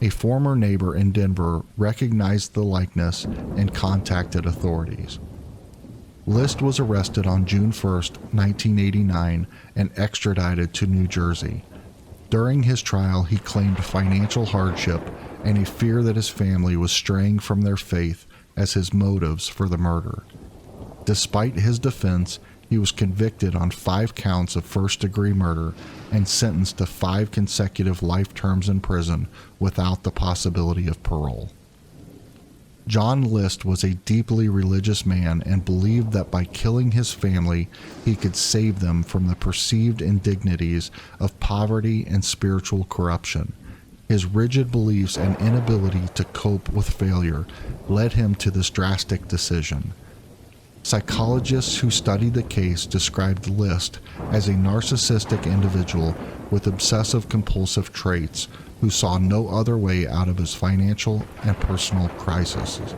A former neighbor in Denver recognized the likeness and contacted authorities. List was arrested on June 1, 1989, and extradited to New Jersey. During his trial, he claimed financial hardship and a fear that his family was straying from their faith as his motives for the murder. Despite his defense, he was convicted on 5 counts of first-degree murder and sentenced to 5 consecutive life terms in prison without the possibility of parole. John List was a deeply religious man and believed that by killing his family, he could save them from the perceived indignities of poverty and spiritual corruption. His rigid beliefs and inability to cope with failure led him to this drastic decision. Psychologists who studied the case described List as a narcissistic individual with obsessive-compulsive traits who saw no other way out of his financial and personal crises.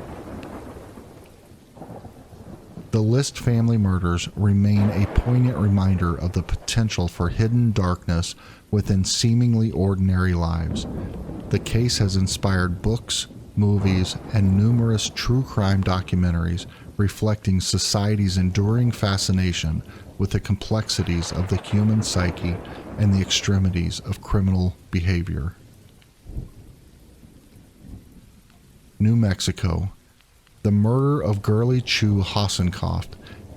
The List family murders remain a poignant reminder of the potential for hidden darkness within seemingly ordinary lives. The case has inspired books, movies, and numerous true crime documentaries reflecting society's enduring fascination with the complexities of the human psyche and the extremities of criminal behavior. New Mexico. The murder of Gurley Chu Hassenkoff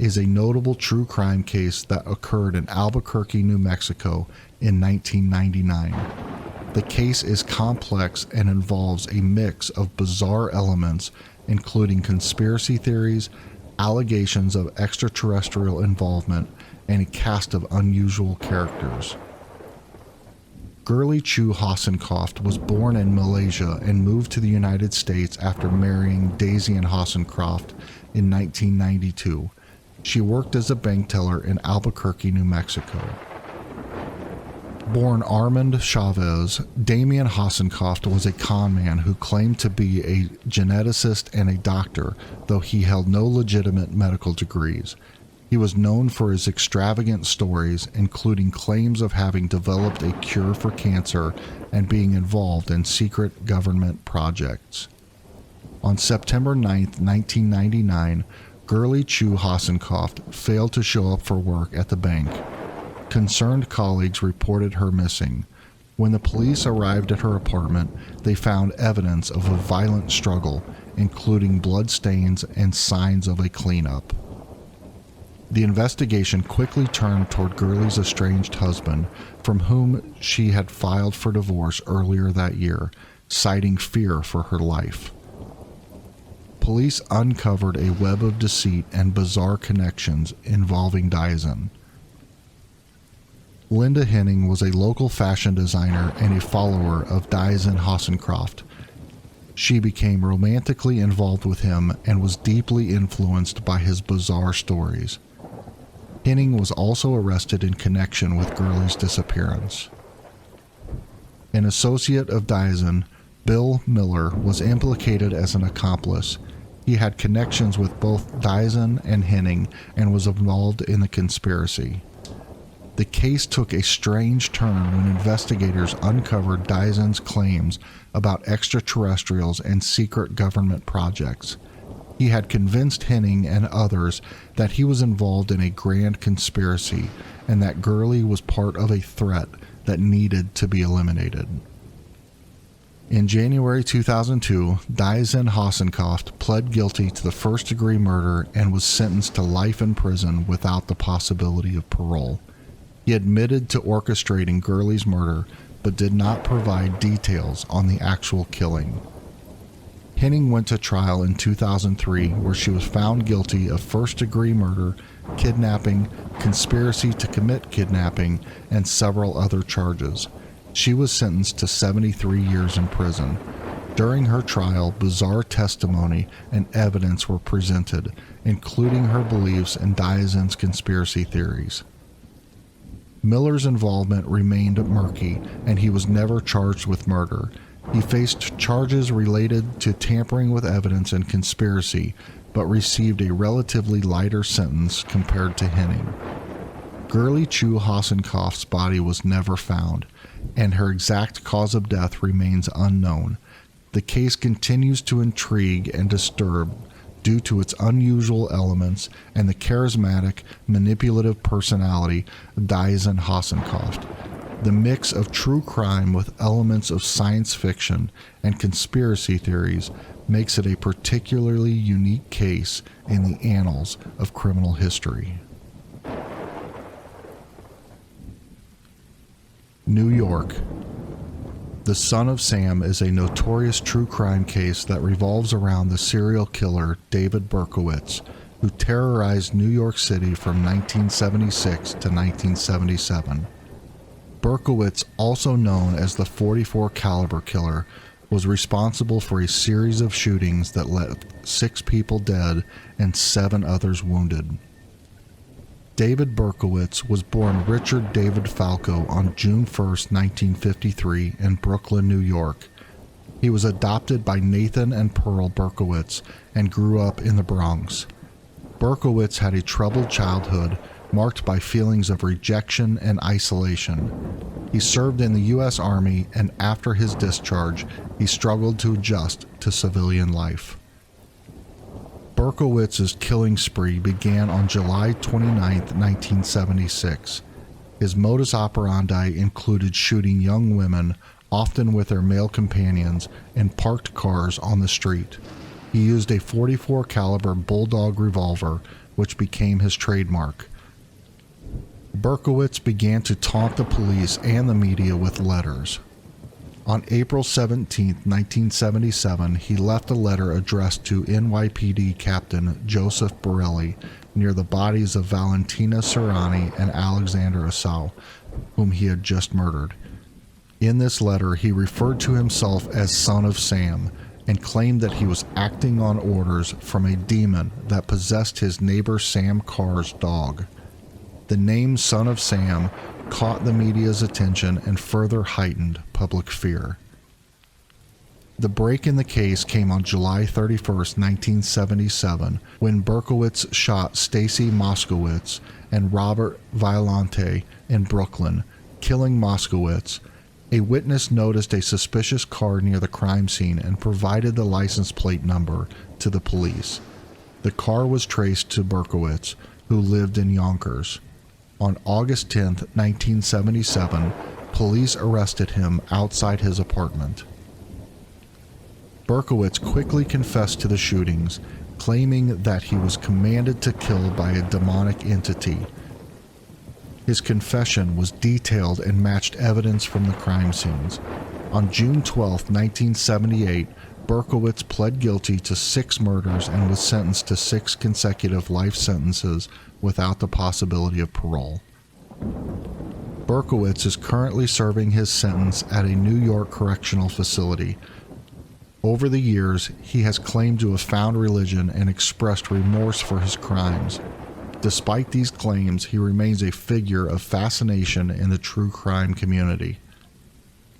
is a notable true crime case that occurred in Albuquerque, New Mexico in 1999. The case is complex and involves a mix of bizarre elements, including conspiracy theories, allegations of extraterrestrial involvement, and a cast of unusual characters. Gurley Chu Hassenkoff was born in Malaysia and moved to the United States after marrying Daisy Ann Hassenkoff in 1992. She worked as a bank teller in Albuquerque, New Mexico. Born Armand Chavez, Damien Hassenkoff was a con man who claimed to be a geneticist and a doctor, though he held no legitimate medical degrees. He was known for his extravagant stories, including claims of having developed a cure for cancer and being involved in secret government projects. On September 9, 1999, Gurley Chu Hassenkoff failed to show up for work at the bank. Concerned colleagues reported her missing. When the police arrived at her apartment, they found evidence of a violent struggle, including bloodstains and signs of a cleanup. The investigation quickly turned toward Gurley's estranged husband, from whom she had filed for divorce earlier that year, citing fear for her life. Police uncovered a web of deceit and bizarre connections involving Dyson. Linda Henning was a local fashion designer and a follower of Dyson Hassenkoff. She became romantically involved with him and was deeply influenced by his bizarre stories. Henning was also arrested in connection with Gurley's disappearance. An associate of Dyson, Bill Miller, was implicated as an accomplice. He had connections with both Dyson and Henning and was involved in the conspiracy. The case took a strange turn when investigators uncovered Dyson's claims about extraterrestrials and secret government projects. He had convinced Henning and others that he was involved in a grand conspiracy and that Gurley was part of a threat that needed to be eliminated. In January 2002, Dyson Hassenkoff pled guilty to the first-degree murder and was sentenced to life in prison without the possibility of parole. He admitted to orchestrating Gurley's murder, but did not provide details on the actual killing. Henning went to trial in 2003, where she was found guilty of first-degree murder, kidnapping, conspiracy to commit kidnapping, and several other charges. She was sentenced to 73 years in prison. During her trial, bizarre testimony and evidence were presented, including her beliefs in Dyson's conspiracy theories. Miller's involvement remained murky, and he was never charged with murder. He faced charges related to tampering with evidence and conspiracy, but received a relatively lighter sentence compared to Henning. Gurley Chu Hassenkoff's body was never found, and her exact cause of death remains unknown. The case continues to intrigue and disturb due to its unusual elements and the charismatic, manipulative personality of Dyson Hassenkoff. The mix of true crime with elements of science fiction and conspiracy theories makes it a particularly unique case in the annals of criminal history. New York. The Son of Sam is a notorious true crime case that revolves around the serial killer David Berkowitz, who terrorized New York City from 1976 to 1977. Berkowitz, also known as the .44 caliber killer, was responsible for a series of shootings that left 6 people dead and 7 others wounded. David Berkowitz was born Richard David Falco on June 1, 1953 in Brooklyn, New York. He was adopted by Nathan and Pearl Berkowitz and grew up in the Bronx. Berkowitz had a troubled childhood marked by feelings of rejection and isolation. He served in the U.S. Army, and after his discharge, he struggled to adjust to civilian life. Berkowitz's killing spree began on July 29, 1976. His modus operandi included shooting young women, often with their male companions, in parked cars on the street. He used a .44 caliber Bulldog revolver, which became his trademark. Berkowitz began to taunt the police and the media with letters. On April 17, 1977, he left a letter addressed to NYPD Captain Joseph Borelli near the bodies of Valentina Serrani and Alexander Asau, whom he had just murdered. In this letter, he referred to himself as Son of Sam and claimed that he was acting on orders from a demon that possessed his neighbor Sam Carr's dog. The name Son of Sam caught the media's attention and further heightened public fear. The break in the case came on July 31, 1977, when Berkowitz shot Stacy Moskowitz and Robert Violante in Brooklyn, killing Moskowitz. A witness noticed a suspicious car near the crime scene and provided the license plate number to the police. The car was traced to Berkowitz, who lived in Yonkers. On August 10, 1977, police arrested him outside his apartment. Berkowitz quickly confessed to the shootings, claiming that he was commanded to kill by a demonic entity. His confession was detailed and matched evidence from the crime scenes. On June 12, 1978, Berkowitz pled guilty to 6 murders and was sentenced to 6 consecutive life sentences without the possibility of parole. Berkowitz is currently serving his sentence at a New York correctional facility. Over the years, he has claimed to have found religion and expressed remorse for his crimes. Despite these claims, he remains a figure of fascination in the true crime community.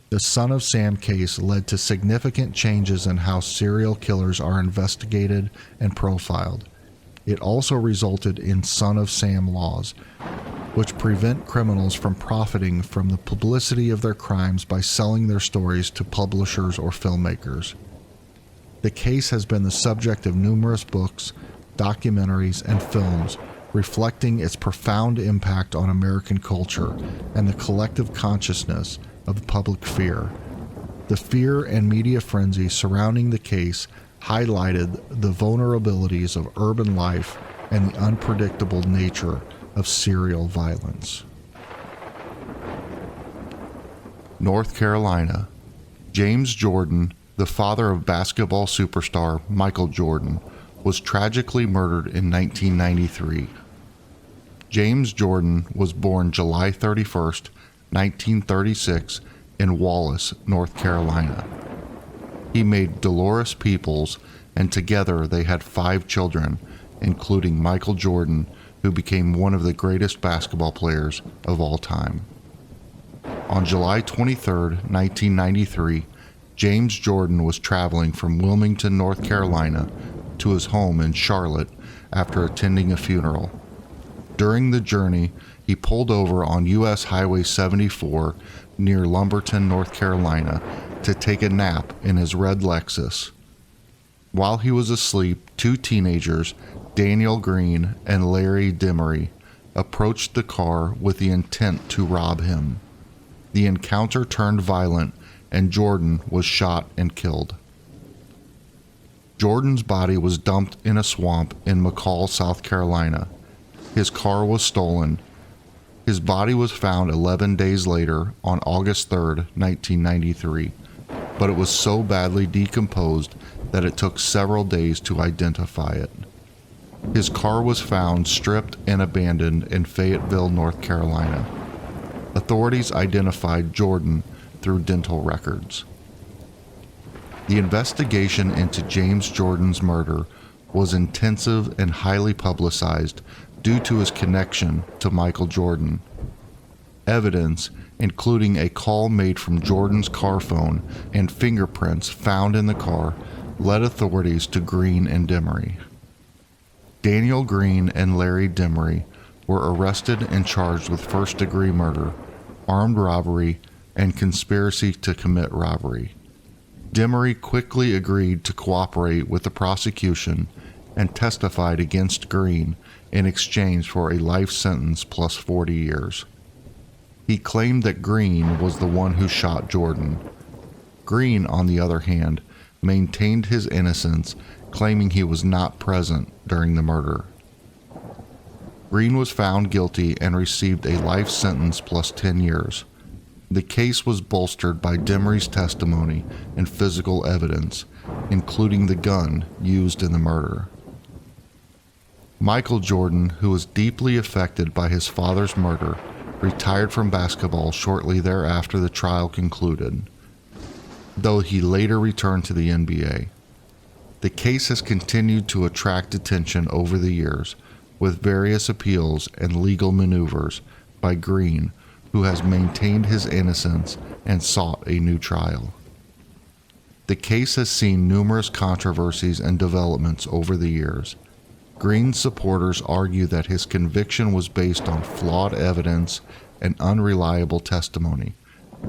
The Son of Sam case led to significant changes in how serial killers are investigated and profiled. It also resulted in Son of Sam laws, which prevent criminals from profiting from the publicity of their crimes by selling their stories to publishers or filmmakers. The case has been the subject of numerous books, documentaries, and films, reflecting its profound impact on American culture and the collective consciousness of the public fear. The fear and media frenzy surrounding the case highlighted the vulnerabilities of urban life and the unpredictable nature of serial violence. North Carolina. James Jordan, the father of basketball superstar Michael Jordan, was tragically murdered in 1993. James Jordan was born July 31st, 1936, in Wallace, North Carolina. He made Dolores Peoples, and together they had 5 children, including Michael Jordan, who became one of the greatest basketball players of all time. On July 23, 1993, James Jordan was traveling from Wilmington, North Carolina, to his home in Charlotte after attending a funeral. During the journey, he pulled over on U.S. Highway 74 near Lumberton, North Carolina, to take a nap in his red Lexus. While he was asleep, 2 teenagers, Daniel Green and Larry Demery, approached the car with the intent to rob him. The encounter turned violent, and Jordan was shot and killed. Jordan's body was dumped in a swamp in McCall, South Carolina. His car was stolen. His body was found 11 days later on August 3, 1993, but it was so badly decomposed that it took several days to identify it. His car was found stripped and abandoned in Fayetteville, North Carolina. Authorities identified Jordan through dental records. The investigation into James Jordan's murder was intensive and highly publicized due to his connection to Michael Jordan. Evidence, including a call made from Jordan's car phone and fingerprints found in the car, led authorities to Green and Demery. Daniel Green and Larry Demery were arrested and charged with first-degree murder, armed robbery, and conspiracy to commit robbery. Demery quickly agreed to cooperate with the prosecution and testified against Green in exchange for a life sentence plus 40 years. He claimed that Green was the one who shot Jordan. Green, on the other hand, maintained his innocence, claiming he was not present during the murder. Green was found guilty and received a life sentence plus 10 years. The case was bolstered by Demery's testimony and physical evidence, including the gun used in the murder. Michael Jordan, who was deeply affected by his father's murder, retired from basketball shortly thereafter the trial concluded, though he later returned to the NBA. The case has continued to attract attention over the years, with various appeals and legal maneuvers by Green, who has maintained his innocence and sought a new trial. The case has seen numerous controversies and developments over the years. Green's supporters argue that his conviction was based on flawed evidence and unreliable testimony.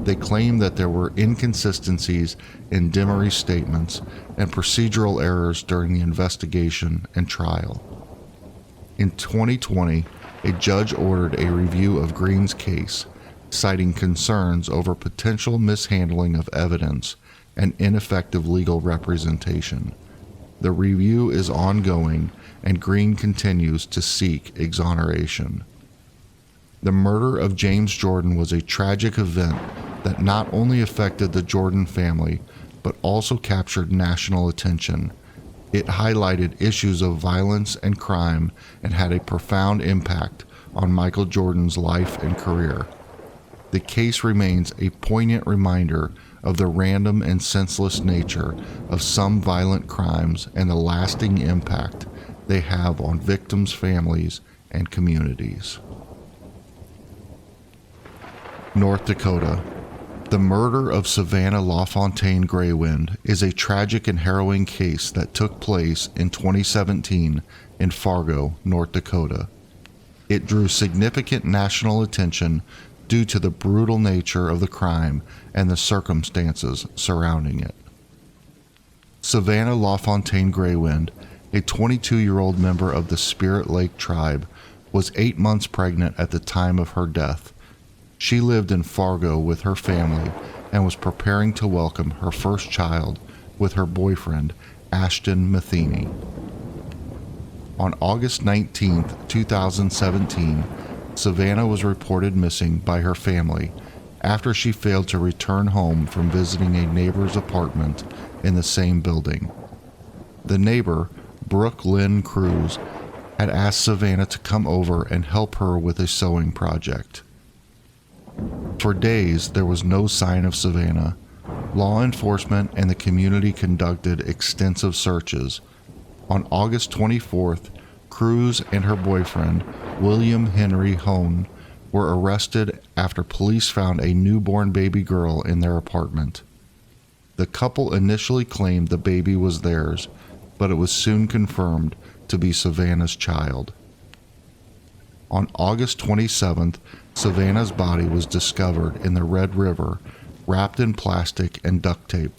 They claim that there were inconsistencies in Demery's statements and procedural errors during the investigation and trial. In 2020, a judge ordered a review of Green's case, citing concerns over potential mishandling of evidence and ineffective legal representation. The review is ongoing, and Green continues to seek exoneration. The murder of James Jordan was a tragic event that not only affected the Jordan family, but also captured national attention. It highlighted issues of violence and crime and had a profound impact on Michael Jordan's life and career. The case remains a poignant reminder of the random and senseless nature of some violent crimes and the lasting impact they have on victims' families and communities. North Dakota. The murder of Savannah LaFontaine Graywind is a tragic and harrowing case that took place in 2017 in Fargo, North Dakota. It drew significant national attention due to the brutal nature of the crime and the circumstances surrounding it. Savannah LaFontaine Graywind, a 22-year-old member of the Spirit Lake tribe, was 8 months pregnant at the time of her death. She lived in Fargo with her family and was preparing to welcome her first child with her boyfriend, Ashton Matheny. On August 19, 2017, Savannah was reported missing by her family after she failed to return home from visiting a neighbor's apartment in the same building. The neighbor, Brooke Lynn Cruz, had asked Savannah to come over and help her with a sewing project. For days, there was no sign of Savannah. Law enforcement and the community conducted extensive searches. On August 24th, Cruz and her boyfriend, William Henry Hone, were arrested after police found a newborn baby girl in their apartment. The couple initially claimed the baby was theirs, but it was soon confirmed to be Savannah's child. On August 27th, Savannah's body was discovered in the Red River, wrapped in plastic and duct tape.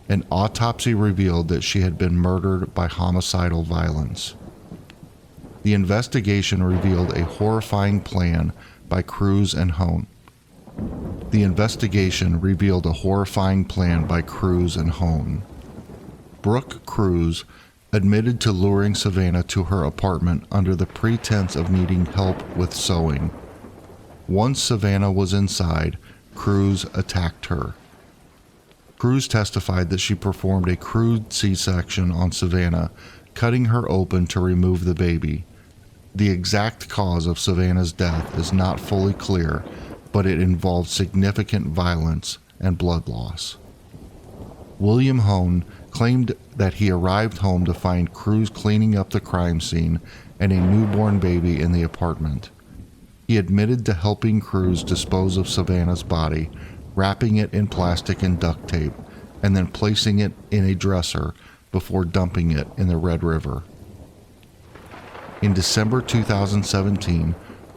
An autopsy revealed that she had been murdered by homicidal violence. The investigation revealed a horrifying plan by Cruz and Hone. Brooke Cruz admitted to luring Savannah to her apartment under the pretense of needing help with sewing. Once Savannah was inside, Cruz attacked her. Cruz testified that she performed a crude C-section on Savannah, cutting her open to remove the baby. The exact cause of Savannah's death is not fully clear, but it involved significant violence and blood loss. William Hone claimed that he arrived home to find Cruz cleaning up the crime scene and a newborn baby in the apartment. He admitted to helping Cruz dispose of Savannah's body, wrapping it in plastic and duct tape, and then placing it in a dresser before dumping it in the Red River. In December 2017,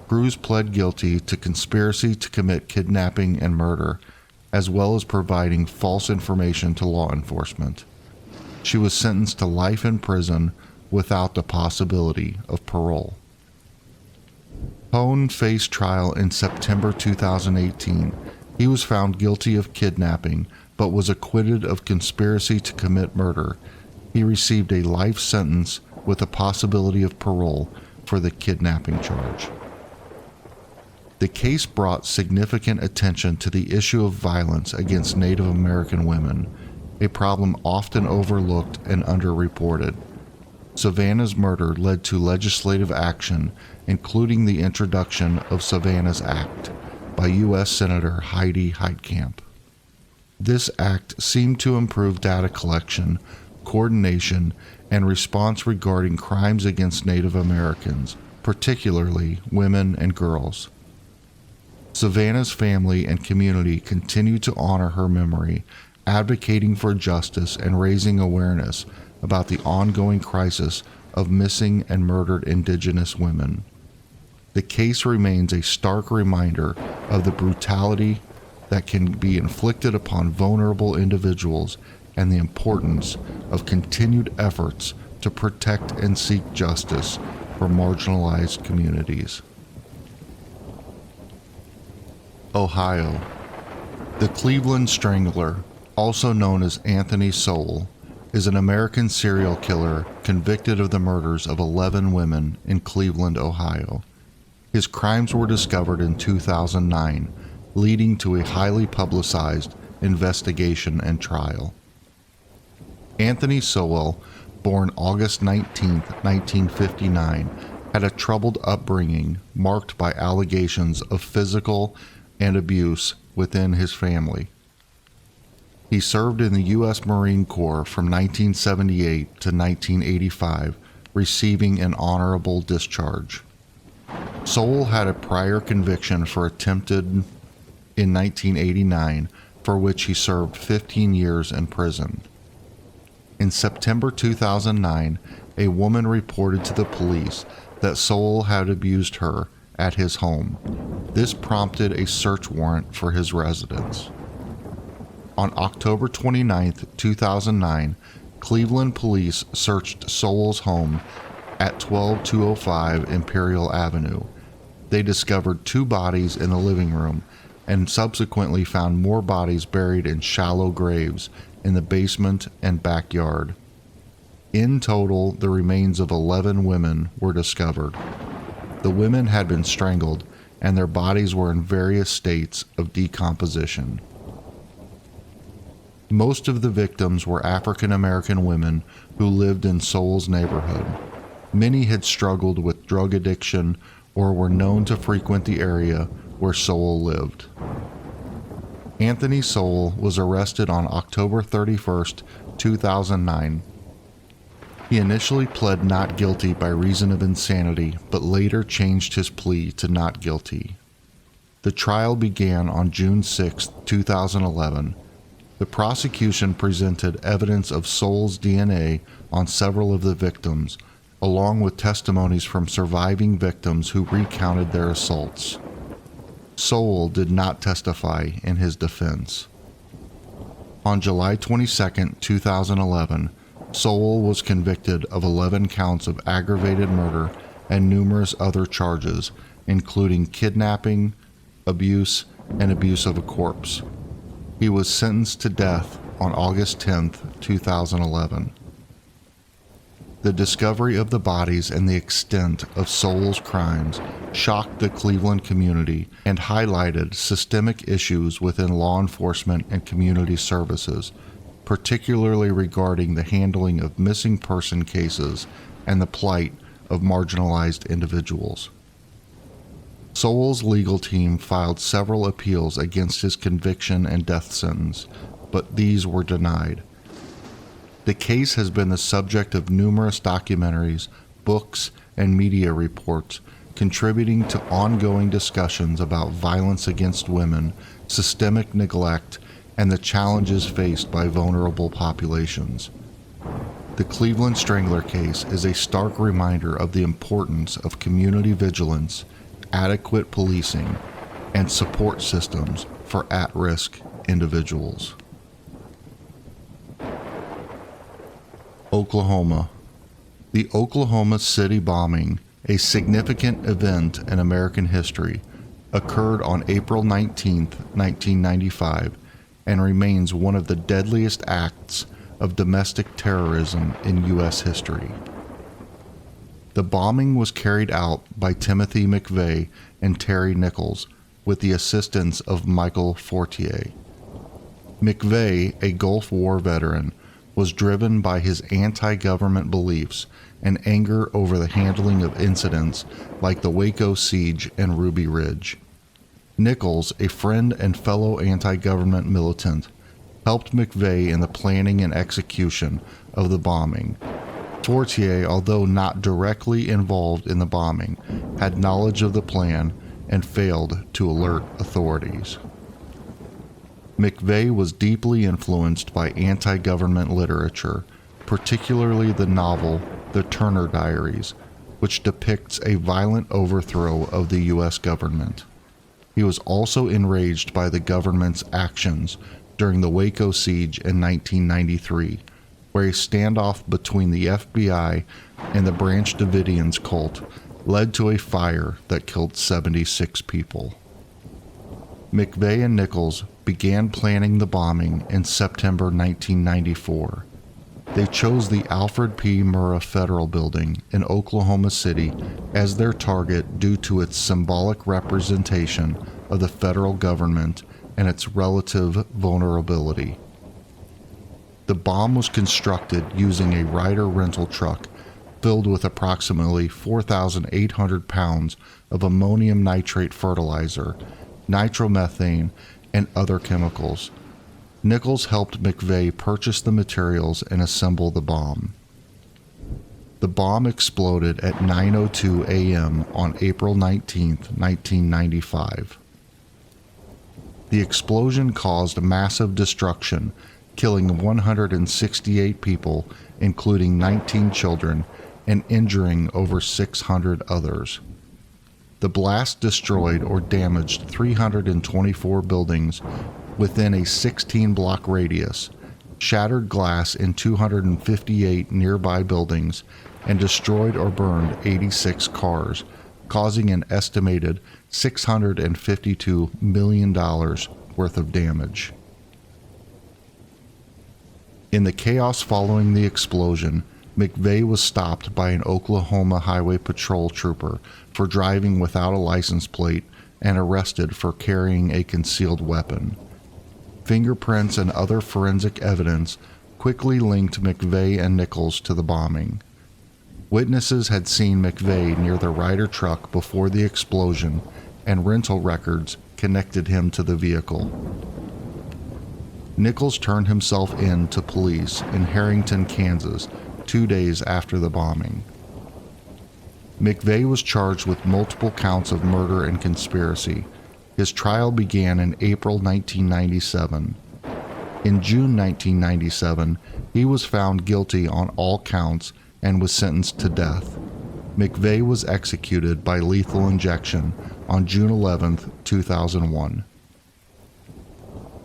Cruz pled guilty to conspiracy to commit kidnapping and murder, as well as providing false information to law enforcement. She was sentenced to life in prison without the possibility of parole. Hone faced trial in September 2018. He was found guilty of kidnapping, but was acquitted of conspiracy to commit murder. He received a life sentence with a possibility of parole for the kidnapping charge. The case brought significant attention to the issue of violence against Native American women, a problem often overlooked and underreported. Savannah's murder led to legislative action, including the introduction of Savannah's Act by U.S. Senator Heidi Heitkamp. This act seemed to improve data collection, coordination, and response regarding crimes against Native Americans, particularly women and girls. Savannah's family and community continue to honor her memory, advocating for justice and raising awareness about the ongoing crisis of missing and murdered Indigenous women. The case remains a stark reminder of the brutality that can be inflicted upon vulnerable individuals and the importance of continued efforts to protect and seek justice for marginalized communities. Ohio. The Cleveland Strangler, also known as Anthony Sowell, is an American serial killer convicted of the murders of 11 women in Cleveland, Ohio. His crimes were discovered in 2009, leading to a highly publicized investigation and trial. Anthony Sowell, born August 19, 1959, had a troubled upbringing marked by allegations of physical and abuse within his family. He served in the U.S. Marine Corps from 1978 to 1985, receiving an honorable discharge. Sowell had a prior conviction for attempted in 1989, for which he served 15 years in prison. In September 2009, a woman reported to the police that Sowell had abused her at his home. This prompted a search warrant for his residence. On October 29, 2009, Cleveland police searched Sowell's home at 12205 Imperial Avenue. They discovered 2 bodies in the living room and subsequently found more bodies buried in shallow graves in the basement and backyard. In total, the remains of 11 women were discovered. The women had been strangled, and their bodies were in various states of decomposition. Most of the victims were African American women who lived in Sowell's neighborhood. Many had struggled with drug addiction or were known to frequent the area where Sowell lived. Anthony Sowell was arrested on October 31, 2009. He initially pled not guilty by reason of insanity, but later changed his plea to not guilty. The trial began on June 6, 2011. The prosecution presented evidence of Sowell's DNA on several of the victims, along with testimonies from surviving victims who recounted their assaults. Sowell did not testify in his defense. On July 22, 2011, Sowell was convicted of 11 counts of aggravated murder and numerous other charges, including kidnapping, abuse, and abuse of a corpse. He was sentenced to death on August 10, 2011. The discovery of the bodies and the extent of Sowell's crimes shocked the Cleveland community and highlighted systemic issues within law enforcement and community services, particularly regarding the handling of missing person cases and the plight of marginalized individuals. Sowell's legal team filed several appeals against his conviction and death sentence, but these were denied. The case has been the subject of numerous documentaries, books, and media reports, contributing to ongoing discussions about violence against women, systemic neglect, and the challenges faced by vulnerable populations. The Cleveland Strangler case is a stark reminder of the importance of community vigilance, adequate policing, and support systems for at-risk individuals. Oklahoma. The Oklahoma City bombing, a significant event in American history, occurred on April 19, 1995, and remains one of the deadliest acts of domestic terrorism in U.S. history. The bombing was carried out by Timothy McVeigh and Terry Nichols with the assistance of Michael Fortier. McVeigh, a Gulf War veteran, was driven by his anti-government beliefs and anger over the handling of incidents like the Waco siege and Ruby Ridge. Nichols, a friend and fellow anti-government militant, helped McVeigh in the planning and execution of the bombing. Fortier, although not directly involved in the bombing, had knowledge of the plan and failed to alert authorities. McVeigh was deeply influenced by anti-government literature, particularly the novel The Turner Diaries, which depicts a violent overthrow of the U.S. government. He was also enraged by the government's actions during the Waco siege in 1993, where a standoff between the FBI and the Branch Davidians cult led to a fire that killed 76 people. McVeigh and Nichols began planning the bombing in September 1994. They chose the Alfred P. Murrah Federal Building in Oklahoma City as their target due to its symbolic representation of the federal government and its relative vulnerability. The bomb was constructed using a Ryder rental truck filled with approximately 4,800 pounds of ammonium nitrate fertilizer, nitromethane, and other chemicals. Nichols helped McVeigh purchase the materials and assemble the bomb. The bomb exploded at 9:02 a.m. on April 19, 1995. The explosion caused massive destruction, killing 168 people, including 19 children, and injuring over 600 others. The blast destroyed or damaged 324 buildings within a 16-block radius, shattered glass in 258 nearby buildings, and destroyed or burned 86 cars, causing an estimated $652 million worth of damage. In the chaos following the explosion, McVeigh was stopped by an Oklahoma Highway Patrol trooper for driving without a license plate and arrested for carrying a concealed weapon. Fingerprints and other forensic evidence quickly linked McVeigh and Nichols to the bombing. Witnesses had seen McVeigh near the Ryder truck before the explosion, and rental records connected him to the vehicle. Nichols turned himself in to police in Harrington, Kansas, 2 days after the bombing. McVeigh was charged with multiple counts of murder and conspiracy. His trial began in April 1997. In June 1997, he was found guilty on all counts and was sentenced to death. McVeigh was executed by lethal injection on June 11, 2001.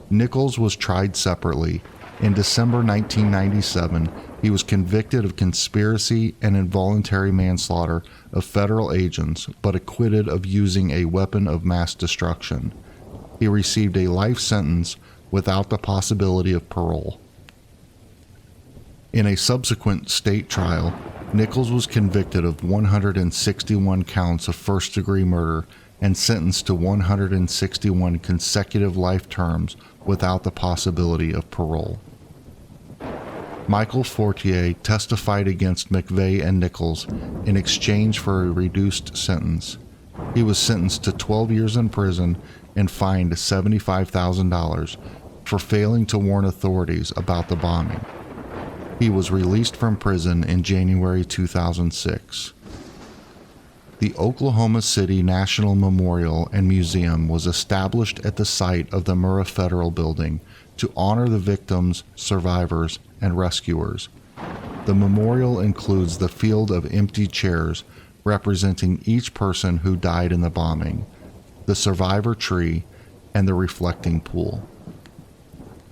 Nichols was tried separately. In December 1997, he was convicted of conspiracy and involuntary manslaughter of federal agents, but acquitted of using a weapon of mass destruction. He received a life sentence without the possibility of parole. In a subsequent state trial, Nichols was convicted of 161 counts of first-degree murder and sentenced to 161 consecutive life terms without the possibility of parole. Michael Fortier testified against McVeigh and Nichols in exchange for a reduced sentence. He was sentenced to 12 years in prison and fined $75,000 for failing to warn authorities about the bombing. He was released from prison in January 2006. The Oklahoma City National Memorial and Museum was established at the site of the Murrah Federal Building to honor the victims, survivors, and rescuers. The memorial includes the field of empty chairs representing each person who died in the bombing, the survivor tree, and the reflecting pool.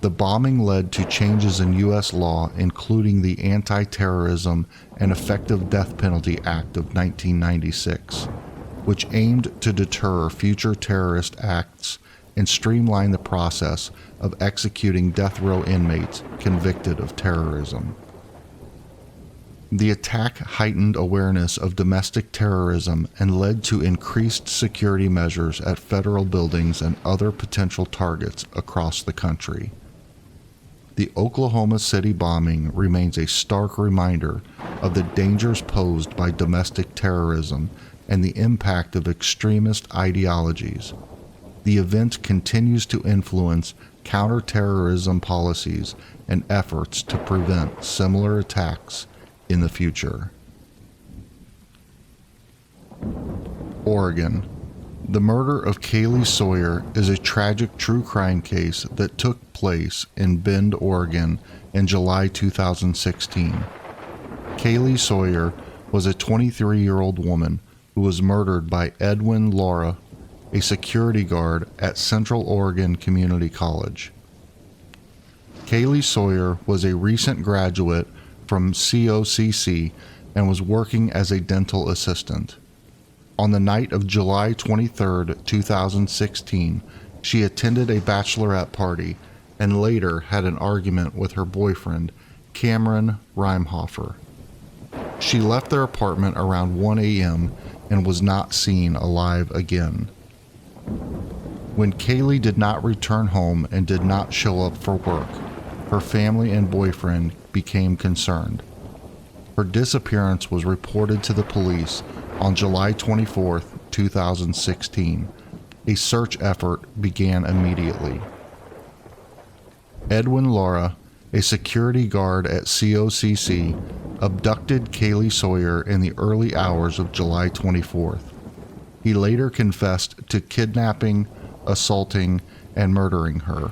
The bombing led to changes in U.S. law, including the Anti-Terrorism and Effective Death Penalty Act of 1996, which aimed to deter future terrorist acts and streamline the process of executing death row inmates convicted of terrorism. The attack heightened awareness of domestic terrorism and led to increased security measures at federal buildings and other potential targets across the country. The Oklahoma City bombing remains a stark reminder of the dangers posed by domestic terrorism and the impact of extremist ideologies. The event continues to influence counterterrorism policies and efforts to prevent similar attacks in the future. Oregon. The murder of Kaylee Sawyer is a tragic true crime case that took place in Bend, Oregon in July 2016. Kaylee Sawyer was a 23-year-old woman who was murdered by Edwin Laura, a security guard at Central Oregon Community College. Kaylee Sawyer was a recent graduate from COCC and was working as a dental assistant. On the night of July 23, 2016, she attended a bachelorette party and later had an argument with her boyfriend, Cameron Reimhofer. She left their apartment around 1 a.m. and was not seen alive again. When Kaylee did not return home and did not show up for work, her family and boyfriend became concerned. Her disappearance was reported to the police on July 24, 2016. A search effort began immediately. Edwin Laura, a security guard at COCC, abducted Kaylee Sawyer in the early hours of July 24th. He later confessed to kidnapping, assaulting, and murdering her.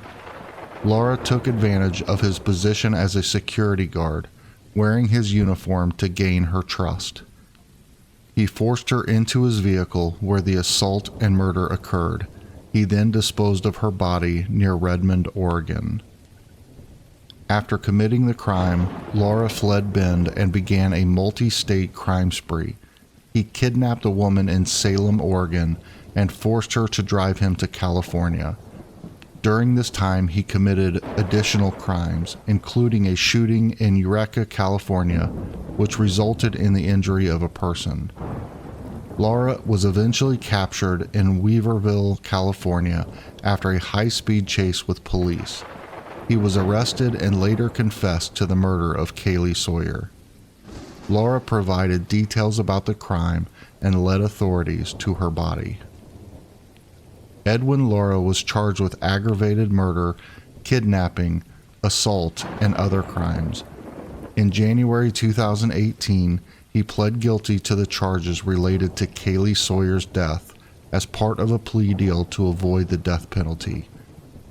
Laura took advantage of his position as a security guard, wearing his uniform to gain her trust. He forced her into his vehicle where the assault and murder occurred. He then disposed of her body near Redmond, Oregon. After committing the crime, Laura fled Bend and began a multi-state crime spree. He kidnapped a woman in Salem, Oregon, and forced her to drive him to California. During this time, he committed additional crimes, including a shooting in Eureka, California, which resulted in the injury of a person. Laura was eventually captured in Weaverville, California, after a high-speed chase with police. He was arrested and later confessed to the murder of Kaylee Sawyer. Laura provided details about the crime and led authorities to her body. Edwin Laura was charged with aggravated murder, kidnapping, assault, and other crimes. In January 2018, he pled guilty to the charges related to Kaylee Sawyer's death as part of a plea deal to avoid the death penalty.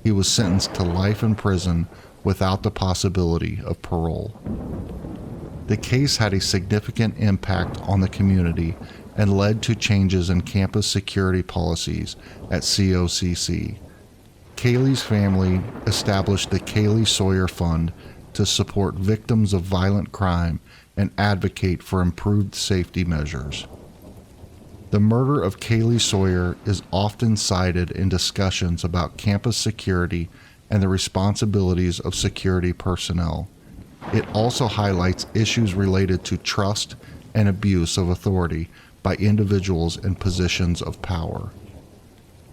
He was sentenced to life in prison without the possibility of parole. The case had a significant impact on the community and led to changes in campus security policies at COCC. Kaylee's family established the Kaylee Sawyer Fund to support victims of violent crime and advocate for improved safety measures. The murder of Kaylee Sawyer is often cited in discussions about campus security and the responsibilities of security personnel. It also highlights issues related to trust and abuse of authority by individuals in positions of power.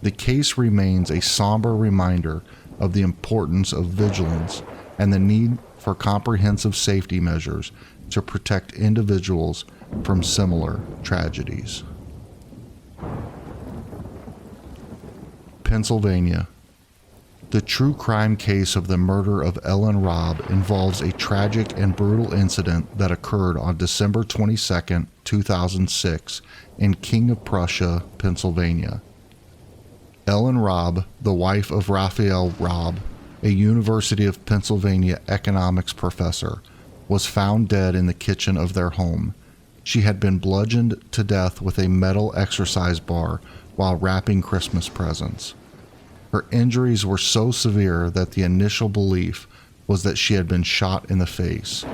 The case remains a somber reminder of the importance of vigilance and the need for comprehensive safety measures to protect individuals from similar tragedies. Pennsylvania. The true crime case of the murder of Ellen Robb involves a tragic and brutal incident that occurred on December 22, 2006 in King of Prussia, Pennsylvania. Ellen Robb, the wife of Raphael Robb, a University of Pennsylvania economics professor, was found dead in the kitchen of their home. She had been bludgeoned to death with a metal exercise bar while wrapping Christmas presents. Her injuries were so severe that the initial belief was that she had been shot in the face.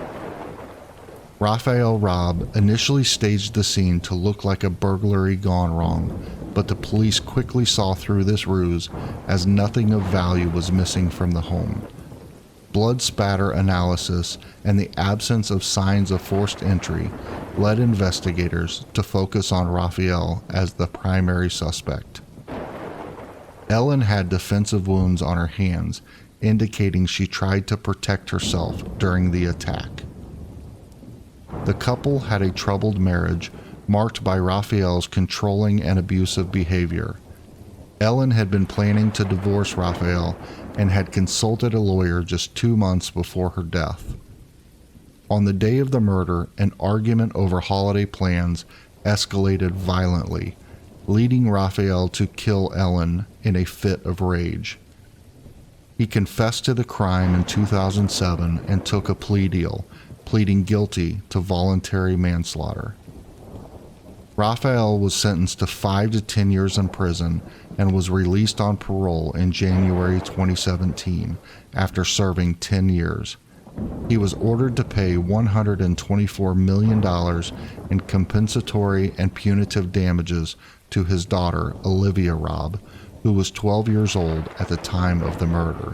Raphael Robb initially staged the scene to look like a burglary gone wrong, but the police quickly saw through this ruse as nothing of value was missing from the home. Blood spatter analysis and the absence of signs of forced entry led investigators to focus on Raphael as the primary suspect. Ellen had defensive wounds on her hands, indicating she tried to protect herself during the attack. The couple had a troubled marriage marked by Raphael's controlling and abusive behavior. Ellen had been planning to divorce Raphael and had consulted a lawyer just 2 months before her death. On the day of the murder, an argument over holiday plans escalated violently, leading Raphael to kill Ellen in a fit of rage. He confessed to the crime in 2007 and took a plea deal, pleading guilty to voluntary manslaughter. Raphael was sentenced to 5 to 10 years in prison and was released on parole in January 2017 after serving 10 years. He was ordered to pay $124 million in compensatory and punitive damages to his daughter, Olivia Robb, who was 12 years old at the time of the murder.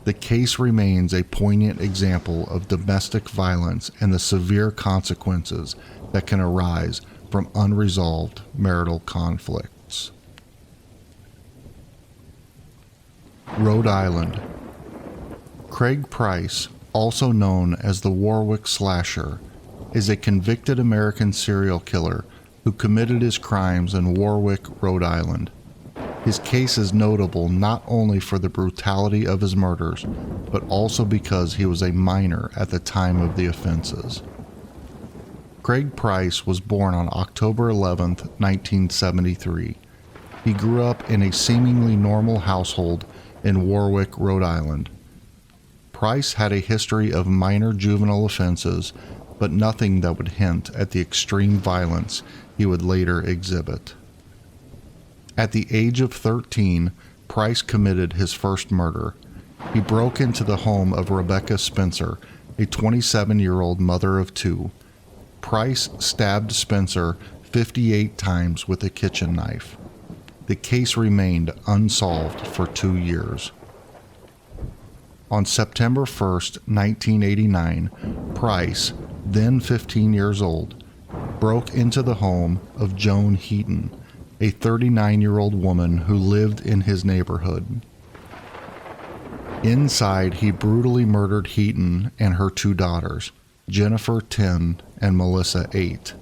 The case remains a poignant example of domestic violence and the severe consequences that can arise from unresolved marital conflicts. Rhode Island. Craig Price, also known as the Warwick Slasher, is a convicted American serial killer who committed his crimes in Warwick, Rhode Island. His case is notable not only for the brutality of his murders, but also because he was a minor at the time of the offenses. Craig Price was born on October 11, 1973. He grew up in a seemingly normal household in Warwick, Rhode Island. Price had a history of minor juvenile offenses, but nothing that would hint at the extreme violence he would later exhibit. At the age of 13, Price committed his first murder. He broke into the home of Rebecca Spencer, a 27-year-old mother of 2. Price stabbed Spencer 58 times with a kitchen knife. The case remained unsolved for 2 years. On September 1, 1989, Price, then 15 years old, broke into the home of Joan Heaton, a 39-year-old woman who lived in his neighborhood. Inside, he brutally murdered Heaton and her 2 daughters, Jennifer 10 and Melissa 8.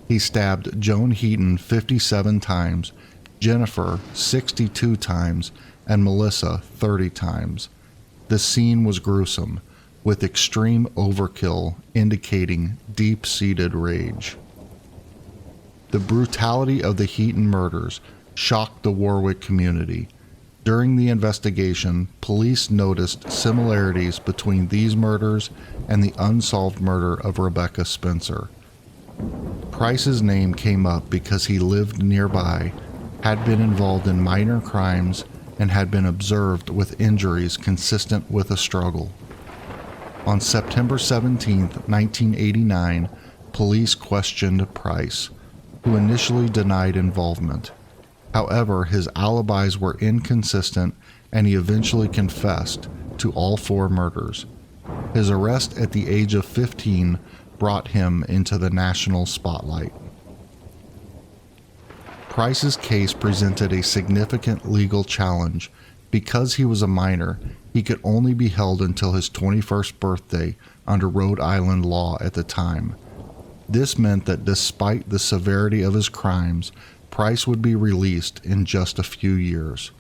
He stabbed Joan Heaton 57 times, Jennifer 62 times, and Melissa 30 times. The scene was gruesome, with extreme overkill indicating deep-seated rage. The brutality of the Heaton murders shocked the Warwick community. During the investigation, police noticed similarities between these murders and the unsolved murder of Rebecca Spencer. Price's name came up because he lived nearby, had been involved in minor crimes, and had been observed with injuries consistent with a struggle. On September 17, 1989, police questioned Price, who initially denied involvement. However, his alibis were inconsistent and he eventually confessed to all 4 murders. His arrest at the age of 15 brought him into the national spotlight. Price's case presented a significant legal challenge. Because he was a minor, he could only be held until his 21st birthday under Rhode Island law at the time. This meant that despite the severity of his crimes, Price would be released in just a few years.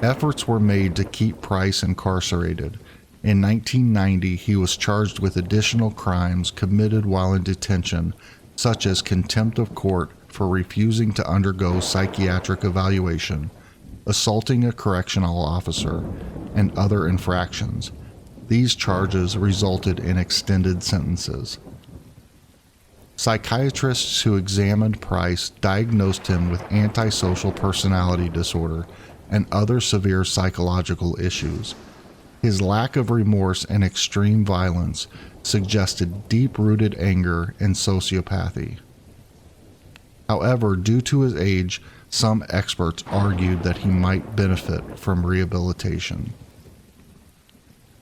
Efforts were made to keep Price incarcerated. In 1990, he was charged with additional crimes committed while in detention, such as contempt of court for refusing to undergo psychiatric evaluation, assaulting a correctional officer, and other infractions. These charges resulted in extended sentences. Psychiatrists who examined Price diagnosed him with antisocial personality disorder and other severe psychological issues. His lack of remorse and extreme violence suggested deep-rooted anger and sociopathy. However, due to his age, some experts argued that he might benefit from rehabilitation.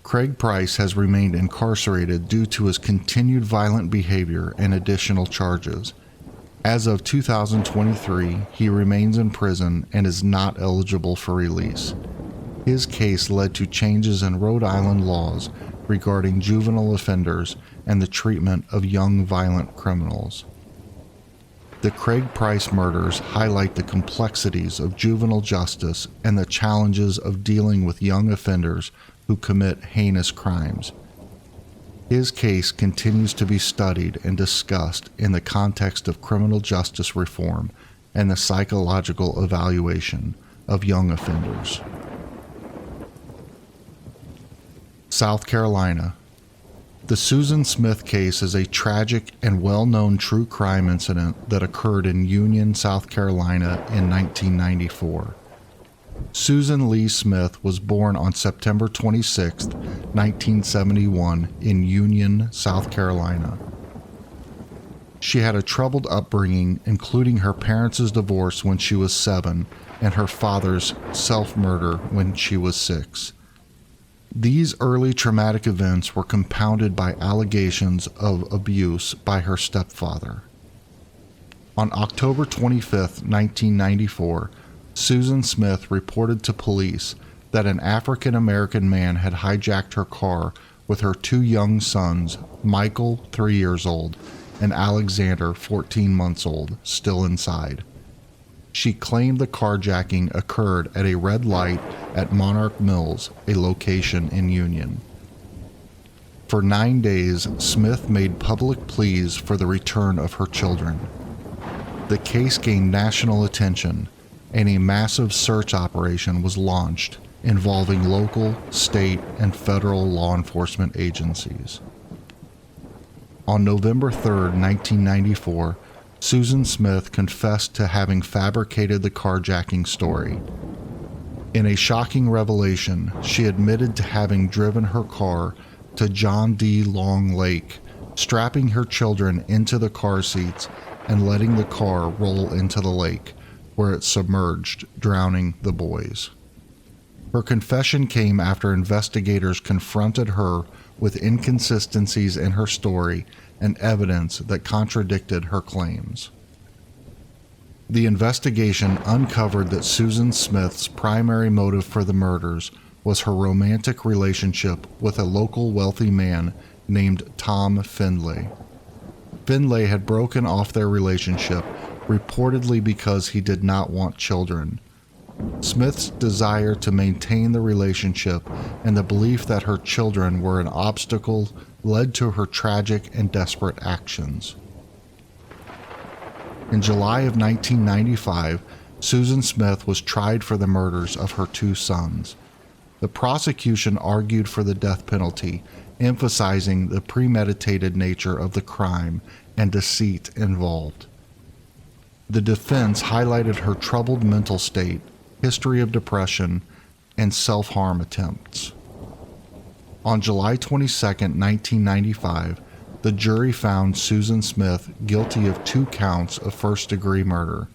Craig Price has remained incarcerated due to his continued violent behavior and additional charges. As of 2023, he remains in prison and is not eligible for release. His case led to changes in Rhode Island laws regarding juvenile offenders and the treatment of young violent criminals. The Craig Price murders highlight the complexities of juvenile justice and the challenges of dealing with young offenders who commit heinous crimes. His case continues to be studied and discussed in the context of criminal justice reform and the psychological evaluation of young offenders. South Carolina. The Susan Smith case is a tragic and well-known true crime incident that occurred in Union, South Carolina in 1994. Susan Lee Smith was born on September 26, 1971 in Union, South Carolina. She had a troubled upbringing, including her parents' divorce when she was 7 and her father's self-murder when she was 6. These early traumatic events were compounded by allegations of abuse by her stepfather. On October 25, 1994, Susan Smith reported to police that an African American man had hijacked her car with her 2 young sons, Michael, 3 years old, and Alexander, 14 months old, still inside. She claimed the carjacking occurred at a red light at Monarch Mills, a location in Union. For 9 days, Smith made public pleas for the return of her children. The case gained national attention, and a massive search operation was launched involving local, state, and federal law enforcement agencies. On November 3, 1994, Susan Smith confessed to having fabricated the carjacking story. In a shocking revelation, she admitted to having driven her car to John D. Long Lake, strapping her children into the car seats and letting the car roll into the lake, where it submerged, drowning the boys. Her confession came after investigators confronted her with inconsistencies in her story and evidence that contradicted her claims. The investigation uncovered that Susan Smith's primary motive for the murders was her romantic relationship with a local wealthy man named Tom Findlay. Findlay had broken off their relationship reportedly because he did not want children. Smith's desire to maintain the relationship and the belief that her children were an obstacle led to her tragic and desperate actions. In July of 1995, Susan Smith was tried for the murders of her 2 sons. The prosecution argued for the death penalty, emphasizing the premeditated nature of the crime and deceit involved. The defense highlighted her troubled mental state, history of depression, and self-harm attempts. On July 22, 1995, the jury found Susan Smith guilty of 2 counts of first-degree murder.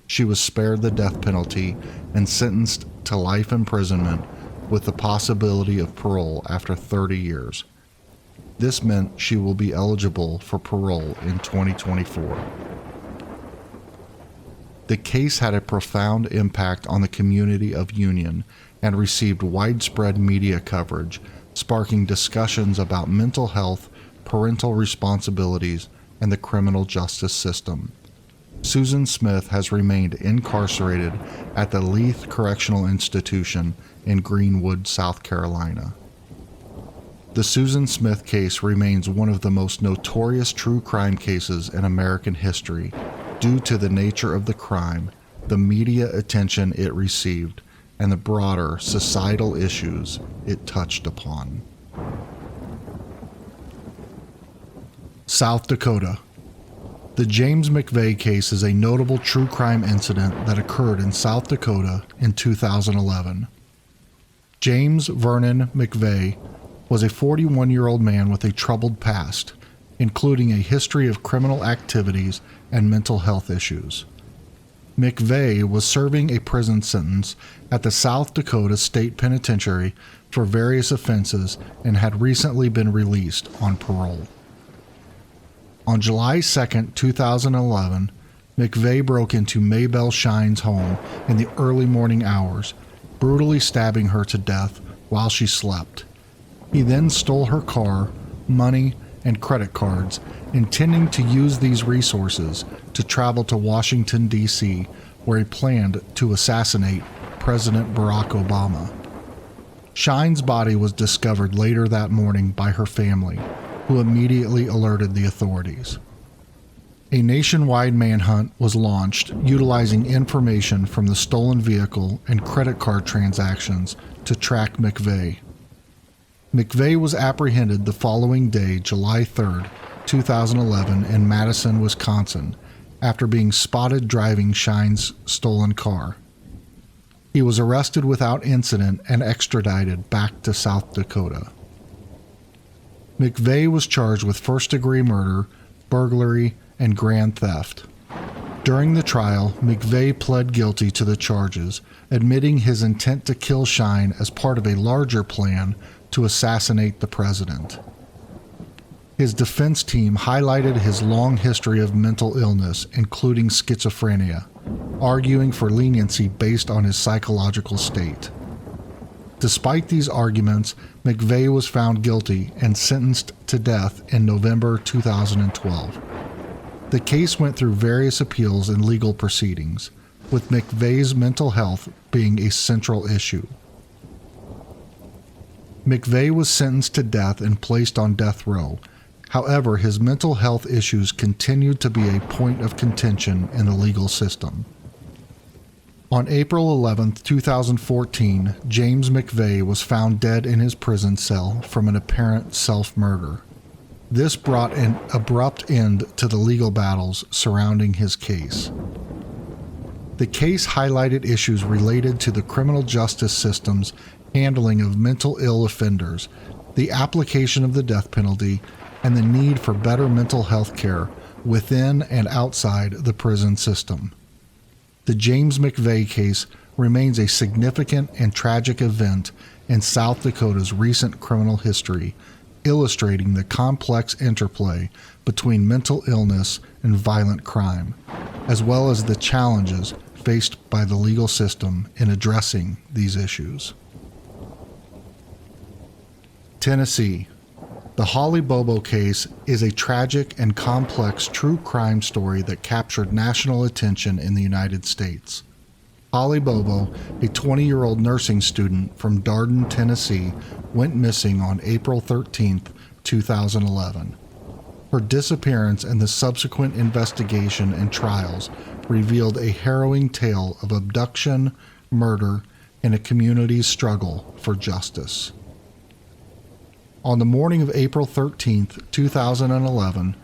She was spared the death penalty and sentenced to life imprisonment with the possibility of parole after 30 years. This meant she will be eligible for parole in 2024. The case had a profound impact on the community of Union and received widespread media coverage, sparking discussions about mental health, parental responsibilities, and the criminal justice system. Susan Smith has remained incarcerated at the Leith Correctional Institution in Greenwood, South Carolina. The Susan Smith case remains one of the most notorious true crime cases in American history due to the nature of the crime, the media attention it received, and the broader societal issues it touched upon. South Dakota. The James McVeigh case is a notable true crime incident that occurred in South Dakota in 2011. James Vernon McVeigh was a 41-year-old man with a troubled past. including a history of criminal activities and mental health issues. McVeigh was serving a prison sentence at the South Dakota State Penitentiary for various offenses and had recently been released on parole. On July 2, 2011, McVeigh broke into Maybelle Shine's home in the early morning hours, brutally stabbing her to death while she slept. He then stole her car, money, and credit cards, intending to use these resources to travel to Washington, D.C., where he planned to assassinate President Barack Obama. Shine's body was discovered later that morning by her family, who immediately alerted the authorities. A nationwide manhunt was launched utilizing information from the stolen vehicle and credit card transactions to track McVeigh. McVeigh was apprehended the following day, July 3, 2011, in Madison, Wisconsin, after being spotted driving Shine's stolen car. He was arrested without incident and extradited back to South Dakota. McVeigh was charged with first-degree murder, burglary, and grand theft. During the trial, McVeigh pled guilty to the charges, admitting his intent to kill Shine as part of a larger plan to assassinate the president. His defense team highlighted his long history of mental illness, including schizophrenia, arguing for leniency based on his psychological state. Despite these arguments, McVeigh was found guilty and sentenced to death in November 2012. The case went through various appeals and legal proceedings, with McVeigh's mental health being a central issue. McVeigh was sentenced to death and placed on death row. However, his mental health issues continued to be a point of contention in the legal system. On April 11, 2014, James McVeigh was found dead in his prison cell from an apparent self-murder. This brought an abrupt end to the legal battles surrounding his case. The case highlighted issues related to the criminal justice system's handling of mental ill offenders, the application of the death penalty, and the need for better mental health care within and outside the prison system. The James McVeigh case remains a significant and tragic event in South Dakota's recent criminal history, illustrating the complex interplay between mental illness and violent crime, as well as the challenges faced by the legal system in addressing these issues. Tennessee. The Holly Bobo case is a tragic and complex true crime story that captured national attention in the United States. Holly Bobo, a 20-year-old nursing student from Darden, Tennessee, went missing on April 13, 2011. Her disappearance and the subsequent investigation and trials revealed a harrowing tale of abduction, murder, and a community's struggle for justice. On the morning of April 13, 2011,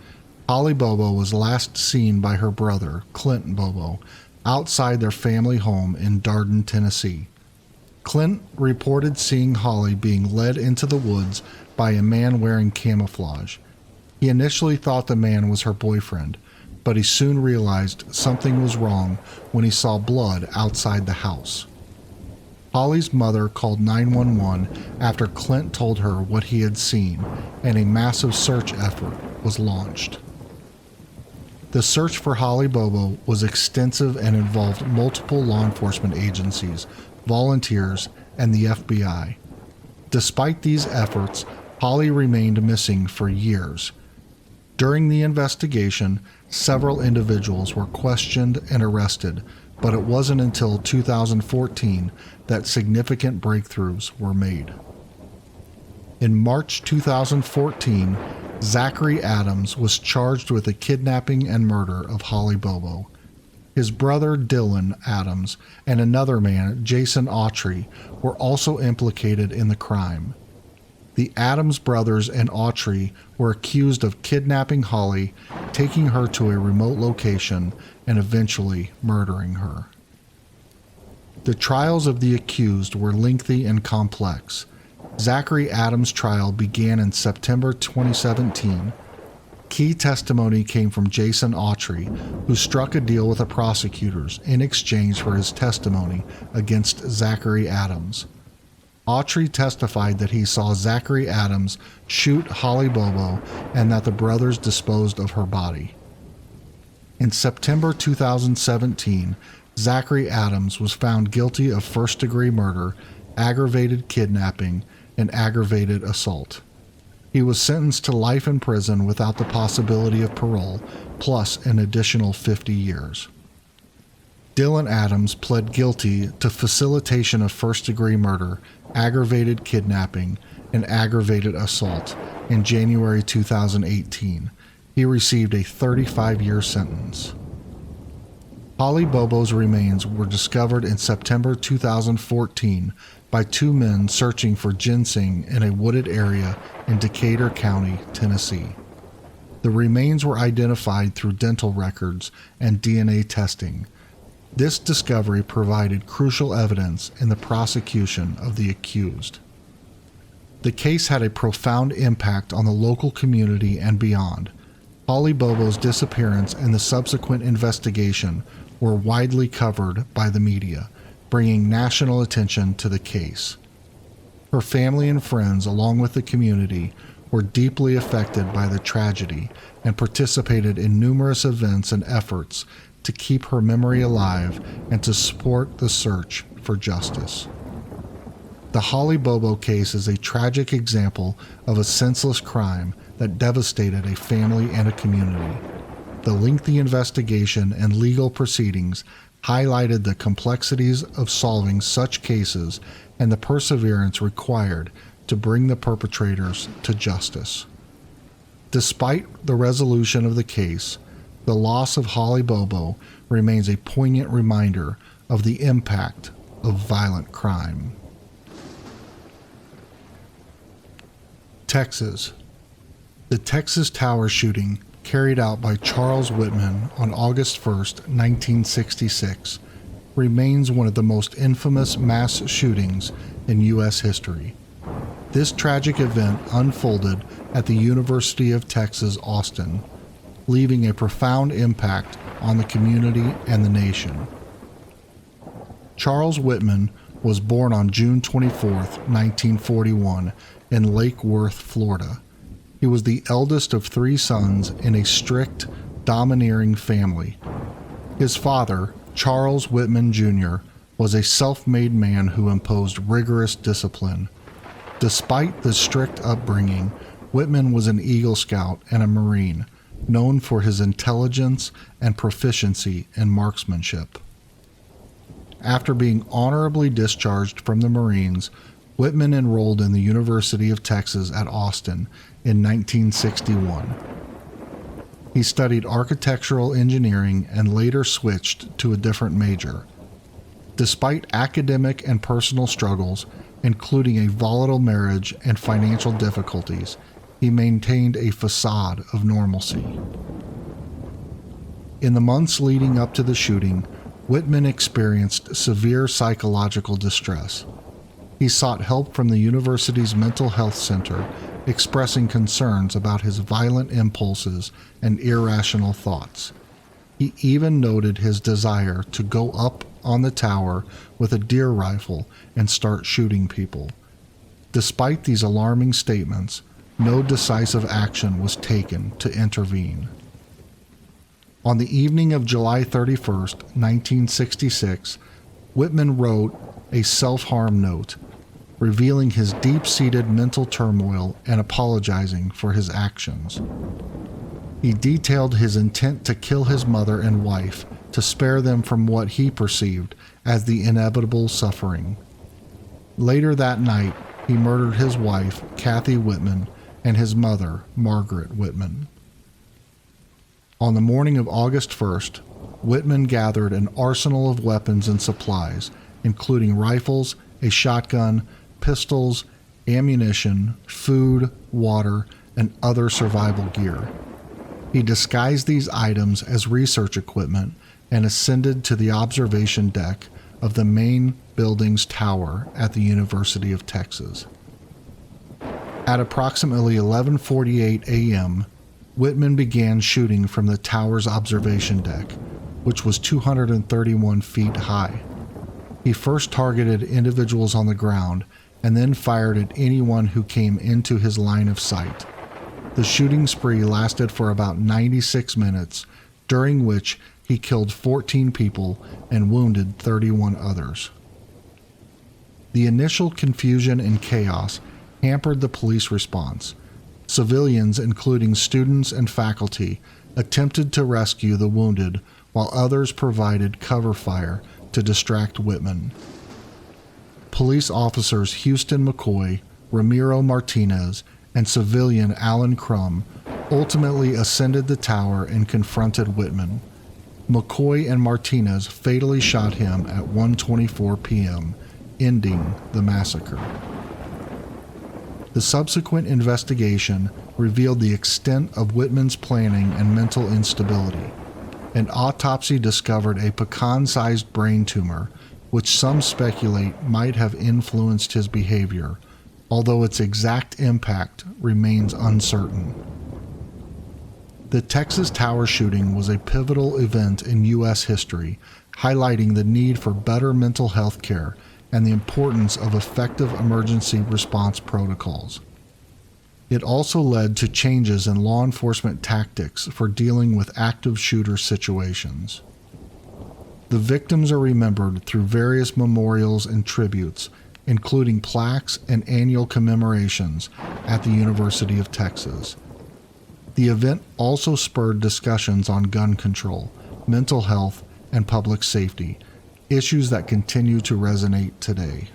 Holly Bobo was last seen by her brother, Clint Bobo, outside their family home in Darden, Tennessee. Clint reported seeing Holly being led into the woods by a man wearing camouflage. He initially thought the man was her boyfriend, but he soon realized something was wrong when he saw blood outside the house. Holly's mother called 911 after Clint told her what he had seen, and a massive search effort was launched. The search for Holly Bobo was extensive and involved multiple law enforcement agencies, volunteers, and the FBI. Despite these efforts, Holly remained missing for years. During the investigation, several individuals were questioned and arrested, but it wasn't until 2014 that significant breakthroughs were made. In March 2014, Zachary Adams was charged with the kidnapping and murder of Holly Bobo. His brother Dylan Adams and another man, Jason Autry, were also implicated in the crime. The Adams brothers and Autry were accused of kidnapping Holly, taking her to a remote location, and eventually murdering her. The trials of the accused were lengthy and complex. Zachary Adams' trial began in September 2017. Key testimony came from Jason Autry, who struck a deal with the prosecutors in exchange for his testimony against Zachary Adams. Autry testified that he saw Zachary Adams shoot Holly Bobo and that the brothers disposed of her body. In September 2017, Zachary Adams was found guilty of first-degree murder, aggravated kidnapping, and aggravated assault. He was sentenced to life in prison without the possibility of parole, plus an additional 50 years. Dylan Adams pled guilty to facilitation of first-degree murder, aggravated kidnapping, and aggravated assault in January 2018. He received a 35-year sentence. Holly Bobo's remains were discovered in September 2014 by two men searching for ginseng in a wooded area in Decatur County, Tennessee. The remains were identified through dental records and DNA testing. This discovery provided crucial evidence in the prosecution of the accused. The case had a profound impact on the local community and beyond. Holly Bobo's disappearance and the subsequent investigation were widely covered by the media, bringing national attention to the case. Her family and friends, along with the community, were deeply affected by the tragedy and participated in numerous events and efforts to keep her memory alive and to support the search for justice. The Holly Bobo case is a tragic example of a senseless crime that devastated a family and a community. The lengthy investigation and legal proceedings highlighted the complexities of solving such cases and the perseverance required to bring the perpetrators to justice. Despite the resolution of the case, the loss of Holly Bobo remains a poignant reminder of the impact of violent crime. Texas. The Texas Tower shooting, carried out by Charles Whitman on August 1, 1966, remains one of the most infamous mass shootings in U.S. history. This tragic event unfolded at the University of Texas, Austin, leaving a profound impact on the community and the nation. Charles Whitman was born on June 24, 1941, in Lake Worth, Florida. He was the eldest of three sons in a strict, domineering family. His father, Charles Whitman Jr., was a self-made man who imposed rigorous discipline. Despite the strict upbringing, Whitman was an Eagle Scout and a Marine, known for his intelligence and proficiency in marksmanship. After being honorably discharged from the Marines, Whitman enrolled in the University of Texas at Austin in 1961. He studied architectural engineering and later switched to a different major. Despite academic and personal struggles, including a volatile marriage and financial difficulties, he maintained a facade of normalcy. In the months leading up to the shooting, Whitman experienced severe psychological distress. He sought help from the university's mental health center, expressing concerns about his violent impulses and irrational thoughts. He even noted his desire to go up on the tower with a deer rifle and start shooting people. Despite these alarming statements, no decisive action was taken to intervene. On the evening of July 31, 1966, Whitman wrote a self-harm note, revealing his deep-seated mental turmoil and apologizing for his actions. He detailed his intent to kill his mother and wife to spare them from what he perceived as the inevitable suffering. Later that night, he murdered his wife, Kathy Whitman, and his mother, Margaret Whitman. On the morning of August 1st, Whitman gathered an arsenal of weapons and supplies, including rifles, a shotgun, pistols, ammunition, food, water, and other survival gear. He disguised these items as research equipment and ascended to the observation deck of the main building's tower at the University of Texas. At approximately 11:48 a.m., Whitman began shooting from the tower's observation deck, which was 231 feet high. He first targeted individuals on the ground and then fired at anyone who came into his line of sight. The shooting spree lasted for about 96 minutes, during which he killed 14 people and wounded 31 others. The initial confusion and chaos hampered the police response. Civilians, including students and faculty, attempted to rescue the wounded, while others provided cover fire to distract Whitman. Police officers Houston McCoy, Ramiro Martinez, and civilian Alan Crum ultimately ascended the tower and confronted Whitman. McCoy and Martinez fatally shot him at 1:24 p.m., ending the massacre. The subsequent investigation revealed the extent of Whitman's planning and mental instability. An autopsy discovered a pecan-sized brain tumor, which some speculate might have influenced his behavior, although its exact impact remains uncertain. The Texas Tower shooting was a pivotal event in U.S. history, highlighting the need for better mental health care and the importance of effective emergency response protocols. It also led to changes in law enforcement tactics for dealing with active shooter situations. The victims are remembered through various memorials and tributes, including plaques and annual commemorations at the University of Texas. The event also spurred discussions on gun control, mental health, and public safety, issues that continue to resonate today.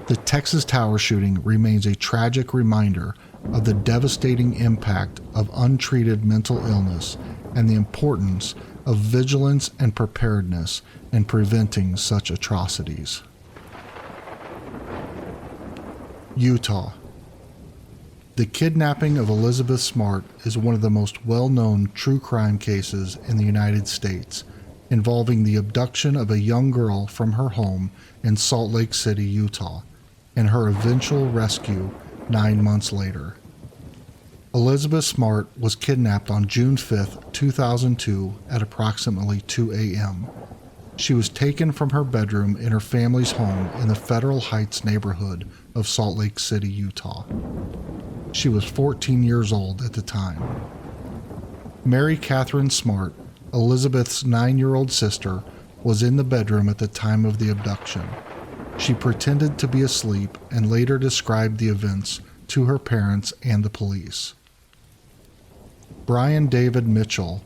The Texas Tower shooting remains a tragic reminder of the devastating impact of untreated mental illness and the importance of vigilance and preparedness in preventing such atrocities. Utah. The kidnapping of Elizabeth Smart is one of the most well-known true crime cases in the United States, involving the abduction of a young girl from her home in Salt Lake City, Utah, and her eventual rescue 9 months later. Elizabeth Smart was kidnapped on June 5, 2002 at approximately 2 a.m. She was taken from her bedroom in her family's home in the Federal Heights neighborhood of Salt Lake City, Utah. She was 14 years old at the time. Mary Catherine Smart, Elizabeth's 9-year-old sister, was in the bedroom at the time of the abduction. She pretended to be asleep and later described the events to her parents and the police. Brian David Mitchell,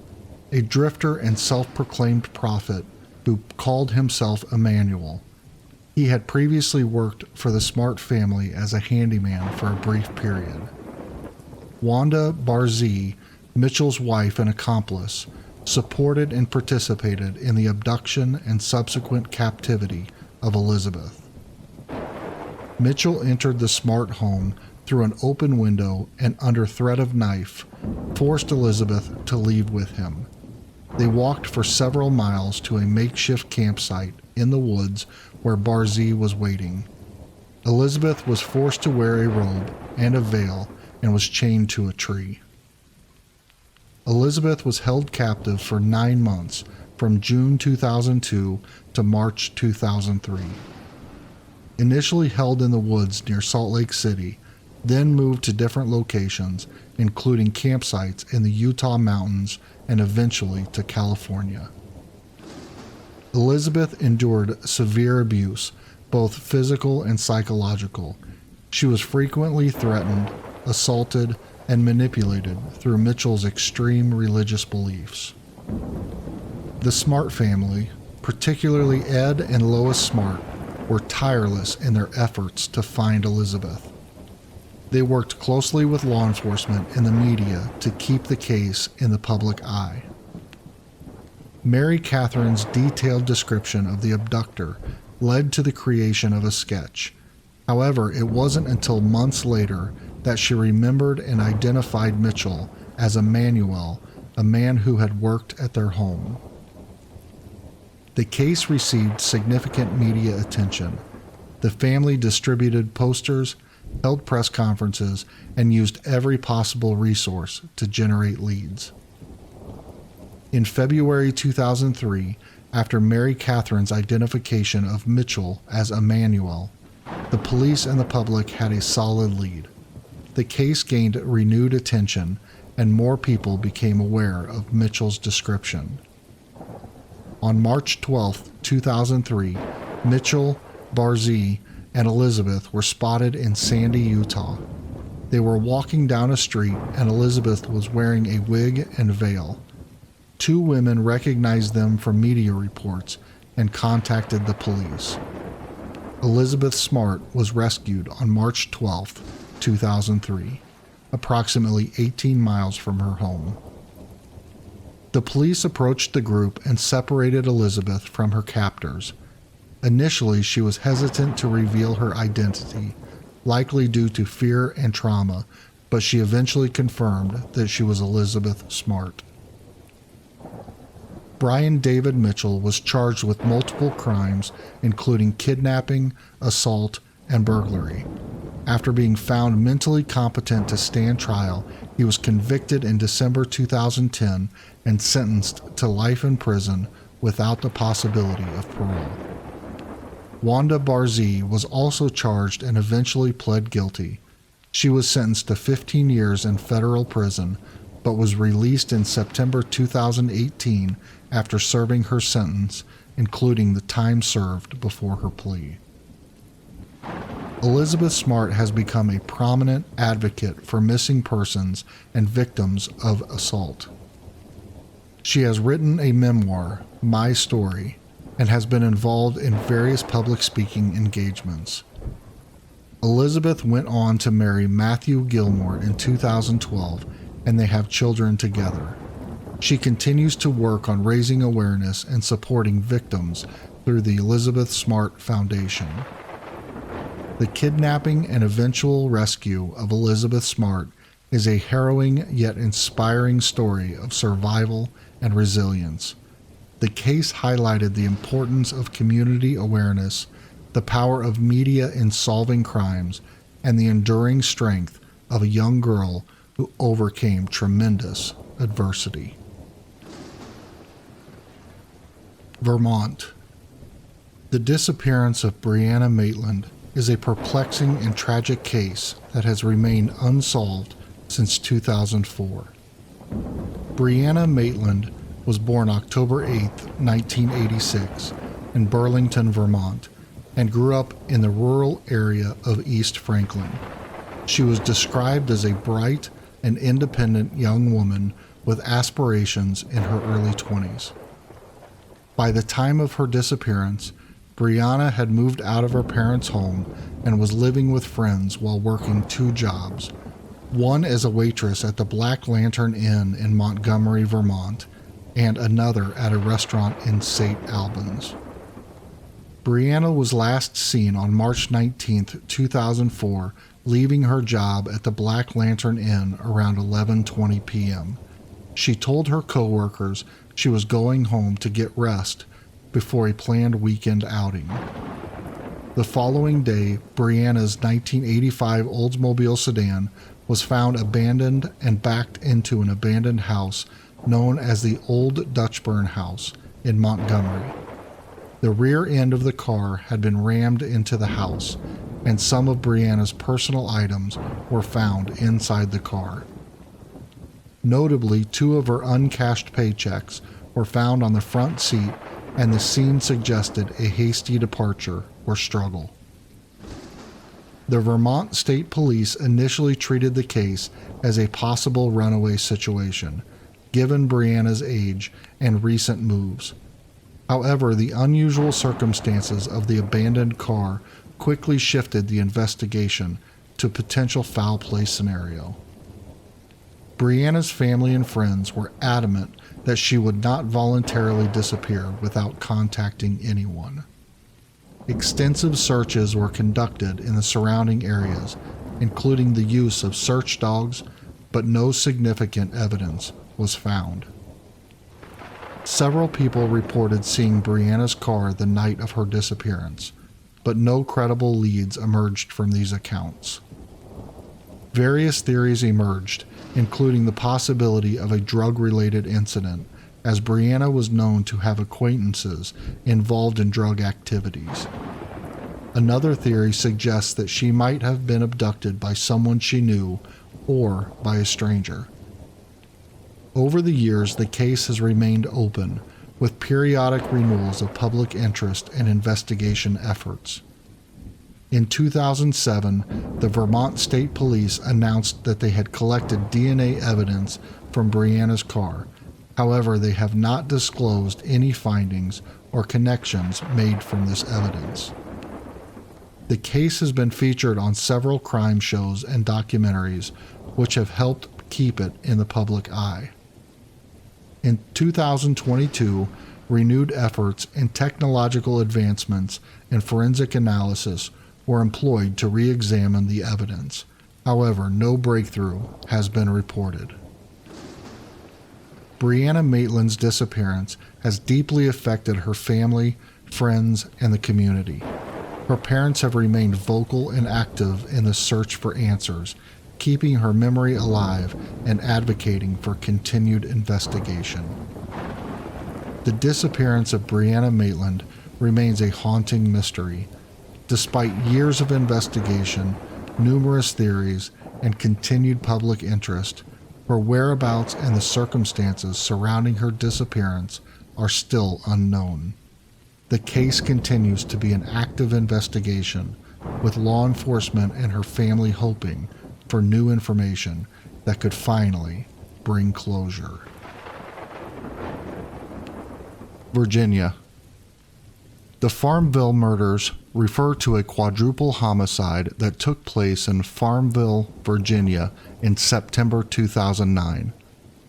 a drifter and self-proclaimed prophet who called himself Emmanuel. He had previously worked for the Smart family as a handyman for a brief period. Wanda Barzee, Mitchell's wife and accomplice, supported and participated in the abduction and subsequent captivity of Elizabeth. Mitchell entered the Smart home through an open window and, under threat of knife, forced Elizabeth to leave with him. They walked for several miles to a makeshift campsite in the woods where Barzee was waiting. Elizabeth was forced to wear a robe and a veil and was chained to a tree. Elizabeth was held captive for 9 months, from June 2002 to March 2003. Initially held in the woods near Salt Lake City, then moved to different locations, including campsites in the Utah mountains and eventually to California. Elizabeth endured severe abuse, both physical and psychological. She was frequently threatened, assaulted, and manipulated through Mitchell's extreme religious beliefs. The Smart family, particularly Ed and Lois Smart, were tireless in their efforts to find Elizabeth. They worked closely with law enforcement and the media to keep the case in the public eye. Mary Catherine's detailed description of the abductor led to the creation of a sketch. However, it wasn't until months later that she remembered and identified Mitchell as Emmanuel, a man who had worked at their home. The case received significant media attention. The family distributed posters, held press conferences, and used every possible resource to generate leads. In February 2003, after Mary Catherine's identification of Mitchell as Emmanuel, the police and the public had a solid lead. The case gained renewed attention, and more people became aware of Mitchell's description. On March 12, 2003, Mitchell, Barzee, and Elizabeth were spotted in Sandy, Utah. They were walking down a street, and Elizabeth was wearing a wig and veil. Two women recognized them from media reports and contacted the police. Elizabeth Smart was rescued on March 12, 2003, approximately 18 miles from her home. The police approached the group and separated Elizabeth from her captors. Initially, she was hesitant to reveal her identity, likely due to fear and trauma, but she eventually confirmed that she was Elizabeth Smart. Brian David Mitchell was charged with multiple crimes, including kidnapping, assault, and burglary. After being found mentally competent to stand trial, he was convicted in December 2010 and sentenced to life in prison without the possibility of parole. Wanda Barzee was also charged and eventually pled guilty. She was sentenced to 15 years in federal prison, but was released in September 2018 after serving her sentence, including the time served before her plea. Elizabeth Smart has become a prominent advocate for missing persons and victims of assault. She has written a memoir, My Story, and has been involved in various public speaking engagements. Elizabeth went on to marry Matthew Gilmore in 2012, and they have children together. She continues to work on raising awareness and supporting victims through the Elizabeth Smart Foundation. The kidnapping and eventual rescue of Elizabeth Smart is a harrowing yet inspiring story of survival and resilience. The case highlighted the importance of community awareness, the power of media in solving crimes, and the enduring strength of a young girl who overcame tremendous adversity. Vermont. The disappearance of Brianna Maitland is a perplexing and tragic case that has remained unsolved since 2004. Brianna Maitland was born October 8, 1986, in Burlington, Vermont, and grew up in the rural area of East Franklin. She was described as a bright and independent young woman with aspirations in her early 20s. By the time of her disappearance, Brianna had moved out of her parents' home and was living with friends while working two jobs, one as a waitress at the Black Lantern Inn in Montgomery, Vermont, and another at a restaurant in St. Albans. Brianna was last seen on March 19, 2004, leaving her job at the Black Lantern Inn around 11:20 p.m. She told her coworkers she was going home to get rest before a planned weekend outing. The following day, Brianna's 1985 Oldsmobile sedan was found abandoned and backed into an abandoned house known as the Old Dutchburn House in Montgomery. The rear end of the car had been rammed into the house, and some of Brianna's personal items were found inside the car. Notably, two of her uncashed paychecks were found on the front seat, and the scene suggested a hasty departure or struggle. The Vermont State Police initially treated the case as a possible runaway situation, given Brianna's age and recent moves. However, the unusual circumstances of the abandoned car quickly shifted the investigation to a potential foul play scenario. Brianna's family and friends were adamant that she would not voluntarily disappear without contacting anyone. Extensive searches were conducted in the surrounding areas, including the use of search dogs, but no significant evidence was found. Several people reported seeing Brianna's car the night of her disappearance, but no credible leads emerged from these accounts. Various theories emerged, including the possibility of a drug-related incident, as Brianna was known to have acquaintances involved in drug activities. Another theory suggests that she might have been abducted by someone she knew or by a stranger. Over the years, the case has remained open, with periodic renewals of public interest and investigation efforts. In 2007, the Vermont State Police announced that they had collected DNA evidence from Brianna's car. However, they have not disclosed any findings or connections made from this evidence. The case has been featured on several crime shows and documentaries, which have helped keep it in the public eye. In 2022, renewed efforts in technological advancements and forensic analysis were employed to re-examine the evidence. However, no breakthrough has been reported. Brianna Maitland's disappearance has deeply affected her family, friends, and the community. Her parents have remained vocal and active in the search for answers, keeping her memory alive and advocating for continued investigation. The disappearance of Brianna Maitland remains a haunting mystery. Despite years of investigation, numerous theories, and continued public interest, her whereabouts and the circumstances surrounding her disappearance are still unknown. The case continues to be an active investigation, with law enforcement and her family hoping for new information that could finally bring closure. Virginia. The Farmville murders refer to a quadruple homicide that took place in Farmville, Virginia in September 2009.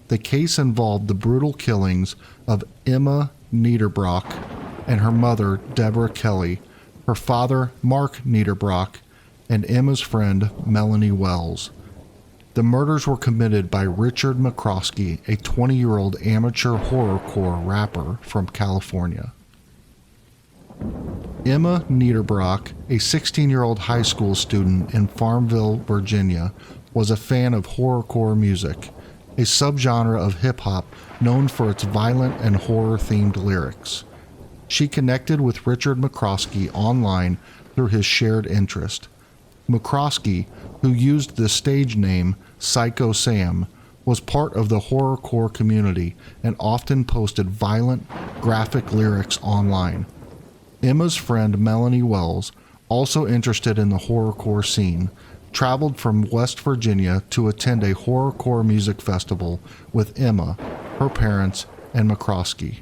The case involved the brutal killings of Emma Niederbrock and her mother, Deborah Kelly, her father, Mark Niederbrock, and Emma's friend, Melanie Wells. The murders were committed by Richard McCroskey, a 20-year-old amateur horrorcore rapper from California. Emma Niederbrock, a 16-year-old high school student in Farmville, Virginia, was a fan of horrorcore music, a subgenre of hip-hop known for its violent and horror-themed lyrics. She connected with Richard McCroskey online through his shared interest. McCroskey, who used the stage name Psycho Sam, was part of the horrorcore community and often posted violent, graphic lyrics online. Emma's friend Melanie Wells, also interested in the horrorcore scene, traveled from West Virginia to attend a horrorcore music festival with Emma, her parents, and McCroskey.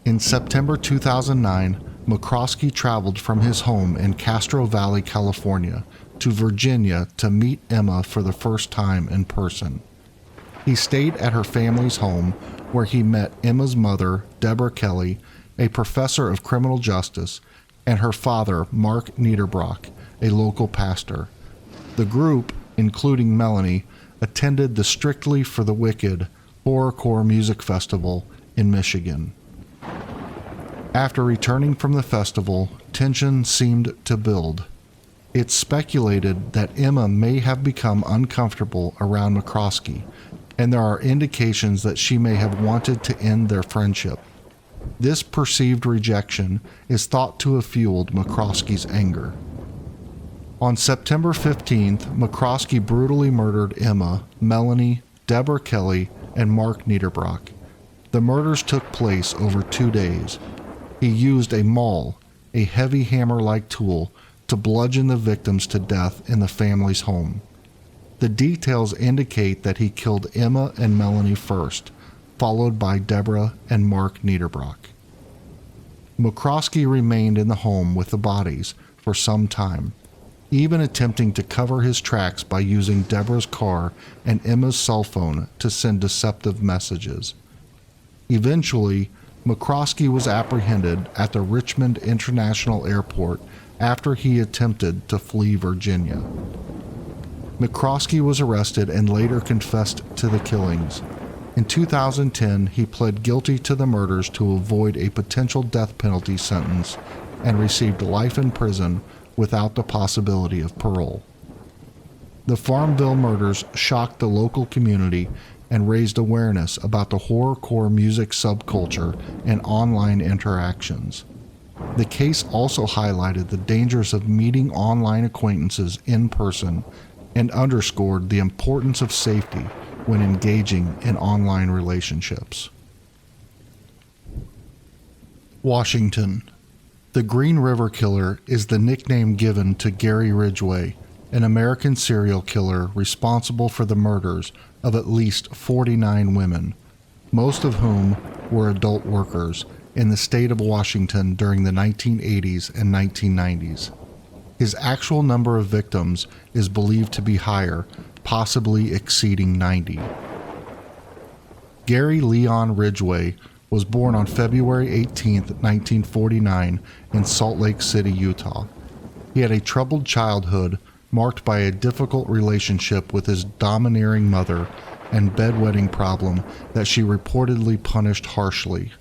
In September 2009, McCroskey traveled from his home in Castro Valley, California, to Virginia to meet Emma for the first time in person. He stayed at her family's home, where he met Emma's mother, Deborah Kelly, a professor of criminal justice, and her father, Mark Niederbrock, a local pastor. The group, including Melanie, attended the Strictly for the Wicked Horrorcore Music Festival in Michigan. After returning from the festival, tension seemed to build. It's speculated that Emma may have become uncomfortable around McCroskey, and there are indications that she may have wanted to end their friendship. This perceived rejection is thought to have fueled McCroskey's anger. On September 15th, McCroskey brutally murdered Emma, Melanie, Deborah Kelly, and Mark Niederbrock. The murders took place over 2 days. He used a maul, a heavy hammer-like tool, to bludgeon the victims to death in the family's home. The details indicate that he killed Emma and Melanie first, followed by Deborah and Mark Niederbrock. McCroskey remained in the home with the bodies for some time, even attempting to cover his tracks by using Deborah's car and Emma's cell phone to send deceptive messages. Eventually, McCroskey was apprehended at the Richmond International Airport after he attempted to flee Virginia. McCroskey was arrested and later confessed to the killings. In 2010, he pled guilty to the murders to avoid a potential death penalty sentence and received life in prison without the possibility of parole. The Farmville murders shocked the local community and raised awareness about the horrorcore music subculture and online interactions. The case also highlighted the dangers of meeting online acquaintances in person and underscored the importance of safety when engaging in online relationships. Washington. The Green River Killer is the nickname given to Gary Ridgway, an American serial killer responsible for the murders of at least 49 women, most of whom were adult workers in the state of Washington during the 1980s and 1990s. His actual number of victims is believed to be higher, possibly exceeding 90. Gary Leon Ridgway was born on February 18, 1949 in Salt Lake City, Utah. He had a troubled childhood marked by a difficult relationship with his domineering mother and bedwetting problem that she reportedly punished harshly.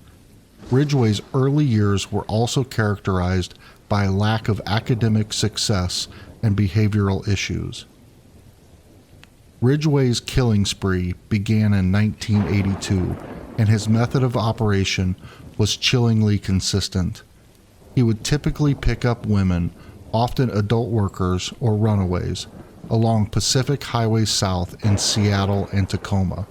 Ridgway's early years were also characterized by a lack of academic success and behavioral issues. Ridgway's killing spree began in 1982, and his method of operation was chillingly consistent. He would typically pick up women, often adult workers or runaways, along Pacific Highway South in Seattle and Tacoma.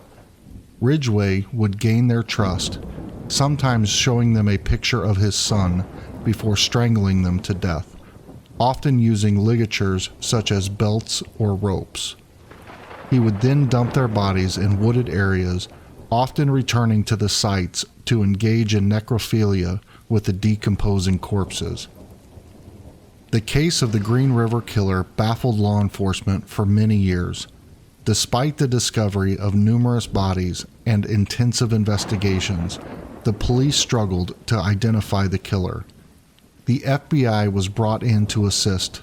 Ridgway would gain their trust, sometimes showing them a picture of his son before strangling them to death, often using ligatures such as belts or ropes. He would then dump their bodies in wooded areas, often returning to the sites to engage in necrophilia with the decomposing corpses. The case of the Green River Killer baffled law enforcement for many years. Despite the discovery of numerous bodies and intensive investigations, the police struggled to identify the killer. The FBI was brought in to assist,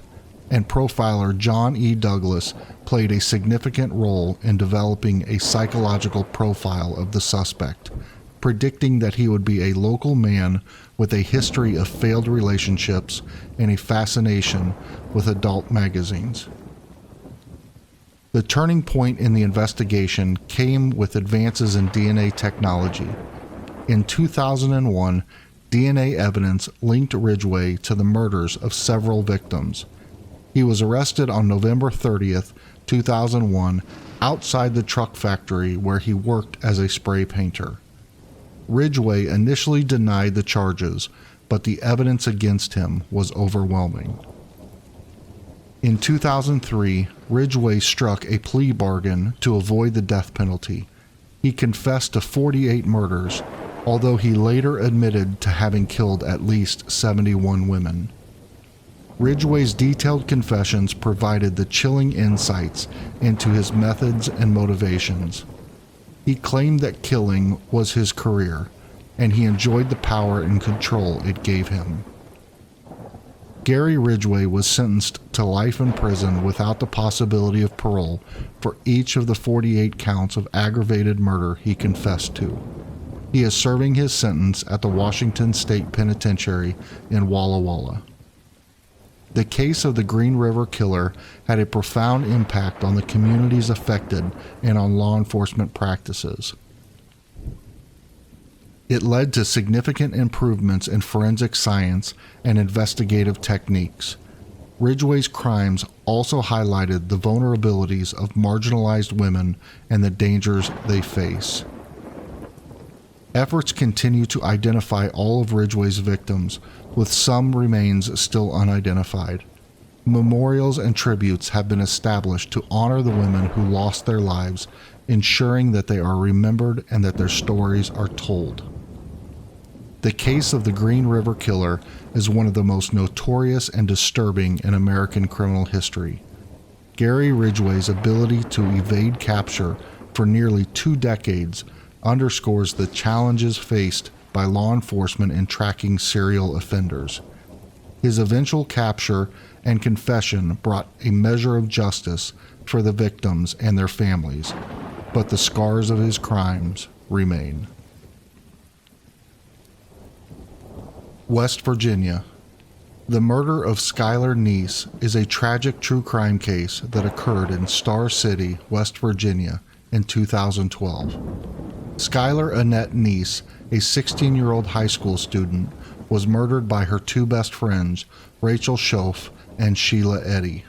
and profiler John E. Douglas played a significant role in developing a psychological profile of the suspect, predicting that he would be a local man with a history of failed relationships and a fascination with adult magazines. The turning point in the investigation came with advances in DNA technology. In 2001, DNA evidence linked Ridgway to the murders of several victims. He was arrested on November 30th, 2001, outside the truck factory where he worked as a spray painter. Ridgway initially denied the charges, but the evidence against him was overwhelming. In 2003, Ridgway struck a plea bargain to avoid the death penalty. He confessed to 48 murders, although he later admitted to having killed at least 71 women. Ridgway's detailed confessions provided the chilling insights into his methods and motivations. He claimed that killing was his career, and he enjoyed the power and control it gave him. Gary Ridgway was sentenced to life in prison without the possibility of parole for each of the 48 counts of aggravated murder he confessed to. He is serving his sentence at the Washington State Penitentiary in Walla Walla. The case of the Green River Killer had a profound impact on the communities affected and on law enforcement practices. It led to significant improvements in forensic science and investigative techniques. Ridgway's crimes also highlighted the vulnerabilities of marginalized women and the dangers they face. Efforts continue to identify all of Ridgway's victims, with some remains still unidentified. Memorials and tributes have been established to honor the women who lost their lives, ensuring that they are remembered and that their stories are told. The case of the Green River Killer is one of the most notorious and disturbing in American criminal history. Gary Ridgway's ability to evade capture for nearly 2 decades underscores the challenges faced by law enforcement in tracking serial offenders. His eventual capture and confession brought a measure of justice for the victims and their families, but the scars of his crimes remain. West Virginia. The murder of Skylar Neese is a tragic true crime case that occurred in Star City, West Virginia in 2012. Skylar Annette Neese, a 16-year-old high school student, was murdered by her two best friends, Rachel Schoaf and Sheila Eddy.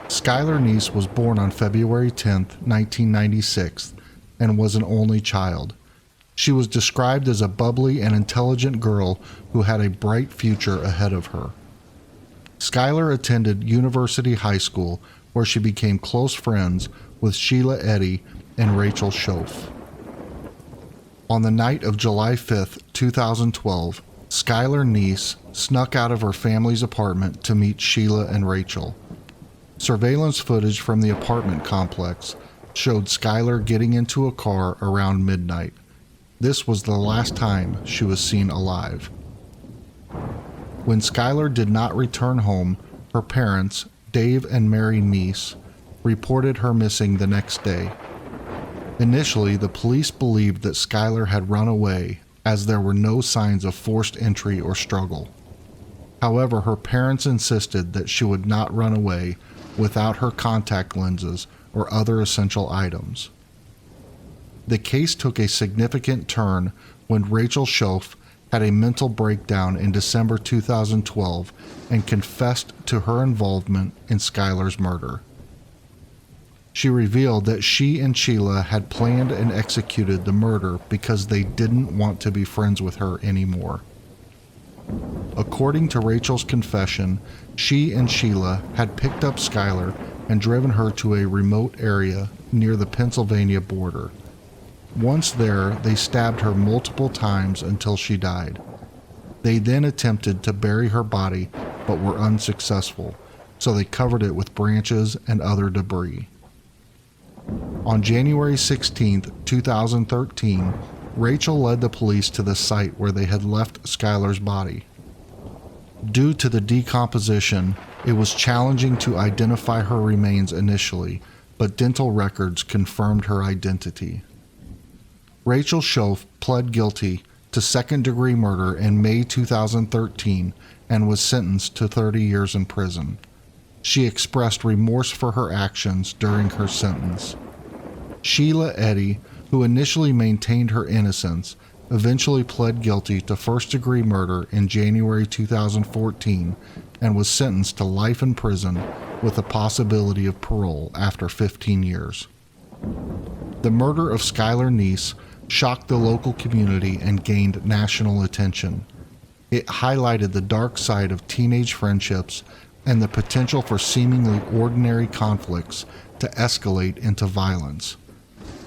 Skylar Neese was born on February 10, 1996, and was an only child. She was described as a bubbly and intelligent girl who had a bright future ahead of her. Skylar attended University High School, where she became close friends with Sheila Eddy and Rachel Schoaf. On the night of July 5, 2012, Skylar Neese snuck out of her family's apartment to meet Sheila and Rachel. Surveillance footage from the apartment complex showed Skylar getting into a car around midnight. This was the last time she was seen alive. When Skylar did not return home, her parents, Dave and Mary Neese, reported her missing the next day. Initially, the police believed that Skylar had run away, as there were no signs of forced entry or struggle. However, her parents insisted that she would not run away without her contact lenses or other essential items. The case took a significant turn when Rachel Schoaf had a mental breakdown in December 2012 and confessed to her involvement in Skylar's murder. She revealed that she and Sheila had planned and executed the murder because they didn't want to be friends with her anymore. According to Rachel's confession, she and Sheila had picked up Skylar and driven her to a remote area near the Pennsylvania border. Once there, they stabbed her multiple times until she died. They then attempted to bury her body, but were unsuccessful, so they covered it with branches and other debris. On January 16, 2013, Rachel led the police to the site where they had left Skylar's body. Due to the decomposition, it was challenging to identify her remains initially, but dental records confirmed her identity. Rachel Schoaf pled guilty to second-degree murder in May 2013 and was sentenced to 30 years in prison. She expressed remorse for her actions during her sentence. Sheila Eddy, who initially maintained her innocence, eventually pled guilty to first-degree murder in January 2014 and was sentenced to life in prison with the possibility of parole after 15 years. The murder of Skylar Neese shocked the local community and gained national attention. It highlighted the dark side of teenage friendships and the potential for seemingly ordinary conflicts to escalate into violence.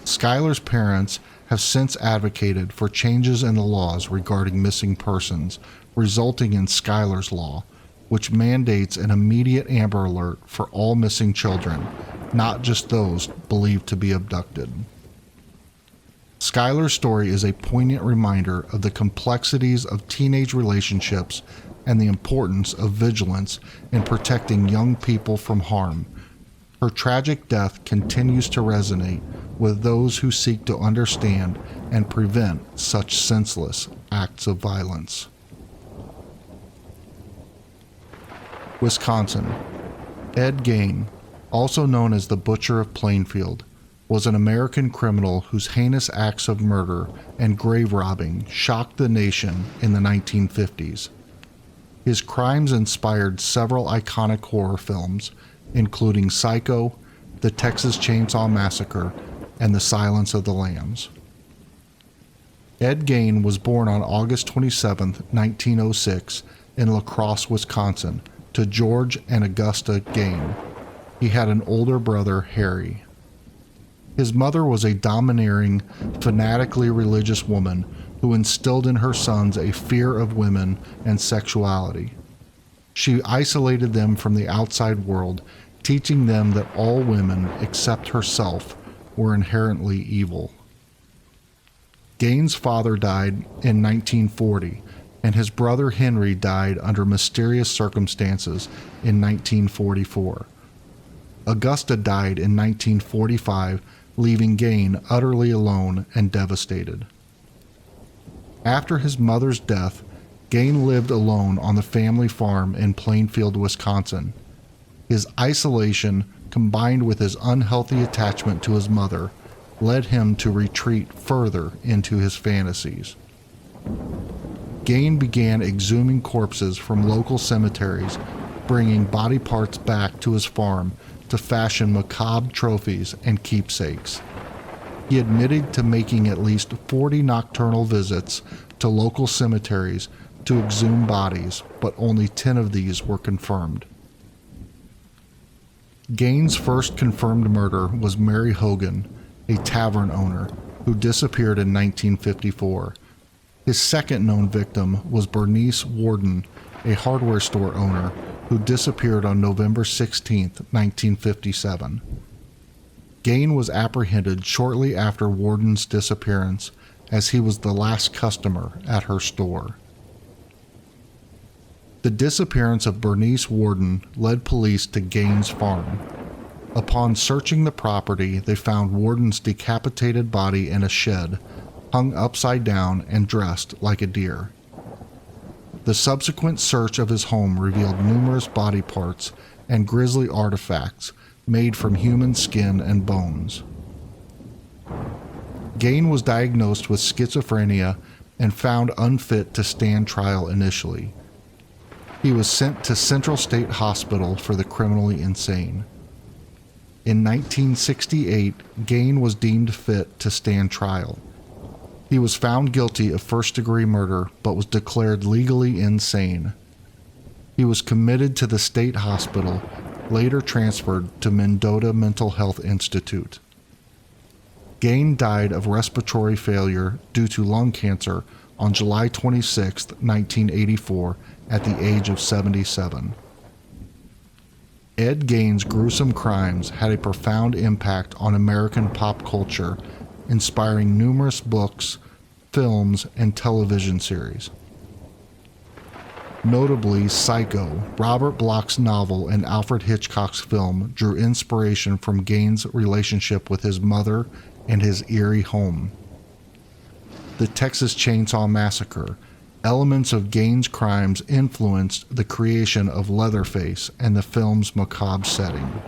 Skylar's parents have since advocated for changes in the laws regarding missing persons, resulting in Skylar's Law, which mandates an immediate Amber Alert for all missing children, not just those believed to be abducted. Skylar's story is a poignant reminder of the complexities of teenage relationships and the importance of vigilance in protecting young people from harm. Her tragic death continues to resonate with those who seek to understand and prevent such senseless acts of violence. Wisconsin. Ed Gain, also known as the Butcher of Plainfield, was an American criminal whose heinous acts of murder and grave robbing shocked the nation in the 1950s. His crimes inspired several iconic horror films, including Psycho, The Texas Chainsaw Massacre, and The Silence of the Lambs. Ed Gain was born on August 27, 1906, in La Crosse, Wisconsin, to George and Augusta Gain. He had an older brother, Harry. His mother was a domineering, fanatically religious woman who instilled in her sons a fear of women and sexuality. She isolated them from the outside world, teaching them that all women, except herself, were inherently evil. Gain's father died in 1940, and his brother Henry died under mysterious circumstances in 1944. Augusta died in 1945, leaving Gain utterly alone and devastated. After his mother's death, Gain lived alone on the family farm in Plainfield, Wisconsin. His isolation, combined with his unhealthy attachment to his mother, led him to retreat further into his fantasies. Gain began exhuming corpses from local cemeteries, bringing body parts back to his farm to fashion macabre trophies and keepsakes. He admitted to making at least 40 nocturnal visits to local cemeteries to exhume bodies, but only 10 of these were confirmed. Gain's first confirmed murder was Mary Hogan, a tavern owner, who disappeared in 1954. His second known victim was Bernice Warden, a hardware store owner, who disappeared on November 16, 1957. Gain was apprehended shortly after Warden's disappearance, as he was the last customer at her store. The disappearance of Bernice Warden led police to Gain's farm. Upon searching the property, they found Warden's decapitated body in a shed, hung upside down and dressed like a deer. The subsequent search of his home revealed numerous body parts and grisly artifacts made from human skin and bones. Gain was diagnosed with schizophrenia and found unfit to stand trial initially. He was sent to Central State Hospital for the criminally insane. In 1968, Gain was deemed fit to stand trial. He was found guilty of first-degree murder, but was declared legally insane. He was committed to the state hospital, later transferred to Mendota Mental Health Institute. Gain died of respiratory failure due to lung cancer on July 26, 1984, at the age of 77. Ed Gain's gruesome crimes had a profound impact on American pop culture, inspiring numerous books, films, and television series. Notably, Psycho, Robert Bloch's novel, and Alfred Hitchcock's film drew inspiration from Gain's relationship with his mother and his eerie home. The Texas Chainsaw Massacre. Elements of Gain's crimes influenced the creation of Leatherface and the film's macabre setting.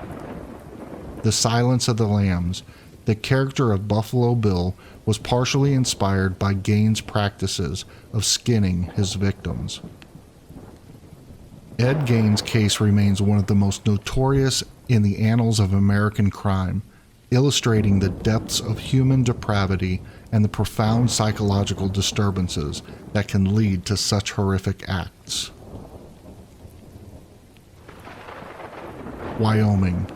The Silence of the Lambs. The character of Buffalo Bill was partially inspired by Gain's practices of skinning his victims. Ed Gain's case remains one of the most notorious in the annals of American crime, illustrating the depths of human depravity and the profound psychological disturbances that can lead to such horrific acts. Wyoming.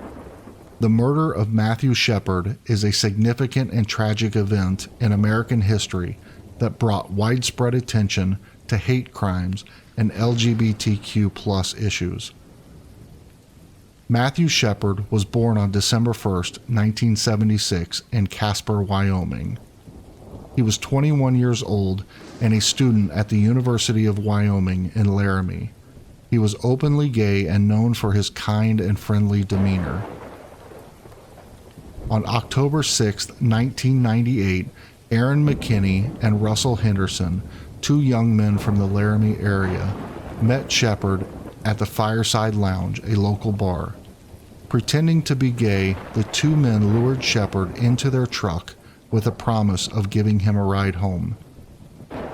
The murder of Matthew Shepard is a significant and tragic event in American history that brought widespread attention to hate crimes and LGBTQ+ issues. Matthew Shepard was born on December 1, 1976 in Casper, Wyoming. He was 21 years old and a student at the University of Wyoming in Laramie. He was openly gay and known for his kind and friendly demeanor. On October 6, 1998, Aaron McKinney and Russell Henderson, two young men from the Laramie area, met Shepard at the Fireside Lounge, a local bar. Pretending to be gay, the two men lured Shepard into their truck with a promise of giving him a ride home.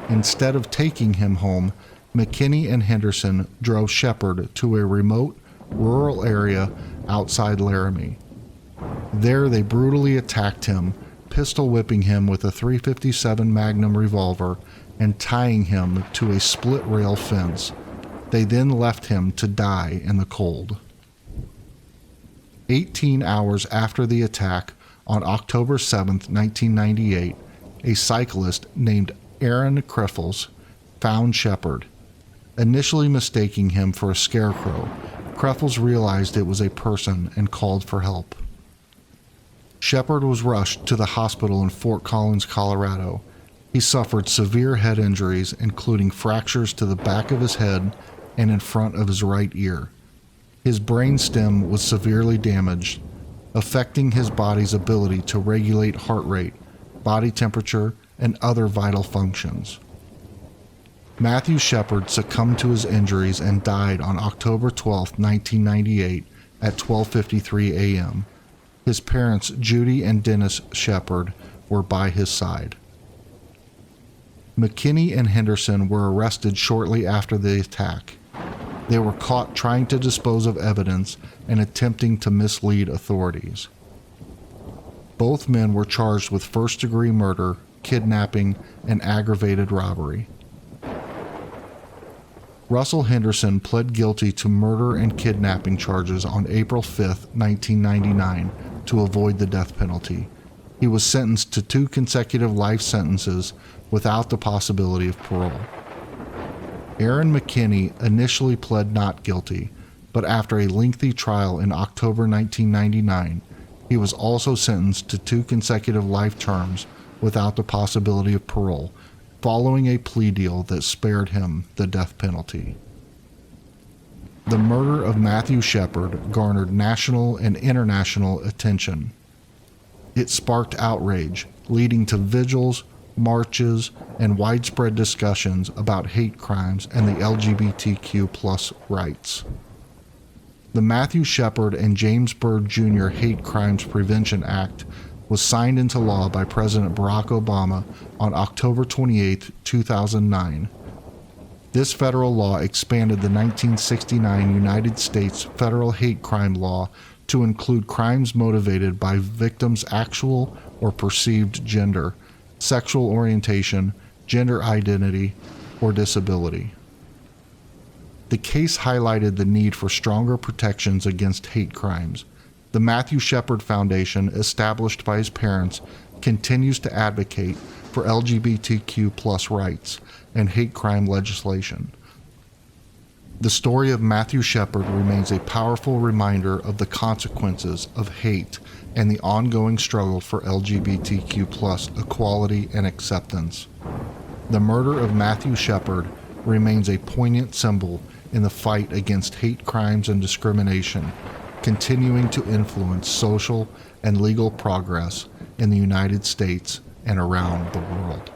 Instead of taking him home, McKinney and Henderson drove Shepard to a remote, rural area outside Laramie. There they brutally attacked him, pistol whipping him with a .357 Magnum revolver and tying him to a split-rail fence. They then left him to die in the cold. 18 hours after the attack, on October 7, 1998, a cyclist named Aaron Kreffels found Shepard. Initially mistaking him for a scarecrow, Kreffels realized it was a person and called for help. Shepard was rushed to the hospital in Fort Collins, Colorado. He suffered severe head injuries, including fractures to the back of his head and in front of his right ear. His brainstem was severely damaged, affecting his body's ability to regulate heart rate, body temperature, and other vital functions. Matthew Shepard succumbed to his injuries and died on October 12, 1998 at 12:53 a.m. His parents, Judy and Dennis Shepard, were by his side. McKinney and Henderson were arrested shortly after the attack. They were caught trying to dispose of evidence and attempting to mislead authorities. Both men were charged with first-degree murder, kidnapping, and aggravated robbery. Russell Henderson pled guilty to murder and kidnapping charges on April 5, 1999, to avoid the death penalty. He was sentenced to 2 consecutive life sentences without the possibility of parole. Aaron McKinney initially pled not guilty, but after a lengthy trial in October 1999, he was also sentenced to 2 consecutive life terms without the possibility of parole, following a plea deal that spared him the death penalty. The murder of Matthew Shepard garnered national and international attention. It sparked outrage, leading to vigils, marches, and widespread discussions about hate crimes and the LGBTQ+ rights. The Matthew Shepard and James Byrd Jr. Hate Crimes Prevention Act was signed into law by President Barack Obama on October 28, 2009. This federal law expanded the 1969 United States federal hate crime law to include crimes motivated by victims' actual or perceived gender, sexual orientation, gender identity, or disability. The case highlighted the need for stronger protections against hate crimes. The Matthew Shepard Foundation, established by his parents, continues to advocate for LGBTQ+ rights and hate crime legislation. The story of Matthew Shepard remains a powerful reminder of the consequences of hate and the ongoing struggle for LGBTQ+ equality and acceptance. The murder of Matthew Shepard remains a poignant symbol in the fight against hate crimes and discrimination, continuing to influence social and legal progress in the United States and around the world.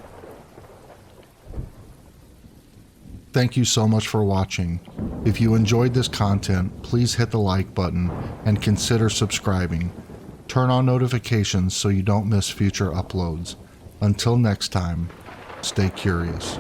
Thank you so much for watching. If you enjoyed this content, please hit the like button and consider subscribing. Turn on notifications so you don't miss future uploads. Until next time, stay curious.